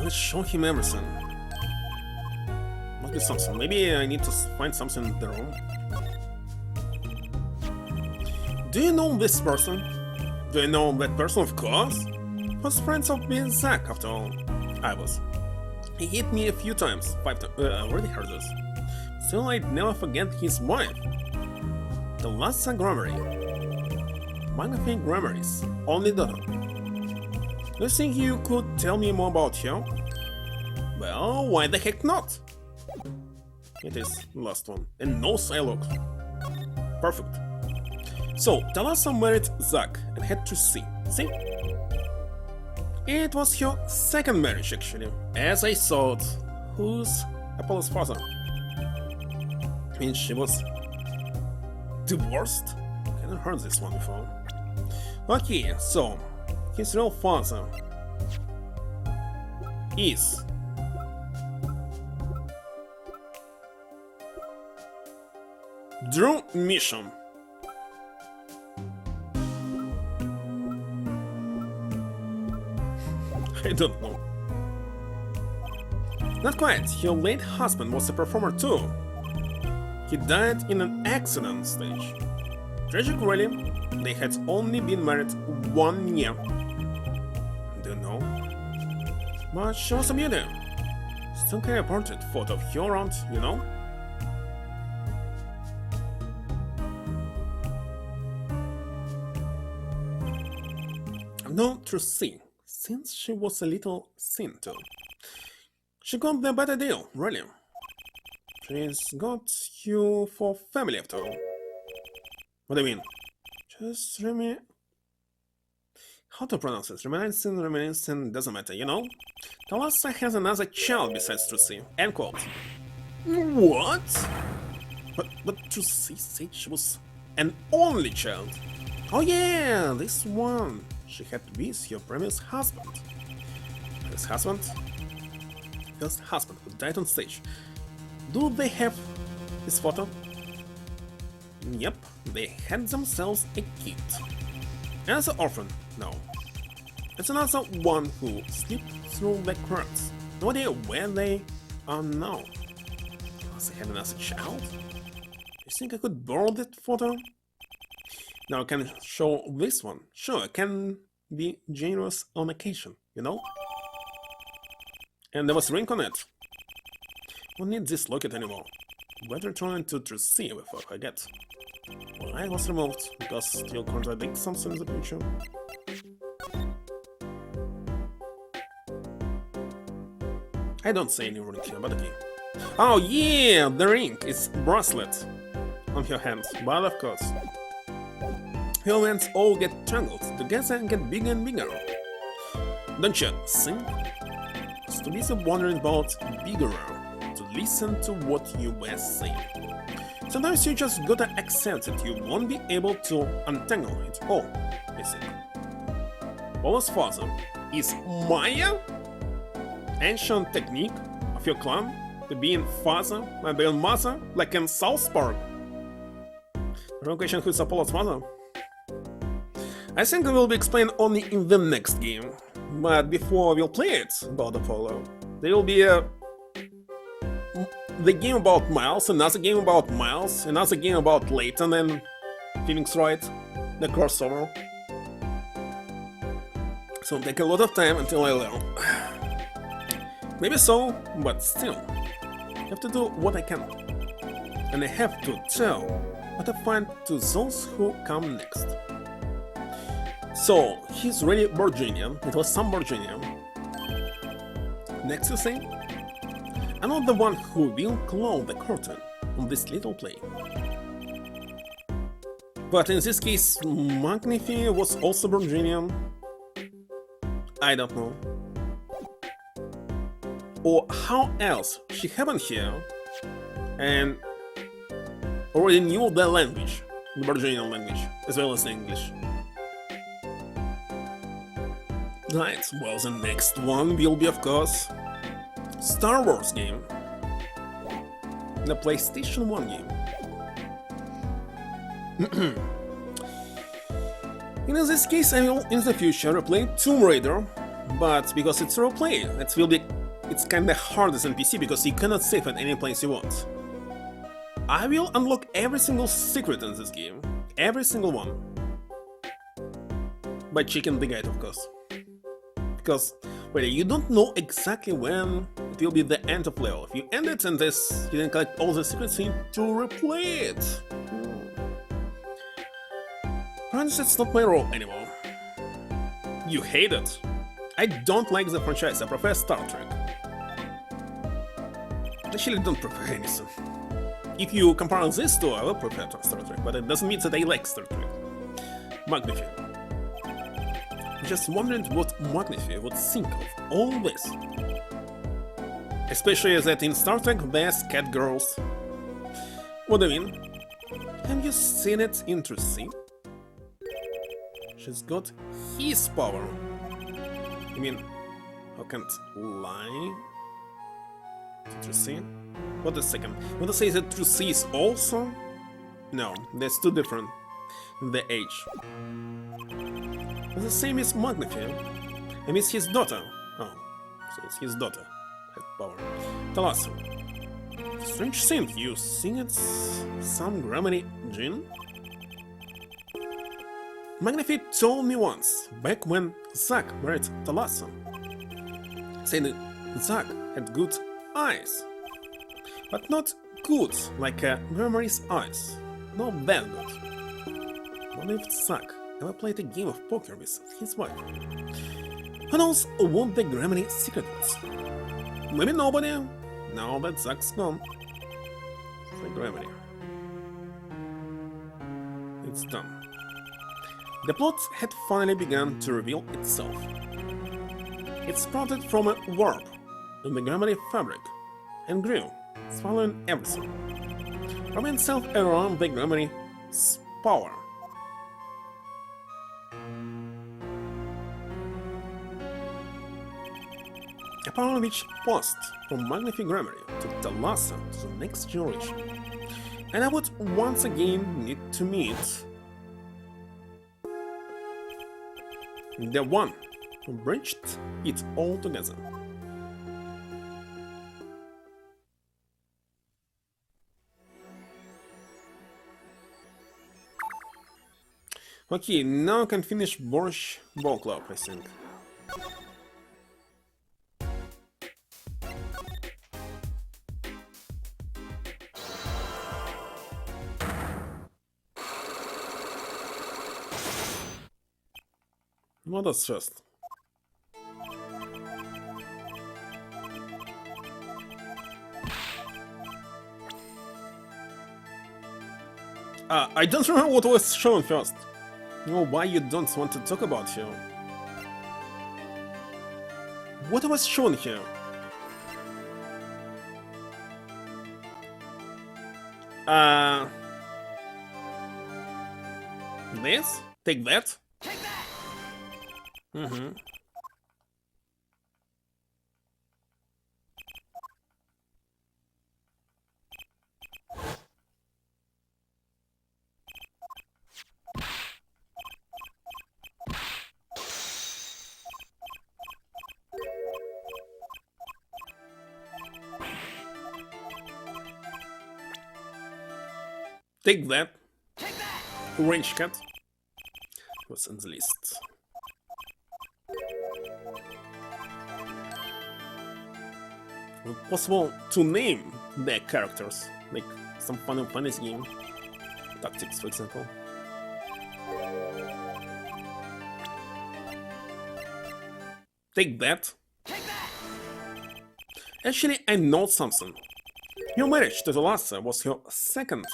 Let's show him everything. Must be something. Maybe I need to find something in the room. Do you know this person? Do you know that person? Of course. Was friends of me and Zach, after all. I was. He hit me a few times. 5 times. I already heard this. Still, I'd never forget his wife. The last Grammary. Magnifique Grammary's only daughter. Do you think you could tell me more about her? Well, why the heck not? It is the last one, and no dialogue. Perfect. So, Talassa married Zach and had to see. See? It was her second marriage, actually. As I thought, who's Apollo's father? I mean, she was divorced? I haven't heard this one before. Okay, so his real father is Drew Mission. I don't know. Not quite. Her late husband was a performer too. He died in an accident stage. Tragic really. They had only been married 1 year. Do you know? But she was a beauty. Still carry a portrait photo of her around, you know? No, to see, since she was a little thin too. She got the better deal, really. She's got you for family after all. What do you mean? Just how to pronounce it? Reminiscent, doesn't matter, you know? Talassa has another child besides Trucy. End quote. What? But Trucy said she was an only child. Oh yeah, this one. she had with her previous husband. His husband? First husband who died on stage. Do they have his photo? Yep, they had themselves a kid. Another orphan, no. It's another one who slipped through the cracks. No idea where they are now. Does they have another child? You think I could borrow that photo? Now I can show this one. Sure, I can be generous on occasion, you know? And there was a ring on it. Won't need this locket anymore. Better trying to see before I get. Well, I was removed because you'll contradict something in the future. I don't say any ring here, but okay. Oh yeah, the ring! It's bracelet on her hand, but of course. Her hands all get tangled together and get bigger and bigger. Don't you think? To be so wondering about bigger, to listen to what you were saying. Sometimes you just gotta accept that you won't be able to untangle it all, I think. Paula's father is Maya? Ancient technique of your clan to be in father and being mother like in South Park. Wrong question, who's Apollo's mother? I think it will be explained only in the next game. But before we'll play it about Apollo, there will be the game about Miles, another game about Miles, another game about Layton and Feelings Right, the crossover. So it'll take a lot of time until I learn. Maybe so, but still, I have to do what I can. And I have to tell what I find to those who come next. So, he's really Virginian, it was some Virginian. Next you say? I'm not the one who will close the curtain on this little play. But in this case, Magnifi was also Virginian. I don't know. Or how else she happened here and already knew the language, the Virginian language, as well as the English. Right, well, the next one will be, of course, Star Wars game. The PlayStation 1 game. In this case, I will, in the future, replay Tomb Raider, but because it's a roleplay, it's kinda hard as NPC because you cannot save at any place you want. I will unlock every single secret in this game, every single one. By checking the guide, of course. Because, well, you don't know exactly when it will be the end of level. If you end it and this, you then collect all the secrets, you need to replay it. Perhaps it's not my role anymore. You hate it? I don't like the franchise, I prefer Star Trek. Actually, I don't prefer anything. If you compare these two, I will prefer Star Trek, but it doesn't mean that I like Star Trek. Magnifi. Just wondering what Magnifi would think of all this. Especially that in Star Trek there's cat girls. What do you mean? Have you seen it in True C? She's got his power. I mean, how can't lie? True C? What a second. Want to say that True C is also? No, that's too different. The age. The same as Magnifi. I miss his daughter. Oh, so it's his daughter. Had power. Thalassu. Strange thing, you think it's some Grammarly Jinn? Magnifi told me once, back when Zack married Thalassu, saying that Zack had good eyes. But not good like Grammarly's eyes. Not that good. What if Zack ever played a game of poker with his wife? Who knows what the Grammarly secret was? Maybe nobody, now that Zack's gone. The Grammarly. It's done. The plot had finally begun to reveal itself. It sprouted from a warp in the Grammarly fabric and grew, swallowing everything, wrapping itself around the Grammarly's power. a power which passed from magnific grammar to Thalassa to the next generation. And I would once again need to meet the one who bridged it all together. Okay, now I can finish Borscht Ball Club, I think. What is first? I don't remember what was shown first. No, why you don't want to talk about here? What was shown here? This? Take that? Take that! Mm-hmm. Take that. Take that! Orange cat. What's on the list? Possible to name their characters, like some Final Fantasy game. Tactics, for example. Take that. Take that! Actually, I know something. Your marriage to Thalassa was your second.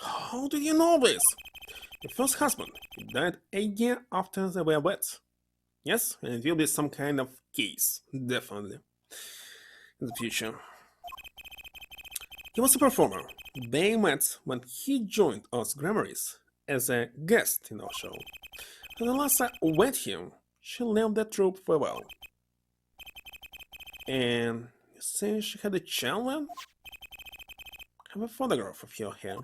How did you know this? Your first husband died a year after they were wed. Yes, and it will be some kind of case, definitely, in the future. He was a performer. They met when he joined us Grammaries as a guest in our show. When Thalassa wed him, she left the troupe for a while. And you say she had a child then? I have a photograph of your hair.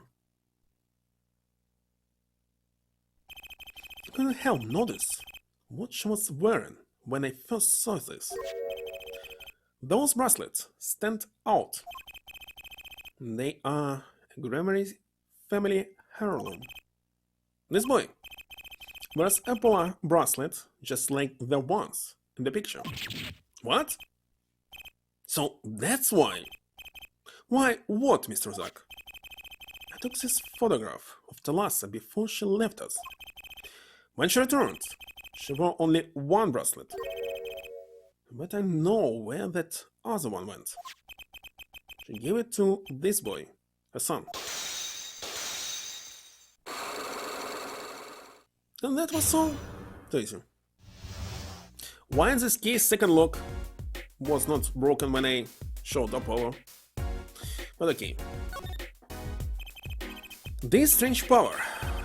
You couldn't help notice what she was wearing when I first saw this. Those bracelets stand out. They are a Grammary family heirloom. This boy wears a polar bracelet just like the ones in the picture. What? So that's why. Why what, Mr. Zack? I took this photograph of Thalassa before she left us. When she returned, she wore only one bracelet. But I know where that other one went. She gave it to this boy, her son. And that was all. Easy. Why in this case second lock was not broken when I showed up over? But okay. This strange power,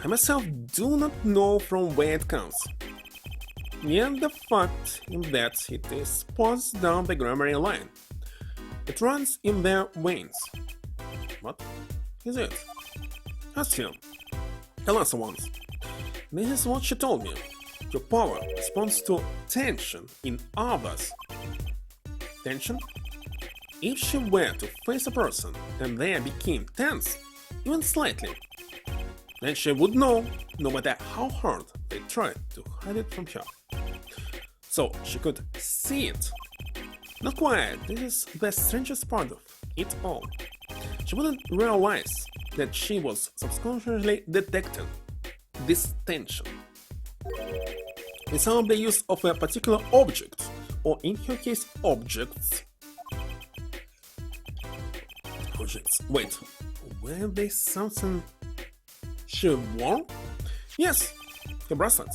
I myself do not know from where it comes. Yet the fact that it is passed down the grammar line. It runs in their veins. What is it? Ask him. Thalassa once. This is what she told me. Your power responds to tension in others. Tension? If she were to face a person and they became tense, even slightly, then she would know, no matter how hard they tried to hide it from her. So she could see it. Not quite, this is the strangest part of it all. She wouldn't realize that she was subconsciously detecting this tension. Without the use of a particular object, or in her case, objects. Wait, were they something she wore? Yes, the bracelet.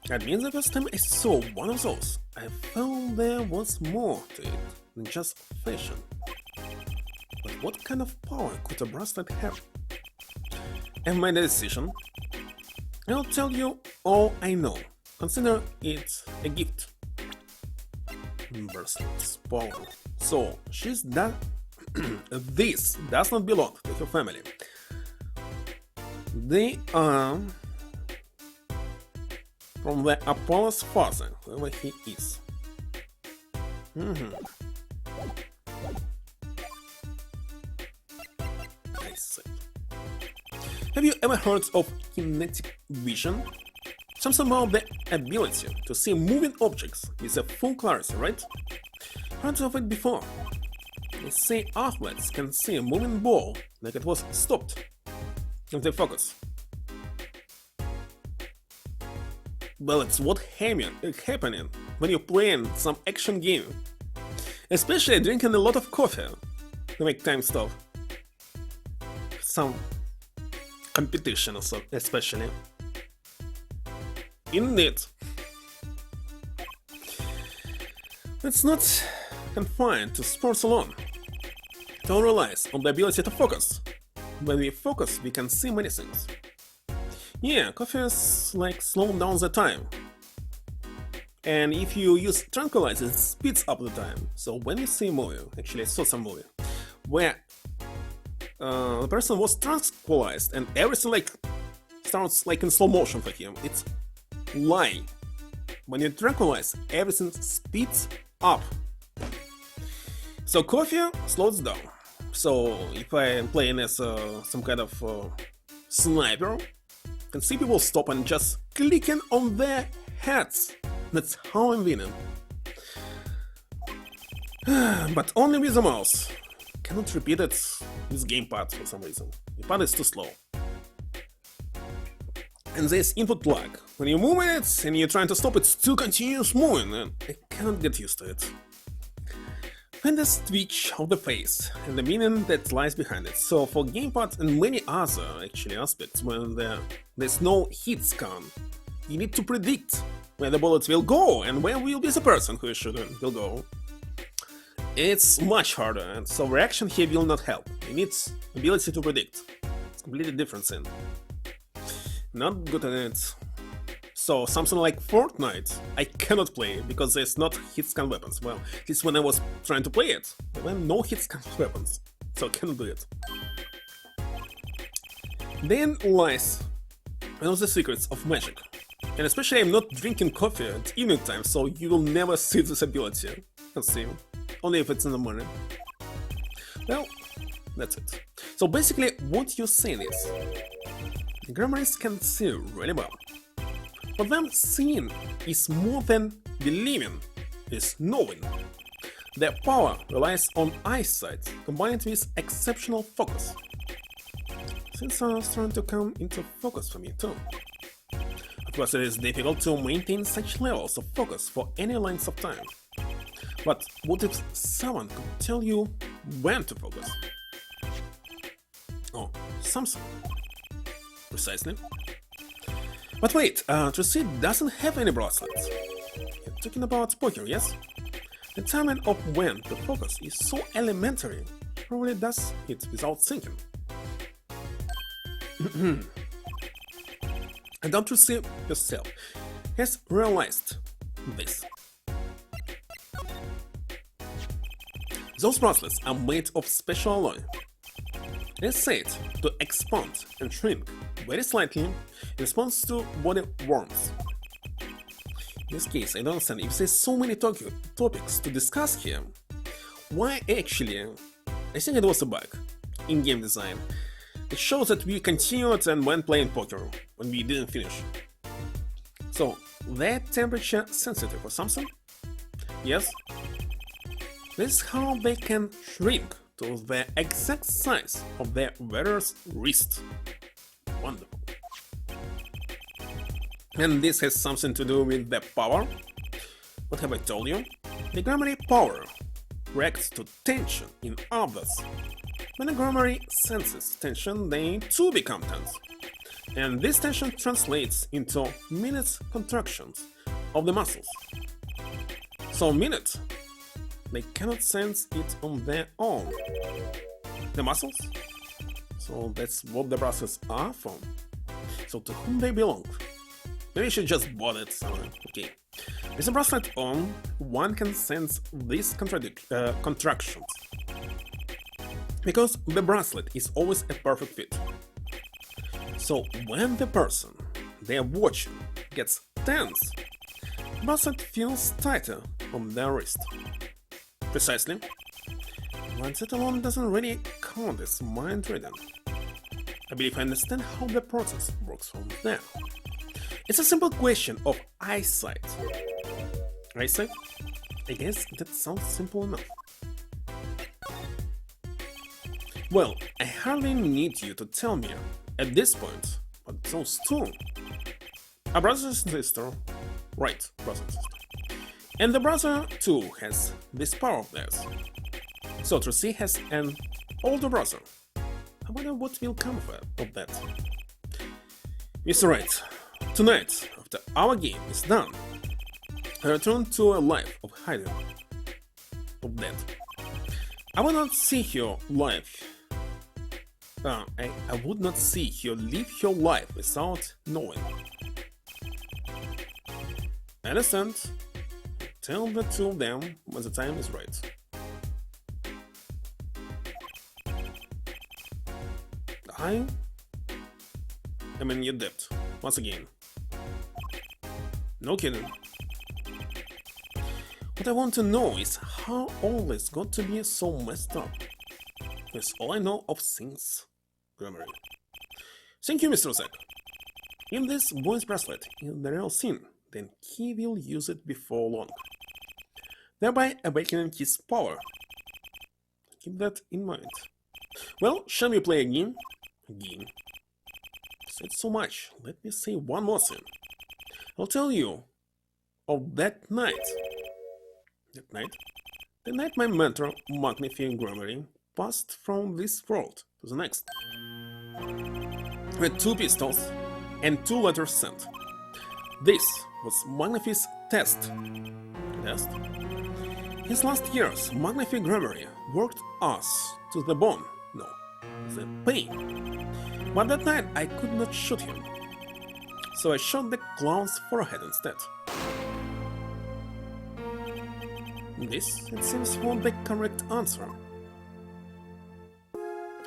That means the first time I saw one of those, I found there was more to it than just fashion. But what kind of power could a bracelet have? I've made a decision. I'll tell you all I know. Consider it a gift. Bracelets, power. So she's that. This does not belong to her family. They are from the Apollo's father, whoever he is. I see. Have you ever heard of kinetic vision? Something about the ability to see moving objects with a full clarity, right? Heard of it before. They say athletes can see a moving ball like it was stopped if they focus. Well, it's what happening when you're playing some action game. Especially drinking a lot of coffee to make time stop. Some competition also, especially. Indeed. It's not confined to sports alone. It all relies on the ability to focus. When we focus, we can see many things. Yeah, coffee is like slowing down the time. And if you use tranquilizers, it speeds up the time. So when you see a movie, actually I saw some movie, where the person was tranquilized and everything like starts like in slow motion for him. It's lie. When you tranquilize, everything speeds up. So coffee slows down. So if I am playing as some kind of sniper, I can see people stop and just clicking on their heads. That's how I'm winning. But only with the mouse. Cannot repeat it with gamepad for some reason. The pad is too slow. And there's input lag. When you move it and you're trying to stop it, still continues moving, and I cannot get used to it. And the twitch of the face and the meaning that lies behind it. So for gamepad and many other actually aspects, when there's no hit scan, you need to predict where the bullets will go and where will be the person who is shooting will go. It's much harder, and so reaction here will not help. You need ability to predict. It's completely different thing. Not good at it. So something like Fortnite, I cannot play because there's not hit-scan weapons. Well, at least when I was trying to play it, there were no hit-scan weapons, so I cannot do it. Then lies one of the secrets of magic. And especially I'm not drinking coffee at evening time, so you will never see this ability. Let's see, only if it's in the morning. Well, that's it. So basically what you're saying is, grammarists can see really well. For them, seeing is more than believing, is knowing. Their power relies on eyesight, combined with exceptional focus. Things are starting to come into focus for me too. Of course, it is difficult to maintain such levels of focus for any length of time. But what if someone could tell you when to focus? Oh, something. Precisely. But wait, Tracy doesn't have any bracelets. You're talking about poker, yes? The timing of when to focus is so elementary, probably does it without thinking. And don't Tracy herself has realized this. Those bracelets are made of special alloy. They're said to expand and shrink very slightly in response to body warmth. In this case, I don't understand if there's so many topics to discuss here. Why actually? I think it was a bug in game design. It shows that we continued and went playing poker when we didn't finish. So, they're temperature sensitive or something? Yes? This is how they can shrink to the exact size of their wearer's wrist. Wonderful. And this has something to do with the power. What have I told you? The grammary power reacts to tension in others. When a grammary senses tension, they too become tense. And this tension translates into minute contractions of the muscles. So minute, they cannot sense it on their own. The muscles? So that's what the bracelets are from. So to whom they belong? Maybe I should just bought it somewhere. Okay. With the bracelet on, one can sense these contractions. Because the bracelet is always a perfect fit. So when the person they are watching gets tense, the bracelet feels tighter on their wrist. Precisely. But that alone doesn't really count as mind reading. I believe I understand how the process works from there. It's a simple question of eyesight. Eyesight? I guess that sounds simple enough. Well, I hardly need you to tell me at this point, but those two are brother and sister. Right, brother and sister. And the brother too has this power of theirs. So Tracy has an older brother. I wonder what will come of that. Mr. Wright, tonight, after our game is done, I return to a life of hiding, of death. I will not see your life. I would not see you live your life without knowing. I understand. Tell the two of them when the time is right. I am in your debt, once again. No kidding. What I want to know is how all this got to be so messed up. That's all I know of things. Grammar. Thank you, Mr. Zack. If this voice bracelet is the real thing, then he will use it before long, thereby awakening his power. Keep that in mind. Well, shall we play a game? Said so much. Let me say one more thing. I'll tell you of that night. The night my mentor, Magnifique Grammary, passed from this world to the next. With 2 pistols and 2 letters sent. This was Magnifique's test. His last years, Magnifique Grammary worked us to the bone. No, the pain. But that night I could not shoot him. So I shot the clown's forehead instead. This, it seems, was the correct answer.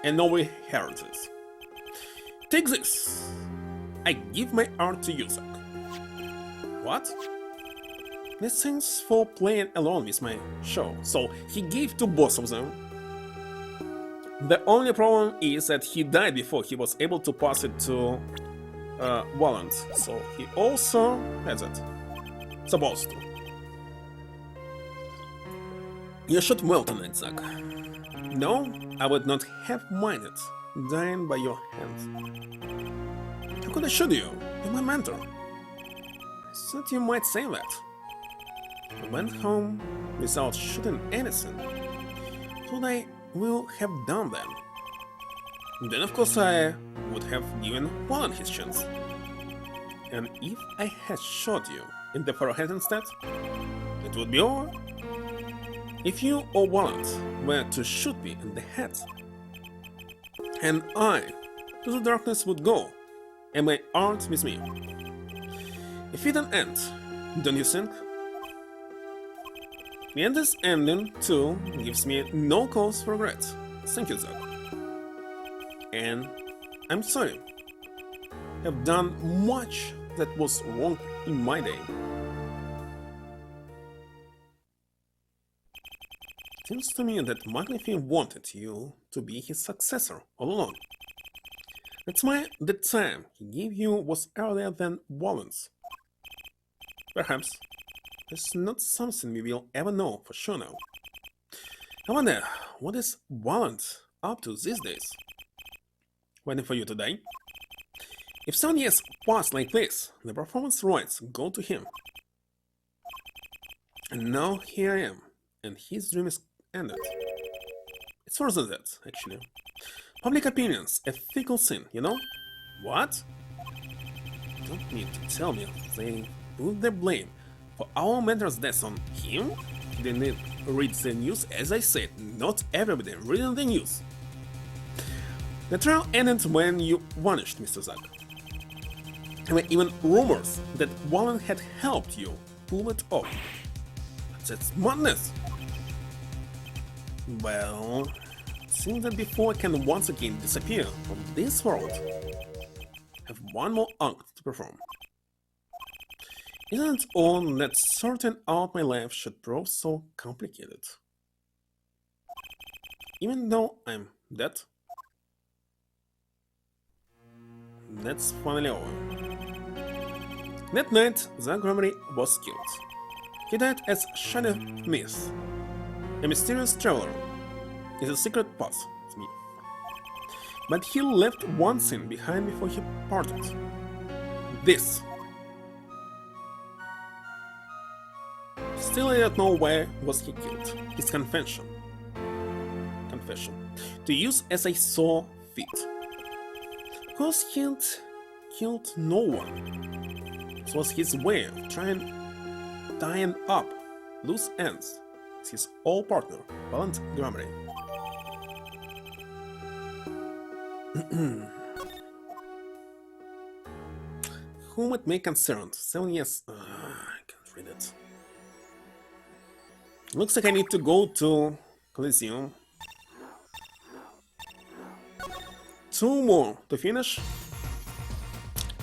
And now we heard this. Take this! I give my art to you, Zack. What? This thing's for playing alone with my show, so he gave to both of them. The only problem is that he died before he was able to pass it to Walland, so he also has it. Supposed to. You shot well tonight, Zack. No, I would not have minded dying by your hands. How could I shoot you? You're my mentor. I thought you might say that. I went home without shooting anything. Thought I will have done then. Then of course I would have given Walland his chance. And if I had shot you in the forehead instead, it would be over. If you or Walland were to shoot me in the head, and I to the darkness would go, and my art with me. If it didn't end, don't you think? And this ending, too, gives me no cause for regret. Thank you, Zack. And I'm sorry. I've done much that was wrong in my day. Seems to me that Magnifique wanted you to be his successor all along. That's why the time he gave you was earlier than Walland's. Perhaps it's not something we will ever know for sure now. I wonder, what is Walland up to these days? Waiting for you to die? If 7 years pass like this, the performance rights go to him. And now here I am, and his dream is ended. It's worse than that, actually. Public opinion's a fickle thing, you know? What? You don't need to tell me they put the blame for our mentor's death on him? He didn't read the news, as I said, not everybody reading the news. The trial ended when you vanished, Mr. Zack. There were even rumors that Walland had helped you pull it off. That's madness! Well, it seems that before I can once again disappear from this world, I have one more act to perform. Isn't it odd that sorting out my life should prove so complicated? Even though I'm dead, that's finally over. That night, Zach Gregory was killed. He died as Shadow Myth, a mysterious traveler. It's a secret path to me. But he left one sin behind before he parted. This. Still, I don't know why was he killed. His confession. To use as I saw fit. Because he killed no one. It was his way of tying up loose ends with his old partner, Valent Gramry. Whom it may concern? 7 years. I can't read it. Looks like I need to go to Coliseum. 2 more to finish,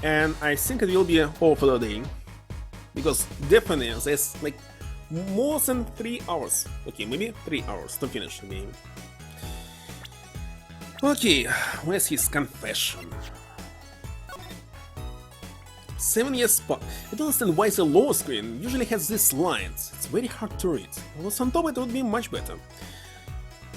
and I think it will be all for the day, because definitely there's like more than 3 hours, okay, maybe 3 hours to finish the game. Okay, where's his confession? 7 years I don't understand why the lower screen usually has these lines. It's very hard to read. Although on top it would be much better.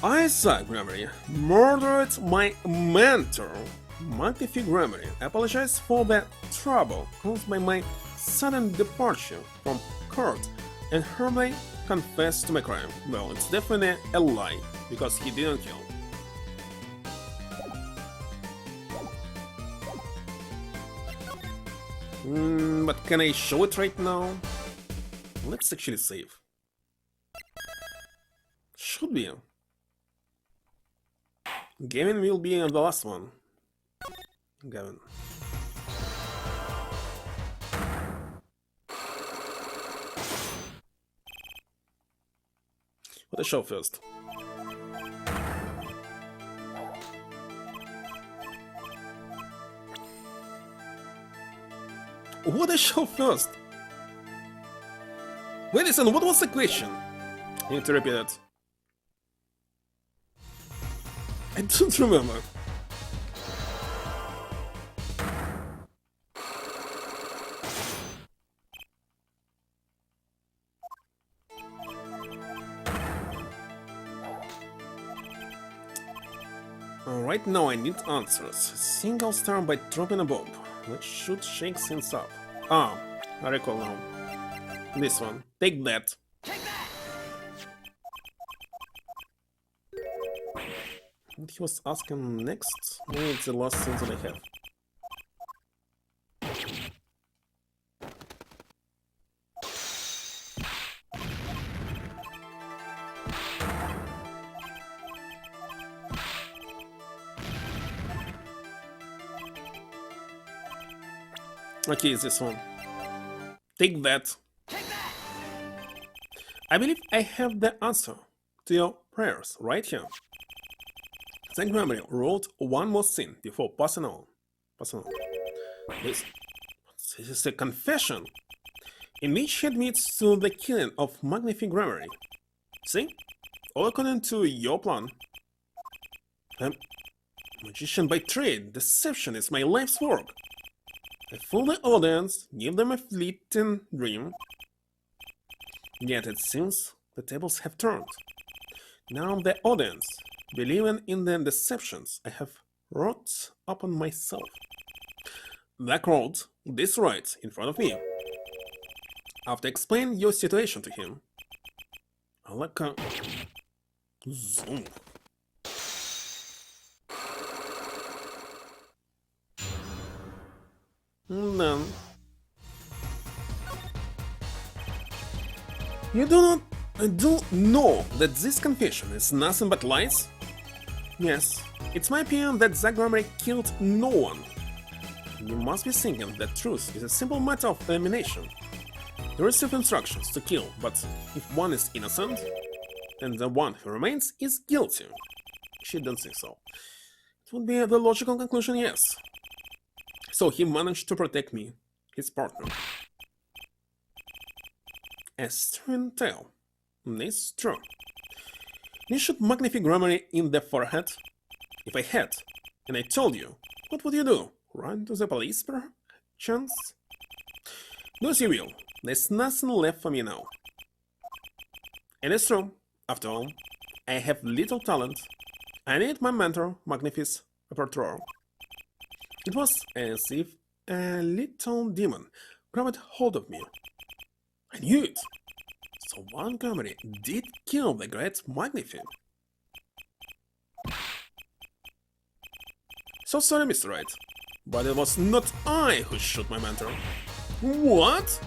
Isaac Gregory murdered my mentor, Magnifique Gregory. I apologize for the trouble caused by my sudden departure from court and humbly confess to my crime. Well, it's definitely a lie, because he didn't kill. But can I show it right now? Let's actually save. Should be. Gavin will be the last one. Gavin. What a show first. What a show first! Wait, listen, what was the question? I need to repeat it. I don't remember. Right now I need answers. Single star by dropping a bomb. That should shake things up. Ah, I recall now. This one. Take that. Take that! What he was asking next? Maybe it's the last thing that I have. Okay, it's this one. Take that. Take that! I believe I have the answer to your prayers right here. Saint Gregory wrote one more sin before passing on. This is a confession in which he admits to the killing of Magnifique Gregory. See? All according to your plan. I'm a magician by trade. Deception is my life's work. I fool the audience, give them a fleeting dream. Yet it seems the tables have turned. Now the audience, believing in the deceptions I have wrought upon myself. Black wrote this right in front of me. After explaining your situation to him, I like a zoom. And then you do know that this confession is nothing but lies? Yes, it's my opinion that Zach Gregory killed no one. You must be thinking that truth is a simple matter of elimination. You receive instructions to kill, but if one is innocent, then the one who remains is guilty. She don't think so. It would be the logical conclusion, yes. So he managed to protect me, his partner. A string tale. This is true. You shoot magnific grammar in the forehead? If I had, and I told you, what would you do? Run to the police, perchance? Do as you will. There's nothing left for me now. And it's true. After all, I have little talent. I need my mentor, Magnific's repertoire. It was as if a little demon grabbed hold of me. I knew it. So Montgomery did kill the great Magnific. So sorry, Mr. Wright, but it was not I who shot my mentor. What?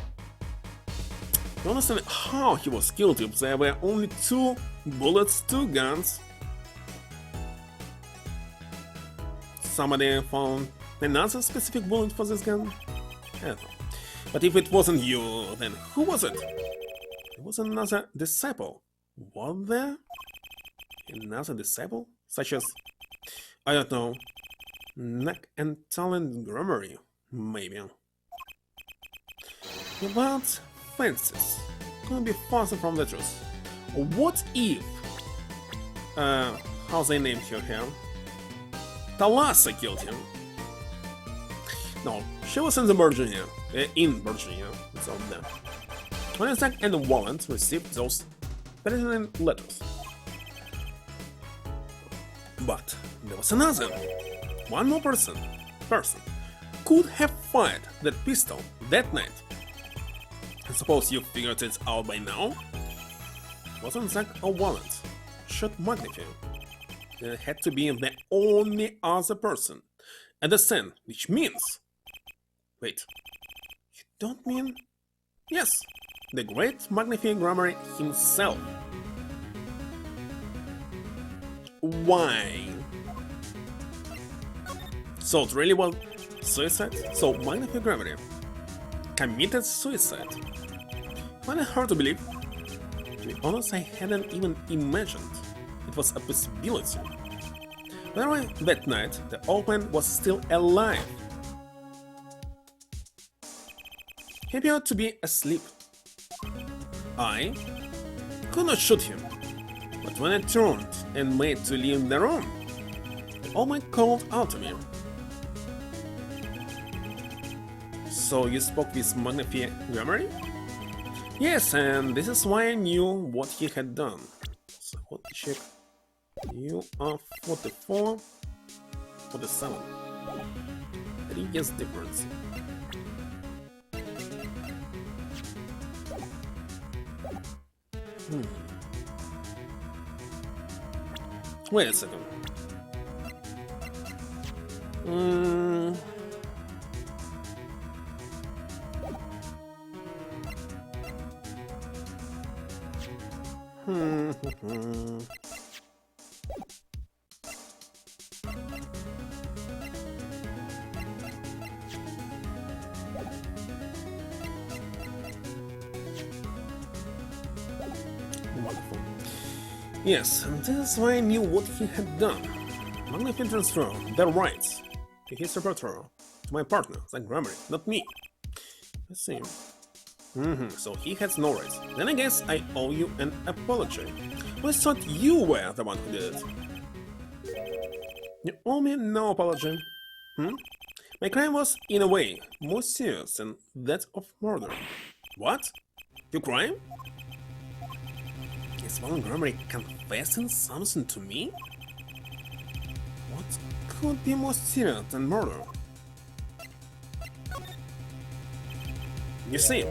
You understand how he was killed if there were only 2 bullets, 2 guns? Somebody found another specific bullet for this gun? I don't know. But if it wasn't you, then who was it? It was another disciple. Was there? Another disciple? Such as, I don't know, neck and talent grammary, maybe. But fences couldn't be farther from the truth. What if, how's they named her here? Thalassa killed him. No, she was in Virginia, so there. When Zack and Walland received those threatening letters. But there was another. One more person could have fired that pistol that night. I suppose you figured it out by now? It wasn't Zack or Walland shot Magnific. There had to be the only other person at the scene, which means... Wait, you don't mean... Yes, the great Magnific Grammar himself. Why? So it really was suicide? So Magnific Grammar committed suicide? Kind of hard to believe. To be honest, I hadn't even imagined it was a possibility. But anyway, that night, the old man was still alive. He appeared to be asleep. I could not shoot him, but when I turned and made to leave the room, the old man called out to me. So you spoke with Magnific Grammar? Yes, and this is why I knew what he had done. So what check? You are 44, 47. 3 years difference. Wait a second. Wonderful. Yes, and this is why I knew what he had done. Magnific transferred their rights to his repertoire to my partner, Zack Grammar, not me. Let's see. So he has no rights. Then I guess I owe you an apology. I thought you were the one who did it. You owe me no apology. My crime was, in a way, more serious than that of murder. What? Your crime? Is Montgomery confessing something to me? What could be more serious than murder? You see,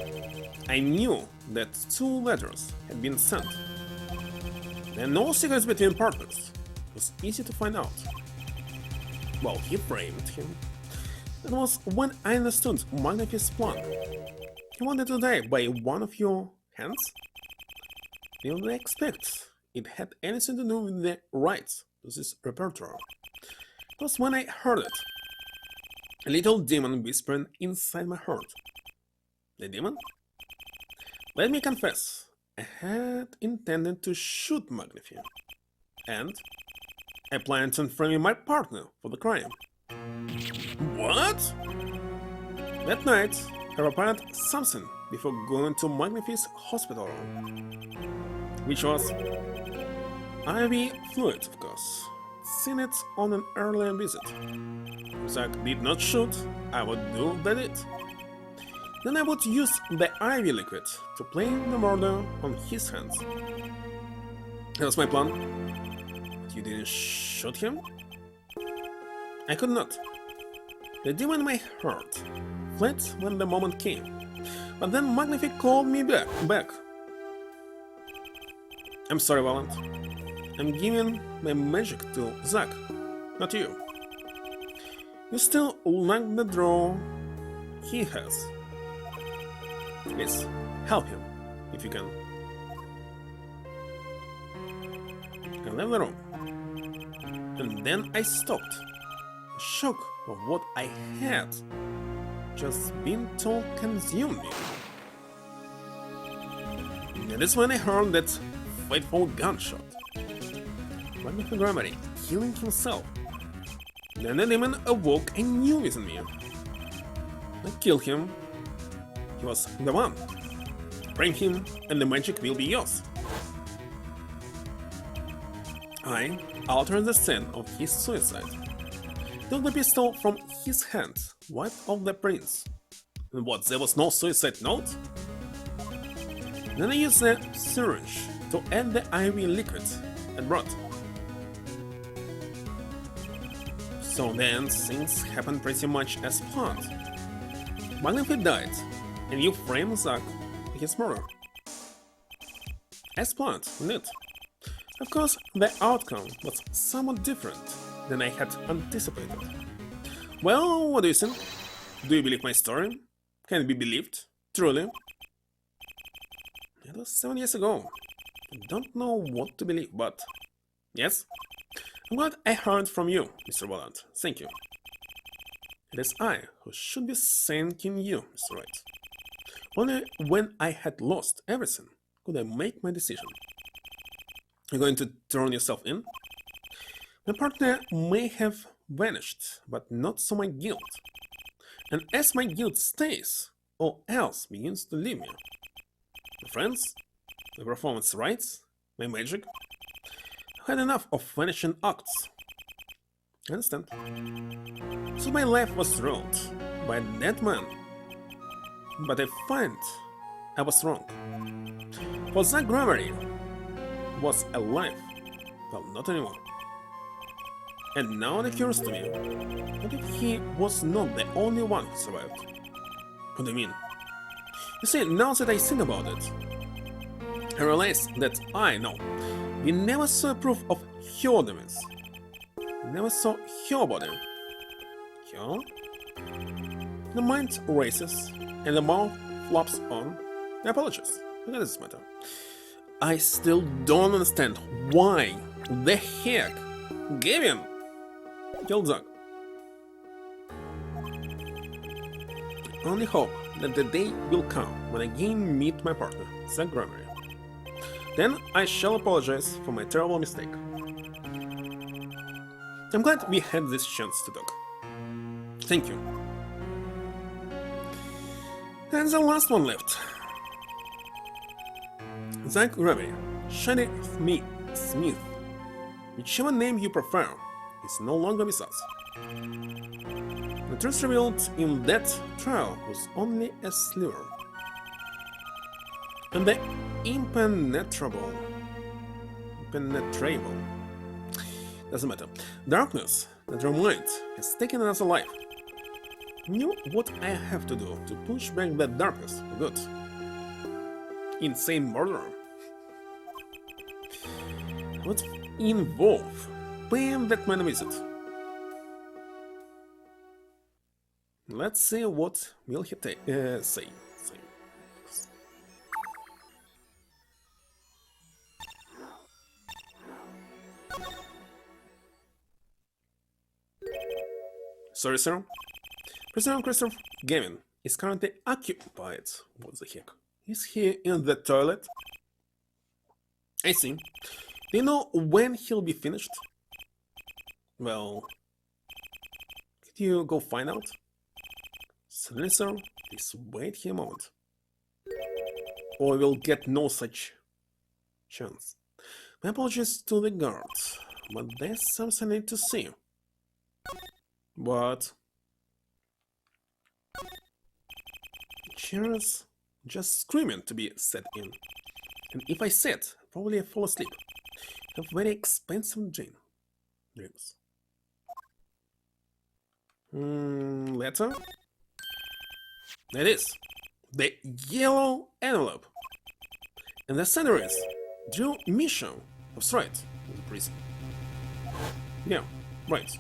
I knew that 2 letters had been sent. There are no secrets between partners. It was easy to find out. Well, he framed him. That was when I understood Magnific's plan. He wanted to die by one of your hands? Didn't I expect it had anything to do with the rights to this repertoire? It was when I heard it. A little demon whispering inside my heart. The demon? Let me confess, I had intended to shoot Magnify, and I planned on framing my partner for the crime. What? That night, I prepared something before going to Magnify's hospital room, which was IV fluid, of course. Seen it on an earlier visit. If Zack did not shoot, I would do the deed. Then I would use the IV liquid to play the murder on his hands. That was my plan. But you didn't shoot him? I could not. The demon in my heart fled when the moment came, but then Magnify called me back. I'm sorry, Valent. I'm giving my magic to Zack, not you. You still lack the draw he has. Please, help him, if you can. I left the room, and then I stopped. The shock of what I had just been told consumed me. That is when I heard that fateful gunshot. Magnify Grammarly killing himself. Then the demon awoke anew within me. I killed him. He was the one. Frame him, and the magic will be yours. I altered the scene of his suicide. Took the pistol from his hand, wiped off the prints. And what, there was no suicide note? Then I used the syringe to add the IV liquid and brought. So then things happened pretty much as planned. Magnify died, and you framed Zack for his murder. As planned, indeed. Of course, the outcome was somewhat different than I had anticipated. Well, what do you think? Do you believe my story? Can it be believed? Truly? It was 7 years ago. I don't know what to believe, but... Yes? I'm glad I heard from you, Mr. Walland. Thank you. It is I who should be thanking you, Mr. Wright. Only when I had lost everything could I make my decision. You're going to turn yourself in? My partner may have vanished, but not so my guilt. And as my guilt stays, all else begins to leave me. My friends, my performance rights, my magic. I had enough of vanishing acts. I understand. So my life was ruined by a dead man. But I find I was wrong. For Zack Grammarly was alive. Well, not anymore. And now it occurs to me, what if he was not the only one who survived? What do you mean? You see, now that I think about it, I realize that we never saw proof of her demise. We never saw her body. Her? The mind races, and the mouth flops on. I apologize. Look at this matter. I still don't understand why the heck Gavin killed Zack. I only hope that the day will come when I again meet my partner, Zack Grammarly. Then I shall apologize for my terrible mistake. I'm glad we had this chance to talk. Thank you. And the last one left. Zack Grammarly, Shady Smith, whichever name you prefer, is no longer with us. The truth revealed in that trial was only a sliver. And the impenetrable, doesn't matter, darkness that your mind has taken us alive. Knew what I have to do to push back that darkness for good. Insane murderer. What involve paying that man a visit? Let's see what will he say. Sorry, sir. Prisoner Christopher Gavin is currently occupied. What the heck? Is he in the toilet? I see. Do you know when he'll be finished? Well, could you go find out? Certainly, sir. Please wait here a moment. Or we'll get no such chance. My apologies to the guards, but there's something I need to see. What? Chairs just screaming to be set in. And if I sit, probably I fall asleep. Have very expensive dreams. Letter? It is. The yellow envelope. And the center is Drew Mission. That's right. The prison. Yeah, right.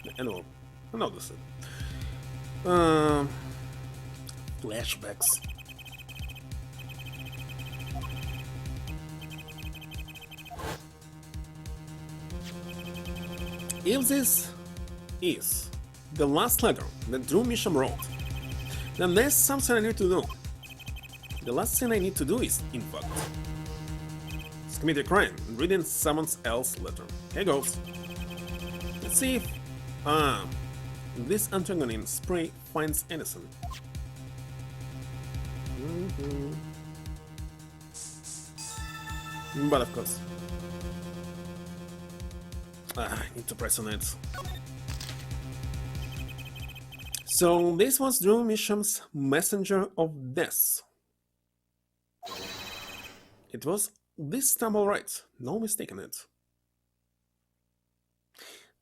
The envelope. I noticed it. Flashbacks. If this is the last letter that Drew Misham wrote, then there's something I need to do. The last thing I need to do is, in fact, commit a crime and reading someone else's letter. Here goes. Let's see if this antagonist spray finds anything. But of course, I need to press on it. So this was Drew Misham's Messenger of Death. It was this stamp all right, no mistake in it.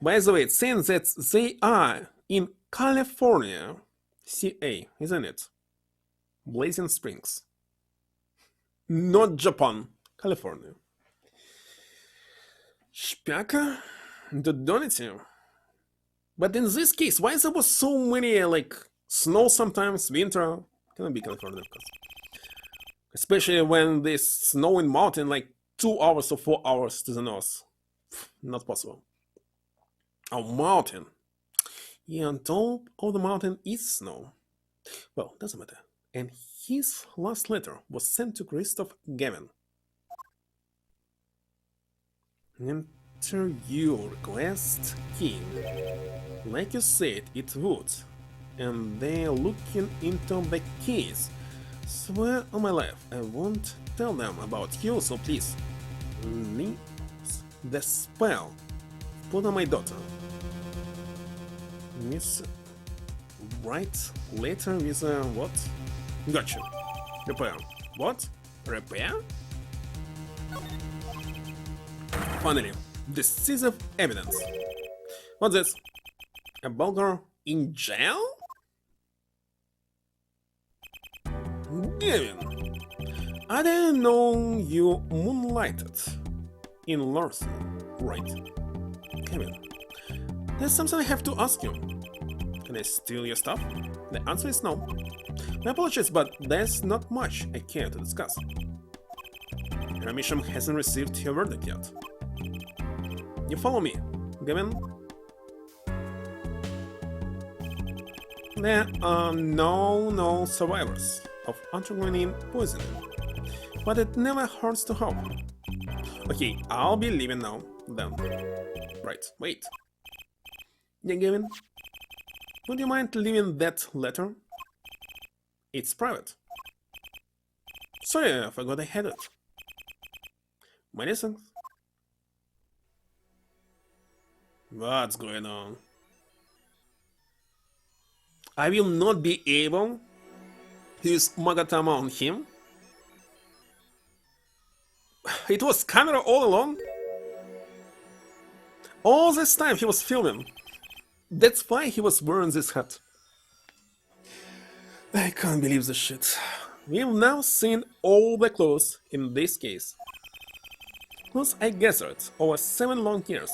By the way, it seems that they are in California, CA, isn't it? Blazing Springs. Not Japan, California. Шпяка? Dodonity. But in this case, why there was so many, like, snow sometimes, winter? Cannot be California, of course. Especially when there's snow in mountain, like 2 hours or 4 hours to the north. Not possible. Oh, mountain. Yeah, on top of the mountain is snow. Well, doesn't matter. And his last letter was sent to Christoph Gavin. Interview request key. Like you said, it would. And they're looking into the case. Swear on my life, I won't tell them about you, so please. Leave the spell put on my daughter. Miss. Right later with a what? Gotcha. Repair. What? Repair? Finally, decisive evidence. What's this? A Bulgar in jail? Gavin, I didn't know you moonlighted in Larson, right? Gavin, there's something I have to ask you. Can I steal your stuff? The answer is no. My apologies, but there's not much I care to discuss. Your mission hasn't received your verdict yet. You follow me, Gavin? There are no survivors of anthraquinine poisoning, but it never hurts to hope. Okay, I'll be leaving now, then. Right, wait. Yeah, Gavin? Would you mind leaving that letter? It's private. Sorry, I forgot I had it. Many thanks. What's going on? I will not be able to use Magatama on him? It was camera all along? All this time he was filming. That's why he was wearing this hat. I can't believe this shit. We've now seen all the clues in this case. Clues I gathered over 7 long years.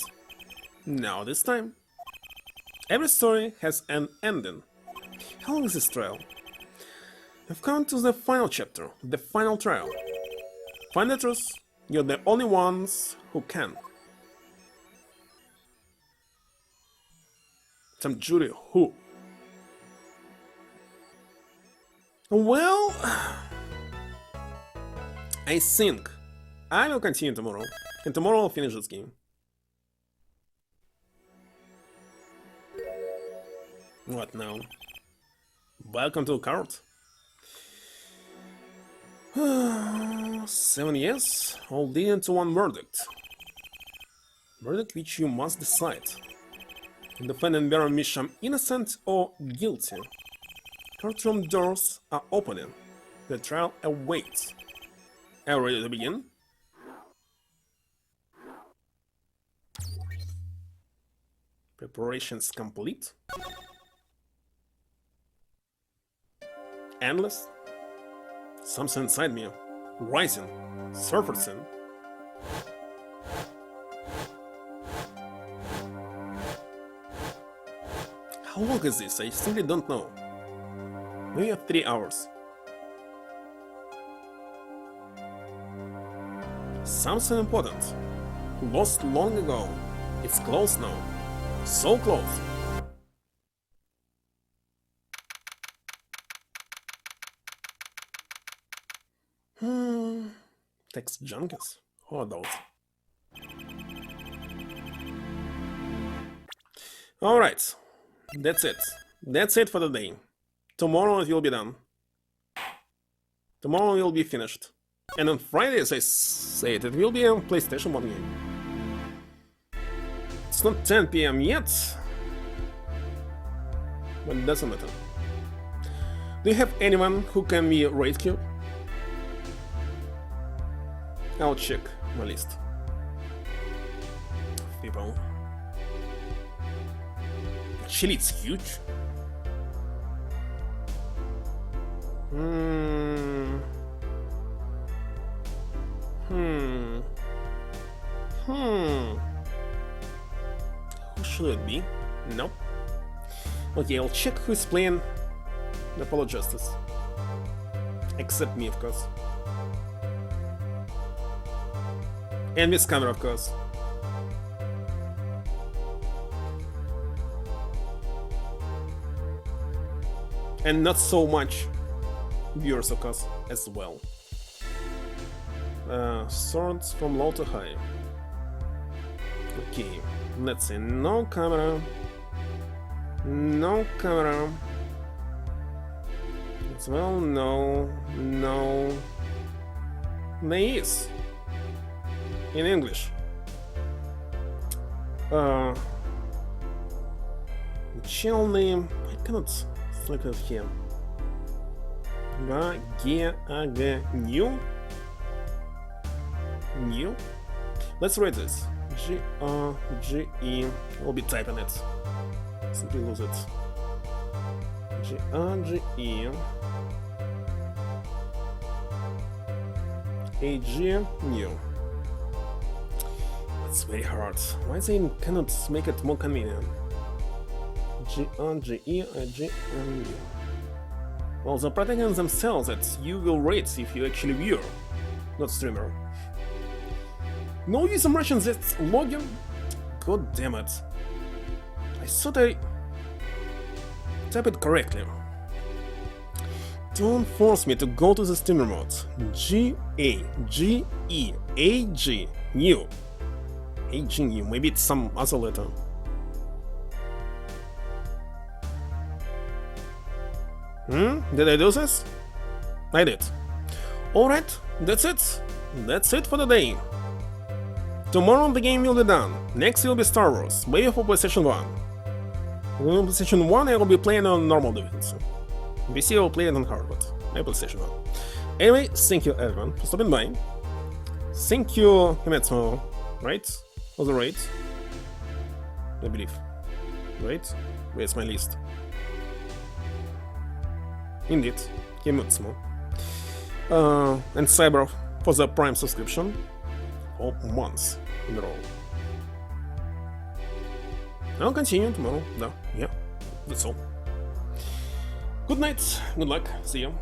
Now this time. Every story has an ending. How long is this trial? I've come to the final chapter, the final trial. Find the truth, you're the only ones who can. Some jury who? Well, I think I will continue tomorrow, and tomorrow I'll finish this game. What now? Welcome to the court. 7 years, all leading to one verdict. Verdict which you must decide. Defendant Vera Misham innocent or guilty? Courtroom doors are opening. The trial awaits. Are you ready to begin? Preparations complete. Endless. Something inside me, rising, surfacing. How long is this? I simply don't know. Maybe 3 hours. Something important. Lost long ago. It's close now. So close. Text junkies or adults. Alright. That's it. That's it for the day. Tomorrow it will be done. Tomorrow it will be finished. And on Friday, as I said, it will be a PlayStation 1 game. It's not 10 PM yet, but it doesn't matter. Do you have anyone who can be raid queue? I'll check my list. People. Actually, it's huge. Who should it be? Nope. Okay, I'll check who's playing the Apollo Justice. Except me, of course. And this camera, of course. And not so much viewers, of course, as well. Swords from low to high. Okay, let's see. No camera. No camera. As well, no. There is. In English. Channel name. I cannot select it here. A-G-A-G new. New. Let's read this. G-R-G-E. We'll be typing it. Simply lose it. G-R-G-E. A-G new. It's very hard. Why they cannot make it more convenient? G-R-G-E-I-G-N-U. Well, they're protecting themselves that you will rate if you actually viewer, not streamer. No user mentions that login? God damn it. I thought I typed it correctly. Don't force me to go to the streamer mode. G-A-G-E-A-G new. A-G new, maybe it's some other letter. Did I do this? I did. Alright, that's it. That's it for the day. Tomorrow the game will be done. Next will be Star Wars, maybe for PlayStation 1. On PlayStation 1 I will be playing on normal difficulty. PC I will play it on hard, but maybe PlayStation 1. Anyway, thank you everyone for stopping by. Thank you, Himetsu, right? For the raid. I believe. Right? Where's my list? Indeed, Himetsu. And Cyber for the Prime subscription. For months in a row. I'll continue tomorrow. Yeah, that's all. Good night, good luck, see you.